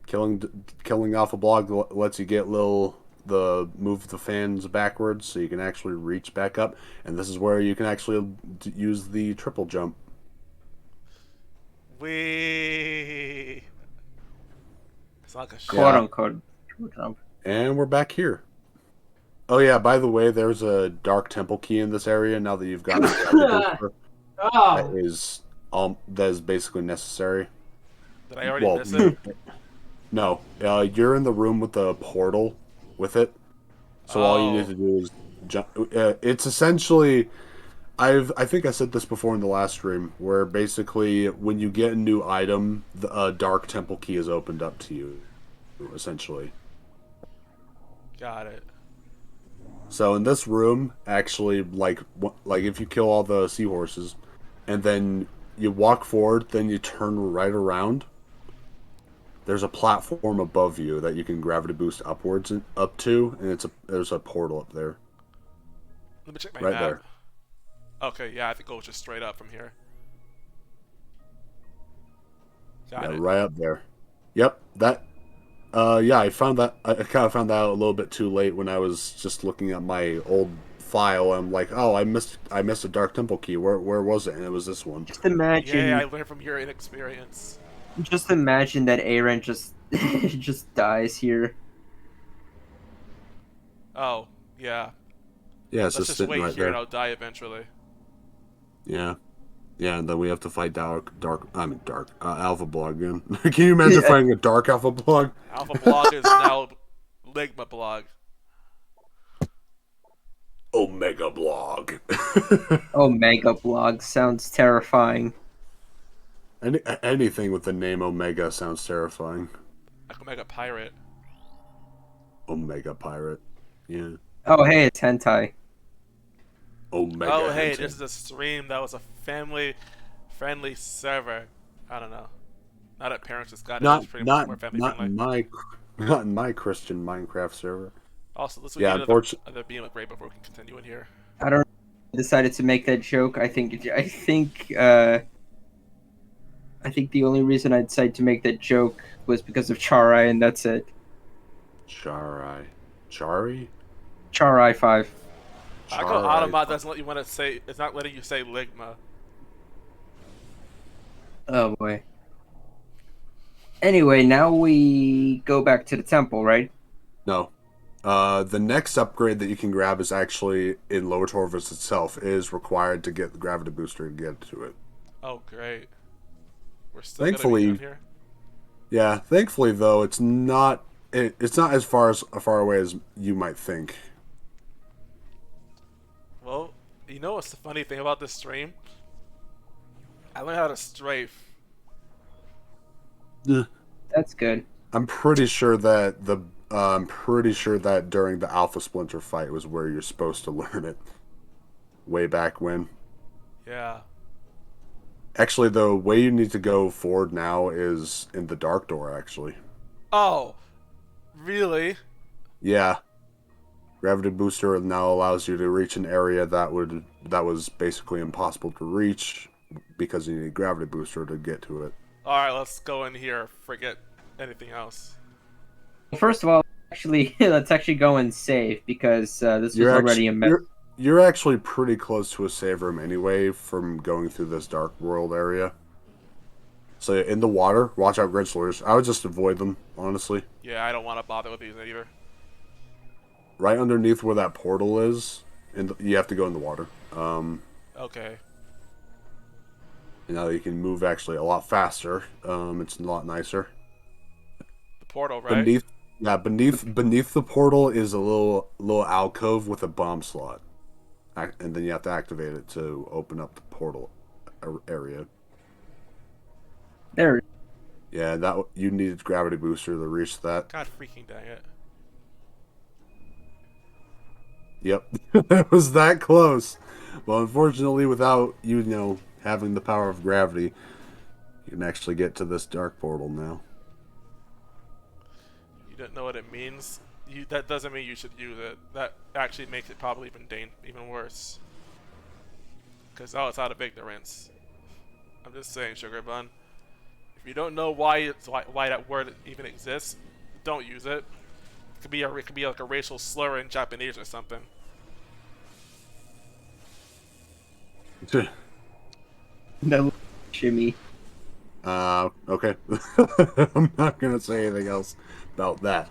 killing off a block lets you get move the fans backwards so you can actually reach back up, and this is where you can actually use the triple jump. Wee. It's like a Quote unquote triple jump. And we're back here. Oh yeah, by the way, there's a dark temple key in this area now that you've got it. That is basically necessary. Did I already miss it? No. You're in the room with the portal with it. So all you need to do is jump. It's essentially I think I said this before in the last stream, where basically when you get a new item, the dark temple key is opened up to you, essentially. Got it. So in this room, actually, like if you kill all the seahorses, and then you walk forward, then you turn right around. There's a platform above you that you can gravity boost upwards and up to, and there's a portal up there, Let me check my right map. there. Okay, yeah, I think it goes just straight up from here. Yeah, Got it. right up there. Yep, that. Yeah, I found that. I kind of found that out a little bit too late when I was just looking at my old file. I'm like, oh, I missed a Dark Temple key. Where was it? And it was this one. Just Yeah, I imagine, learned from your inexperience. just imagine that Aaron just just dies here. Oh, yeah. Yeah, it's Let's just just sitting wait right here and there. I'll die eventually. Yeah, yeah, and then we have to fight Alpha Blog again. Can you imagine fighting a Dark Alpha Blog? Alpha Blog is now Ligma Blog. Omega Blog. Omega blog sounds terrifying. Anything with the name Omega sounds terrifying. Like Omega Pirate. Omega Pirate. Yeah. Oh, hey, it's hentai. Omega Oh, hey, this Hentai. is a stream that was a family-friendly server. I don't know. Now that parents just got it, Not it's pretty much not more family not friendly. in my not in my Christian Minecraft server. Also, let's Yeah, get unfortunately. another beam upgrade before we can continue in here. I don't decided to make that joke. I think the only reason I decided to make that joke was because of Charai, and that's it. Chari? Charai 5. I like how Charai. Automat doesn't let you want to say. It's not letting you say Ligma. Oh boy. Anyway, now we go back to the temple, right? No. The next upgrade that you can grab is actually in Lower Torvus itself. It is required to get the gravity booster and get to it. Oh, great. We're still gonna be down Thankfully, here. yeah. Thankfully, though, it's not. It's not as far away as you might think. Well, you know what's the funny thing about this stream? I learned how to strafe. That's good. I'm pretty sure that during the Alpha Splinter fight was where you're supposed to learn it. Way back when. Yeah. Actually, the way you need to go forward now is in the Dark Door, actually. Oh, really? Yeah. Gravity Booster now allows you to reach an area that was basically impossible to reach because you need a Gravity Booster to get to it. Alright, let's go in here. Forget anything else. First of all, actually, let's actually go and save because this was You're already actually a mess. you're actually pretty close to a save room anyway from going through this Dark World area. So in the water, watch out Grinslers. I would just avoid them, honestly. Yeah, I don't want to bother with these either. Right underneath where that portal is, you have to go in the water. Okay. Now you can move actually a lot faster. It's a lot nicer. The portal, right? Beneath the portal is a little alcove with a bomb slot, and then you have to activate it to open up the portal area. There. Yeah, that you needed gravity booster to reach that. God freaking dang it. Yep, it was that close. Well, unfortunately, without having the power of gravity, you can actually get to this dark portal now. You don't know what it means? That doesn't mean you should use it. That actually makes it probably even worse. Because now it's out of ignorance. I'm just saying, Sugar Bun. If you don't know why that word even exists, don't use it. It could be like a racial slur in Japanese or something. No shimmy. Okay. I'm not gonna say anything else about that.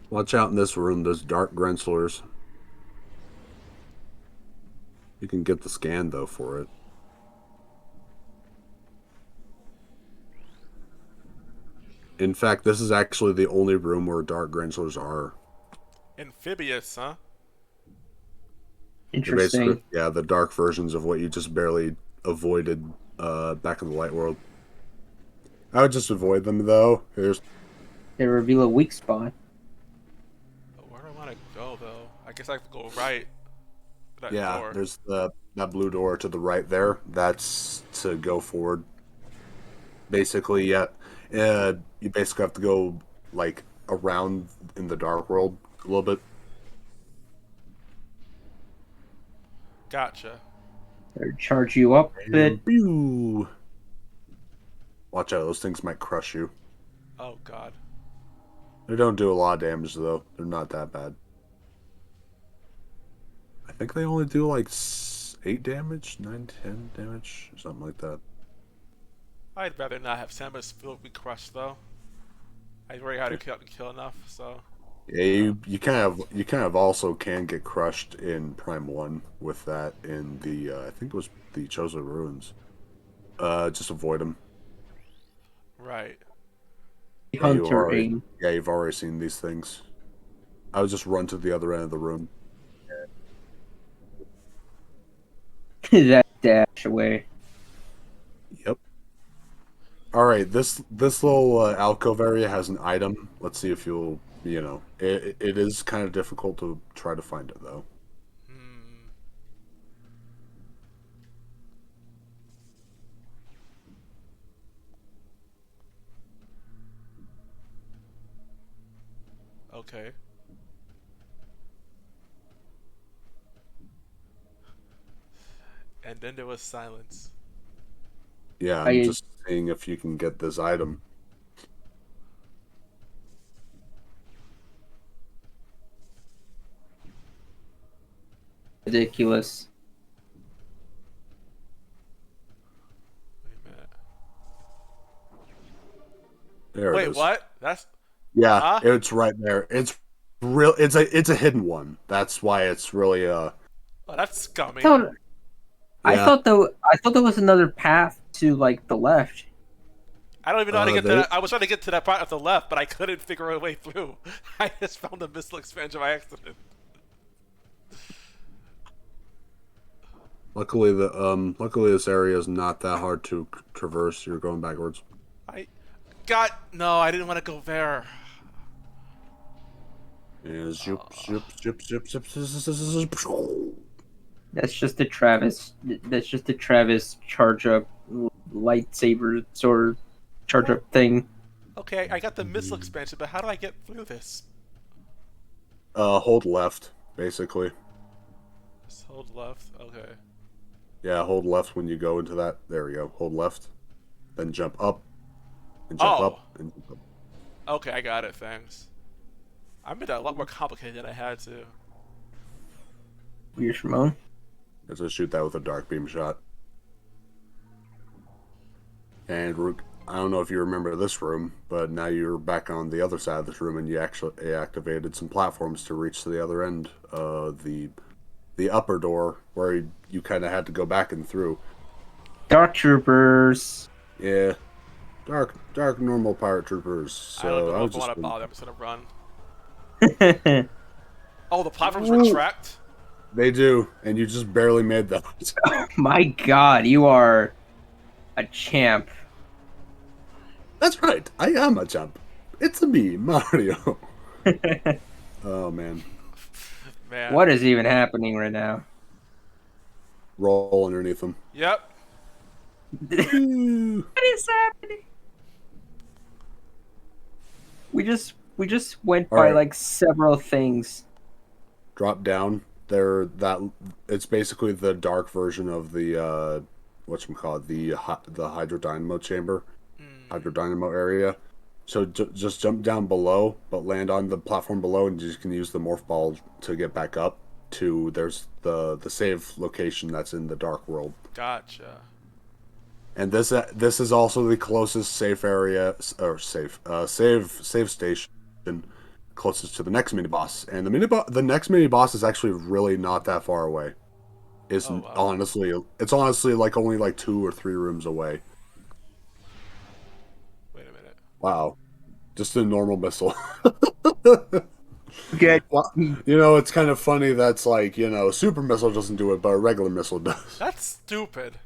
Watch out in this room. There's dark Grenslers. You can get the scan though for it. In fact, this is actually the only room where dark Grenslers are. Amphibious, huh? They're basically, Interesting. yeah, the dark versions of what you just barely avoided back in the light world. I would just avoid them though. They reveal a weak spot. I guess I have to go right. That Yeah, door. there's that blue door to the right there. That's to go forward. Basically, yeah. You basically have to go like around in the dark world a little bit. Gotcha. Or charge you up a bit. And pew! Watch out, those things might crush you. Oh god. They don't do a lot of damage though. They're not that bad. I think they only do like 8 damage, 9, 10 damage, or something like that. I'd rather not have Samus be crushed though. I already had to kill enough, so. Yeah, you kind of also can get crushed in Prime 1 with that in the I think it was the Chosen Ruins. Just avoid them. Right. Hunter aim. Yeah, you've already seen these things. I would just run to the other end of the room. That dash away. Yep. All right, this little alcove area has an item. Let's see if it is kind of difficult to try to find it though. Hmm. Okay. And then there was silence. Yeah, I'm just seeing if you can get this item. Ridiculous. Wait a minute. There it Wait, is. what? That's Yeah, Huh? it's right there. It's real. It's a hidden one. That's why it's really Oh, that's scummy. I Yeah. thought there was another path to like the left. I don't even know how to get to There- that. I was trying to get to that part at the left, but I couldn't figure a way through. I just found the missile expansion by accident. luckily this area is not that hard to traverse. You're going backwards. No, I didn't want to go there. And zoop, zoop, zoop, zoop, zoop, zoop, zoop, zoop, zoop. That's just a Travis. That's just a Travis charge up lightsaber sword charge up thing. Okay, I got the missile expansion, but how do I get through this? Hold left, basically. Just hold left. Okay. Yeah, hold left when you go into that. There we go. Hold left, then jump up, and jump Oh. up, and jump up. Okay, I got it. Thanks. I made that a lot more complicated than I had to. Weird Shimon. And so shoot that with a dark beam shot. And I don't know if you remember this room, but now you're back on the other side of this room, and you actually activated some platforms to reach to the other end. The upper door where you kind of had to go back and through. Dark Troopers. Yeah, dark normal pirate troopers. So I don't even know if I just want to bother. I'm just gonna run. Oh Oh, the platforms retract. They do, and you just barely made that. my god, you are a champ. That's right. I am a champ. It's me, Mario. Oh man, Man. What is even happening right now? roll underneath them. Yep. What is happening? We just went by Alright. like several things. Drop down. It's basically the dark version of the whatchamacallit, the hydrodynamo chamber, hydrodynamo area. So just jump down below, but land on the platform below, and you can use the morph ball to get back up to there's the save location that's in the dark world. Gotcha. And this is also the closest safe area or save station closest to the next mini boss. And the next mini boss is actually really not that far away. It's Oh, wow. honestly like only like 2 or 3 rooms away. Wait a minute. Wow. Just a normal missile. Good. Well, it's kind of funny that's like, super missile doesn't do it, but a regular missile does. That's stupid.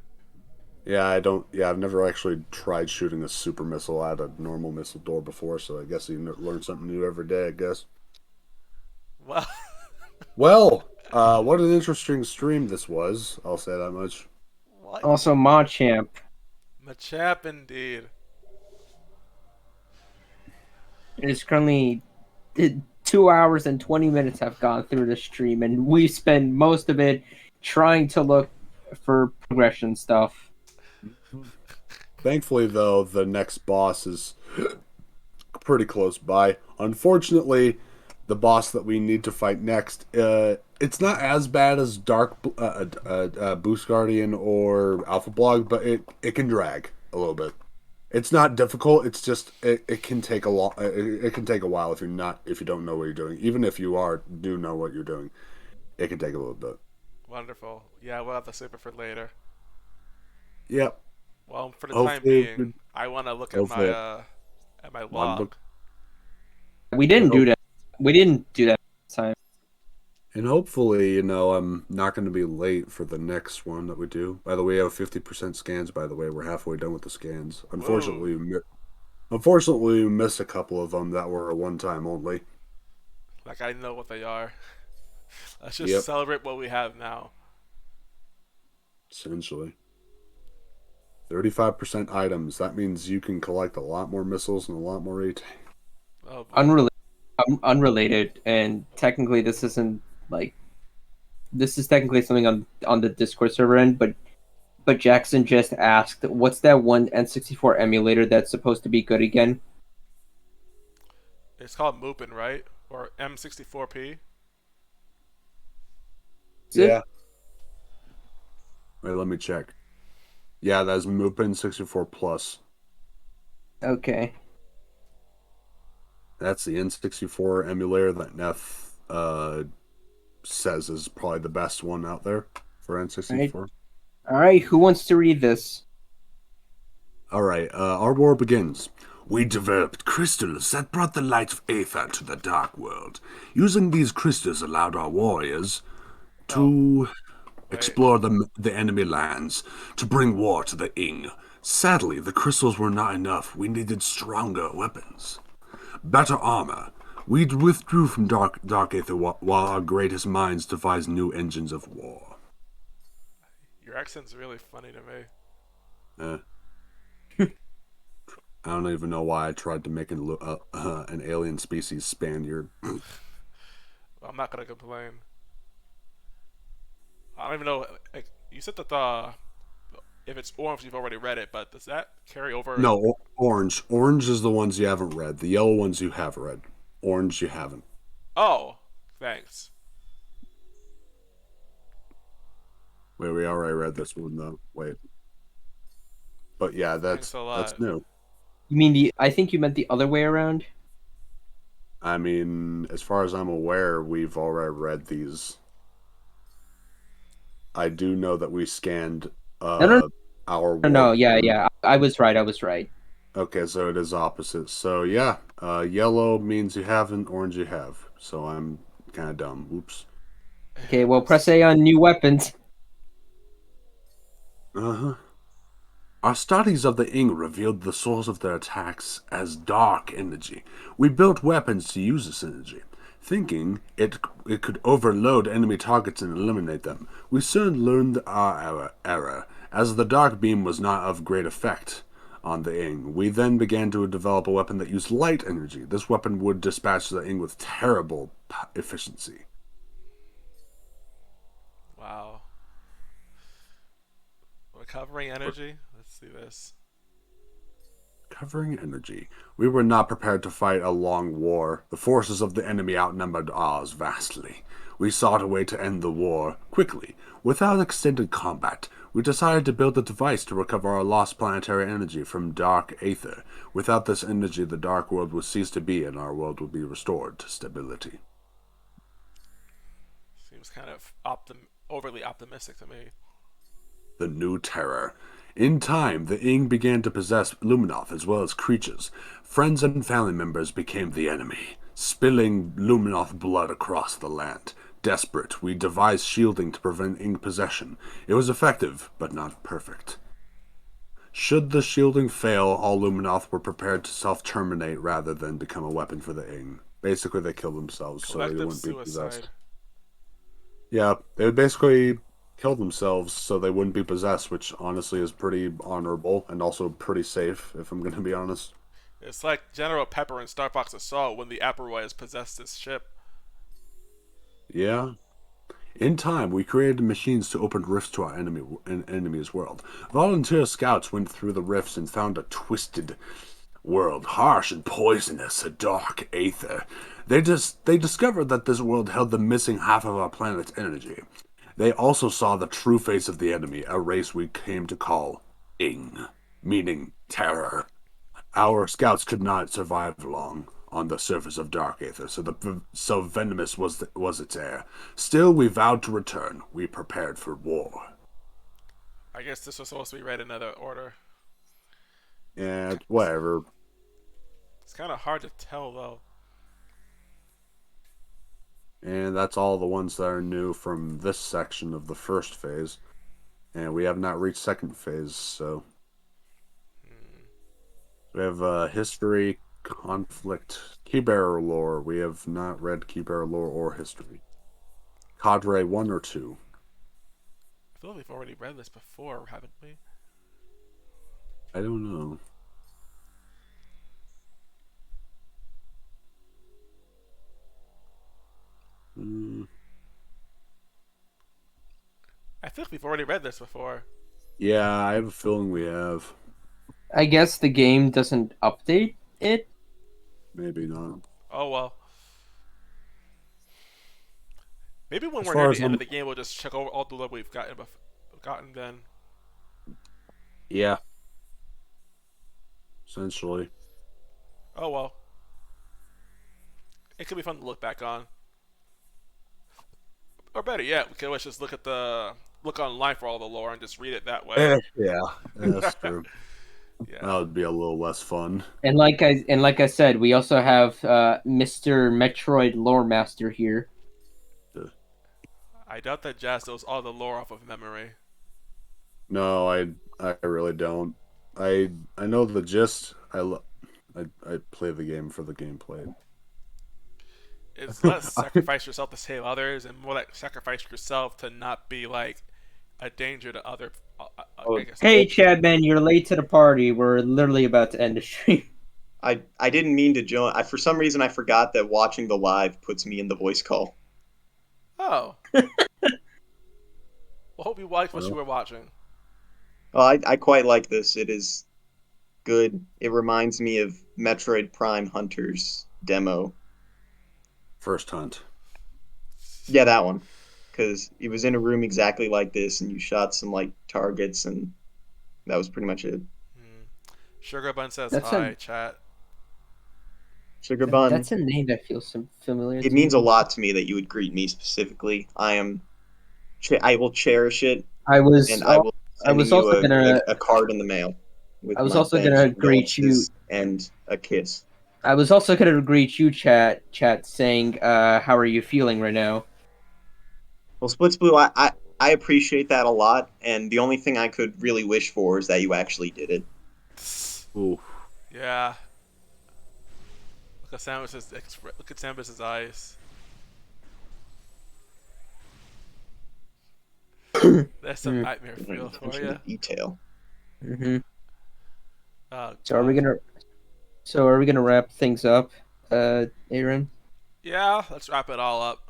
Yeah, I've never actually tried shooting a super missile at a normal missile door before, so I guess you learn something new every day, I guess. Well, Well, what an interesting stream this was. I'll say that much. What? Also, Machamp. Machamp indeed. It is currently 2 hours and 20 minutes have gone through the stream, and we spend most of it trying to look for progression stuff. Thankfully, though, the next boss is pretty close by. Unfortunately, the boss that we need to fight next, it's not as bad as Dark Boost Guardian or Alpha Blog, but it can drag a little bit. It's not difficult. It's just it can take a lot. It can take a while if you don't know what you're doing. Even if you do know what you're doing, it can take a little bit. Wonderful. Yeah, we'll have to save it for later. Yep. Well, for the time Hopefully, being, I want to look hopefully, at my log. logbook. We didn't do that. We didn't do that this time. And hopefully, I'm not going to be late for the next one that we do. By the way, we have 50% scans. By the way, we're halfway done with the scans. Whoa. Unfortunately, we missed a couple of them that were a one-time only. Like I know what they are. Let's just Yep. celebrate what we have now. Essentially. 35% items. That means you can collect a lot more missiles and a lot more AT. Oh boy. Unrelated, and technically this isn't like this is technically something on the Discord server end, but Jackson just asked, what's that one N64 emulator that's supposed to be good again? It's called Mupin, right? Or M64P? Is it? Yeah. Wait, let me check. Yeah, that's Mupin 64 Plus. Okay. That's the N64 emulator that Neff says is probably the best one out there for N64. All right, who wants to read this? All right, our war begins. We developed crystals that brought the light of Aether to the dark world. Using these crystals allowed our warriors to explore the enemy lands, to bring war to the Ing. Sadly, the crystals were not enough. We needed stronger weapons. Better armor. We withdrew from Dark Aether while our greatest minds devised new engines of war. Your accent's really funny to me. I don't even know why I tried to make an alien species Spaniard. Well, I'm not gonna complain. I don't even know. Like, you said that if it's orange, you've already read it, but does that carry over? No, orange. Orange is the ones you haven't read. The yellow ones you have read. Orange you haven't. Oh, thanks. Wait, we already read this one though. Wait. But yeah, Thanks a lot. that's new. You mean I think you meant the other way around. I mean, as far as I'm aware, we've already read these. I do know that we scanned No. our No, war. yeah. I was right. Okay, so it is opposite. So yeah, yellow means you haven't, orange you have. So I'm kind of dumb. Oops. Okay, well, press A on new weapons. Uh-huh. Our studies of the Ing revealed the source of their attacks as dark energy. We built weapons to use this energy, thinking it could overload enemy targets and eliminate them. We soon learned our error, as the dark beam was not of great effect on the Ing. We then began to develop a weapon that used light energy. This weapon would dispatch the Ing with terrible efficiency. Wow. Recovering energy? Let's see this. Covering energy. We were not prepared to fight a long war. The forces of the enemy outnumbered ours vastly. We sought a way to end the war quickly. Without extended combat, we decided to build a device to recover our lost planetary energy from dark aether. Without this energy, the dark world would cease to be and our world would be restored to stability. Seems kind of overly optimistic to me. The new terror. In time, the Ing began to possess Luminoth as well as creatures. Friends and family members became the enemy, spilling Luminoth blood across the land. Desperate, we devised shielding to prevent Ing possession. It was effective, but not perfect. Should the shielding fail, all Luminoth were prepared to self-terminate rather than become a weapon for the Ing. Basically, they killed themselves so they Collective wouldn't be suicide. possessed. Yeah, they would basically kill themselves so they wouldn't be possessed, which honestly is pretty honorable and also pretty safe, if I'm going to be honest. It's like General Pepper in Star Fox Assault when the Aperoids possessed his ship. Yeah. In time, we created machines to open rifts to our enemy's world. Volunteer scouts went through the rifts and found a twisted world, harsh and poisonous, a dark aether. They discovered that this world held the missing half of our planet's energy. They also saw the true face of the enemy, a race we came to call Ing, meaning terror. Our scouts could not survive long on the surface of Dark Aether, so venomous was its air. Still, we vowed to return. We prepared for war. I guess this was supposed to be read in another order. And whatever. It's kind of hard to tell though. And that's all the ones that are new from this section of the first phase. And we have not reached second phase, so we have history, conflict, Keybearer lore. We have not read Keybearer lore or history. Cadre 1 or 2. I feel like we've already read this before, haven't we? I don't know. I think we've already read this before. Yeah, I have a feeling we have. I guess the game doesn't update it. Maybe not. Oh well. Maybe when As we're far near as the end I'm, of the game, we'll just check over all the love we've gotten then. yeah, essentially. Oh well. It could be fun to look back on. Or better yet, we could always just look online for all the lore and just read it that way. Yeah, that's true. That Yeah. would be a little less fun. And like I said, we also have Mr. Metroid Lore Master here. I doubt that Jazz knows all the lore off of memory. No, I really don't. I know the gist. I play the game for the gameplay. It's less sacrifice yourself to save others, and more like sacrifice yourself to not be like a danger to other. I guess. Hey, Chadman, you're late to the party. We're literally about to end the stream. I didn't mean to join. For some reason I forgot that watching the live puts me in the voice call. Oh. Well, hope you liked what you were watching. Well, I quite like this. It is good. It reminds me of Metroid Prime Hunters demo. First hunt. Yeah, that one. Because it was in a room exactly like this, and you shot some like targets, and that was pretty much it. Sugar Bun says That's hi, chat. Sugar Bun. That's a name that feels familiar. It means a lot to me that you would greet me specifically. I will cherish it, I was and I will I was sending you also gonna a card in the mail with I was my also thank gonna you greet you. condolences and a kiss. I was also gonna greet you, chat saying, how are you feeling right now? Well, Splits Blue, I appreciate that a lot, and the only thing I could really wish for is that you actually did it. Ooh. Yeah. Look at Samus's eyes. That's some nightmare feel for Attention to you. detail. Mm-hmm. Oh, So are God. we gonna wrap things up, Aaron? Yeah, let's wrap it all up.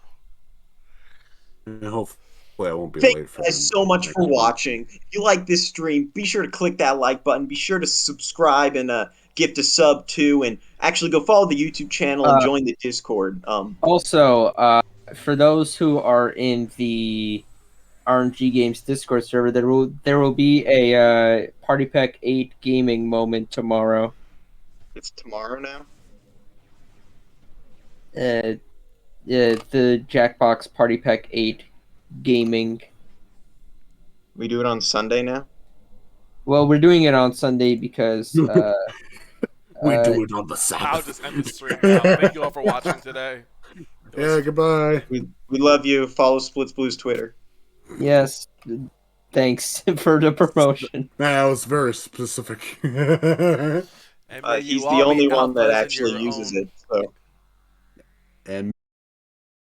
And hopefully I won't be Thank late you for guys so much for watching. If you like this stream, be sure to click that like button. Be sure to subscribe and gift a sub too, and actually go follow the YouTube channel and join the Discord. Also, for those who are in the RNG Games Discord server, there will be a Party Pack 8 gaming moment tomorrow. It's tomorrow now. The Jackbox Party Pack 8 gaming. We do it on Sunday now. Well, we're doing it on Sunday because we do it on the Sabbath. I'll just end the stream now. Thank you all for watching today. Yeah, goodbye. We love you. Follow Splits Blues Twitter. Yes, thanks for the promotion. That was very specific. And may He's you the all be only one that alphas in actually your uses own it. So